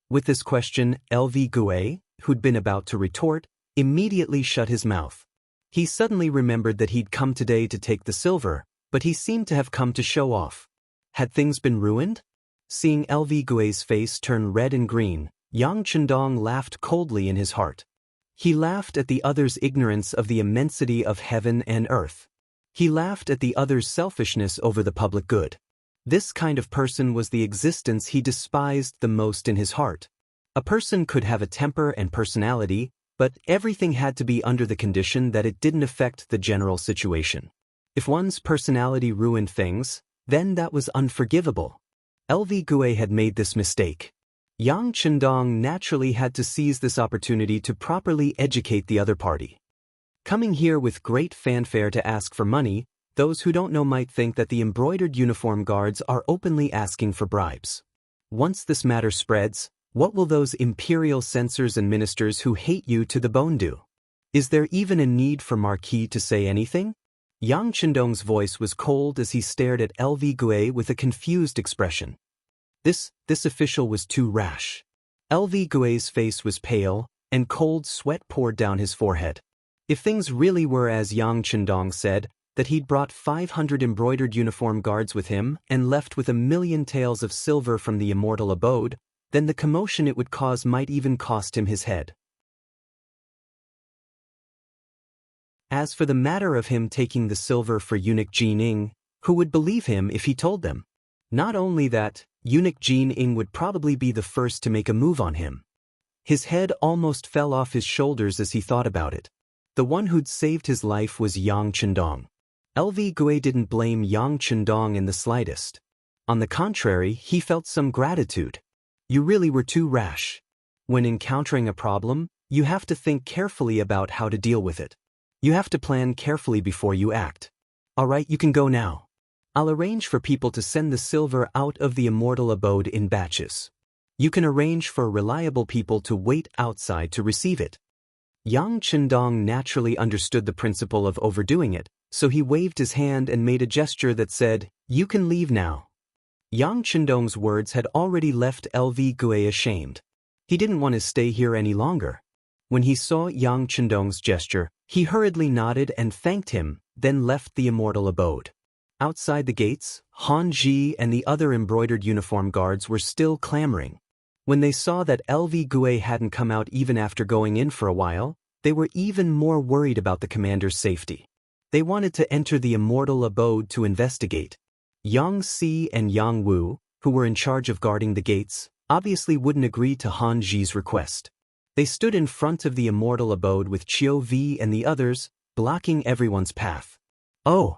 With this question, LV Gue, who'd been about to retort, immediately shut his mouth. He suddenly remembered that he'd come today to take the silver, but he seemed to have come to show off. Had things been ruined? Seeing LV Gue's face turn red and green, Yang Chendong laughed coldly in his heart. He laughed at the other's ignorance of the immensity of heaven and earth. He laughed at the other's selfishness over the public good. This kind of person was the existence he despised the most in his heart. A person could have a temper and personality, but everything had to be under the condition that it didn't affect the general situation. If one's personality ruined things, then that was unforgivable. LV Gue had made this mistake. Yang Chendong naturally had to seize this opportunity to properly educate the other party. Coming here with great fanfare to ask for money, those who don't know might think that the embroidered uniform guards are openly asking for bribes. Once this matter spreads, what will those imperial censors and ministers who hate you to the bone do? Is there even a need for Marquis to say anything? Yang Chendong's voice was cold as he stared at LV Gue with a confused expression. This official was too rash. LV Gue's face was pale, and cold sweat poured down his forehead. If things really were as Yang Chendong said, that he'd brought 500 embroidered uniform guards with him and left with 1,000,000 taels of silver from the Immortal abode, then the commotion it would cause might even cost him his head. As for the matter of him taking the silver for eunuch Jin Ing, who would believe him if he told them? Not only that, eunuch Jin Ing would probably be the first to make a move on him. His head almost fell off his shoulders as he thought about it. The one who'd saved his life was Yang Chendong. LV Gue didn't blame Yang Chendong in the slightest. On the contrary, he felt some gratitude. You really were too rash. When encountering a problem, you have to think carefully about how to deal with it. You have to plan carefully before you act. All right, you can go now. I'll arrange for people to send the silver out of the Immortal abode in batches. You can arrange for reliable people to wait outside to receive it. Yang Chendong naturally understood the principle of overdoing it, so he waved his hand and made a gesture that said, "You can leave now." Yang Chendong's words had already left LV Gue ashamed. He didn't want to stay here any longer. When he saw Yang Chendong's gesture, he hurriedly nodded and thanked him, then left the Immortal abode. Outside the gates, Han Ji and the other embroidered uniform guards were still clamoring. When they saw that LV Gue hadn't come out even after going in for a while, they were even more worried about the commander's safety. They wanted to enter the Immortal abode to investigate. Yang Si and Yang Wu, who were in charge of guarding the gates, obviously wouldn't agree to Han Ji's request. They stood in front of the Immortal abode with Chiu Vi and the others, blocking everyone's path. Oh!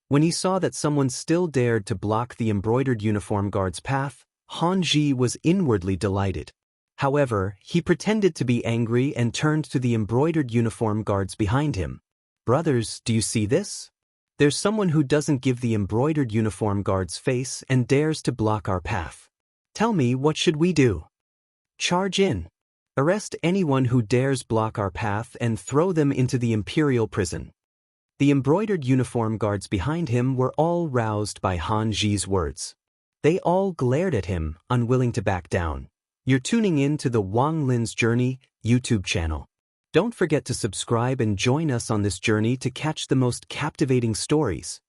When he saw that someone still dared to block the embroidered uniform guard's path, Han Ji was inwardly delighted. However, he pretended to be angry and turned to the embroidered uniform guards behind him. "Brothers, do you see this? There's someone who doesn't give the embroidered uniform guard's face and dares to block our path. Tell me, what should we do? Charge in. Arrest anyone who dares block our path and throw them into the imperial prison." The embroidered uniform guards behind him were all roused by Han Ji's words. They all glared at him, unwilling to back down. You're tuning in to the Wang Lin's Journey YouTube channel. Don't forget to subscribe and join us on this journey to catch the most captivating stories.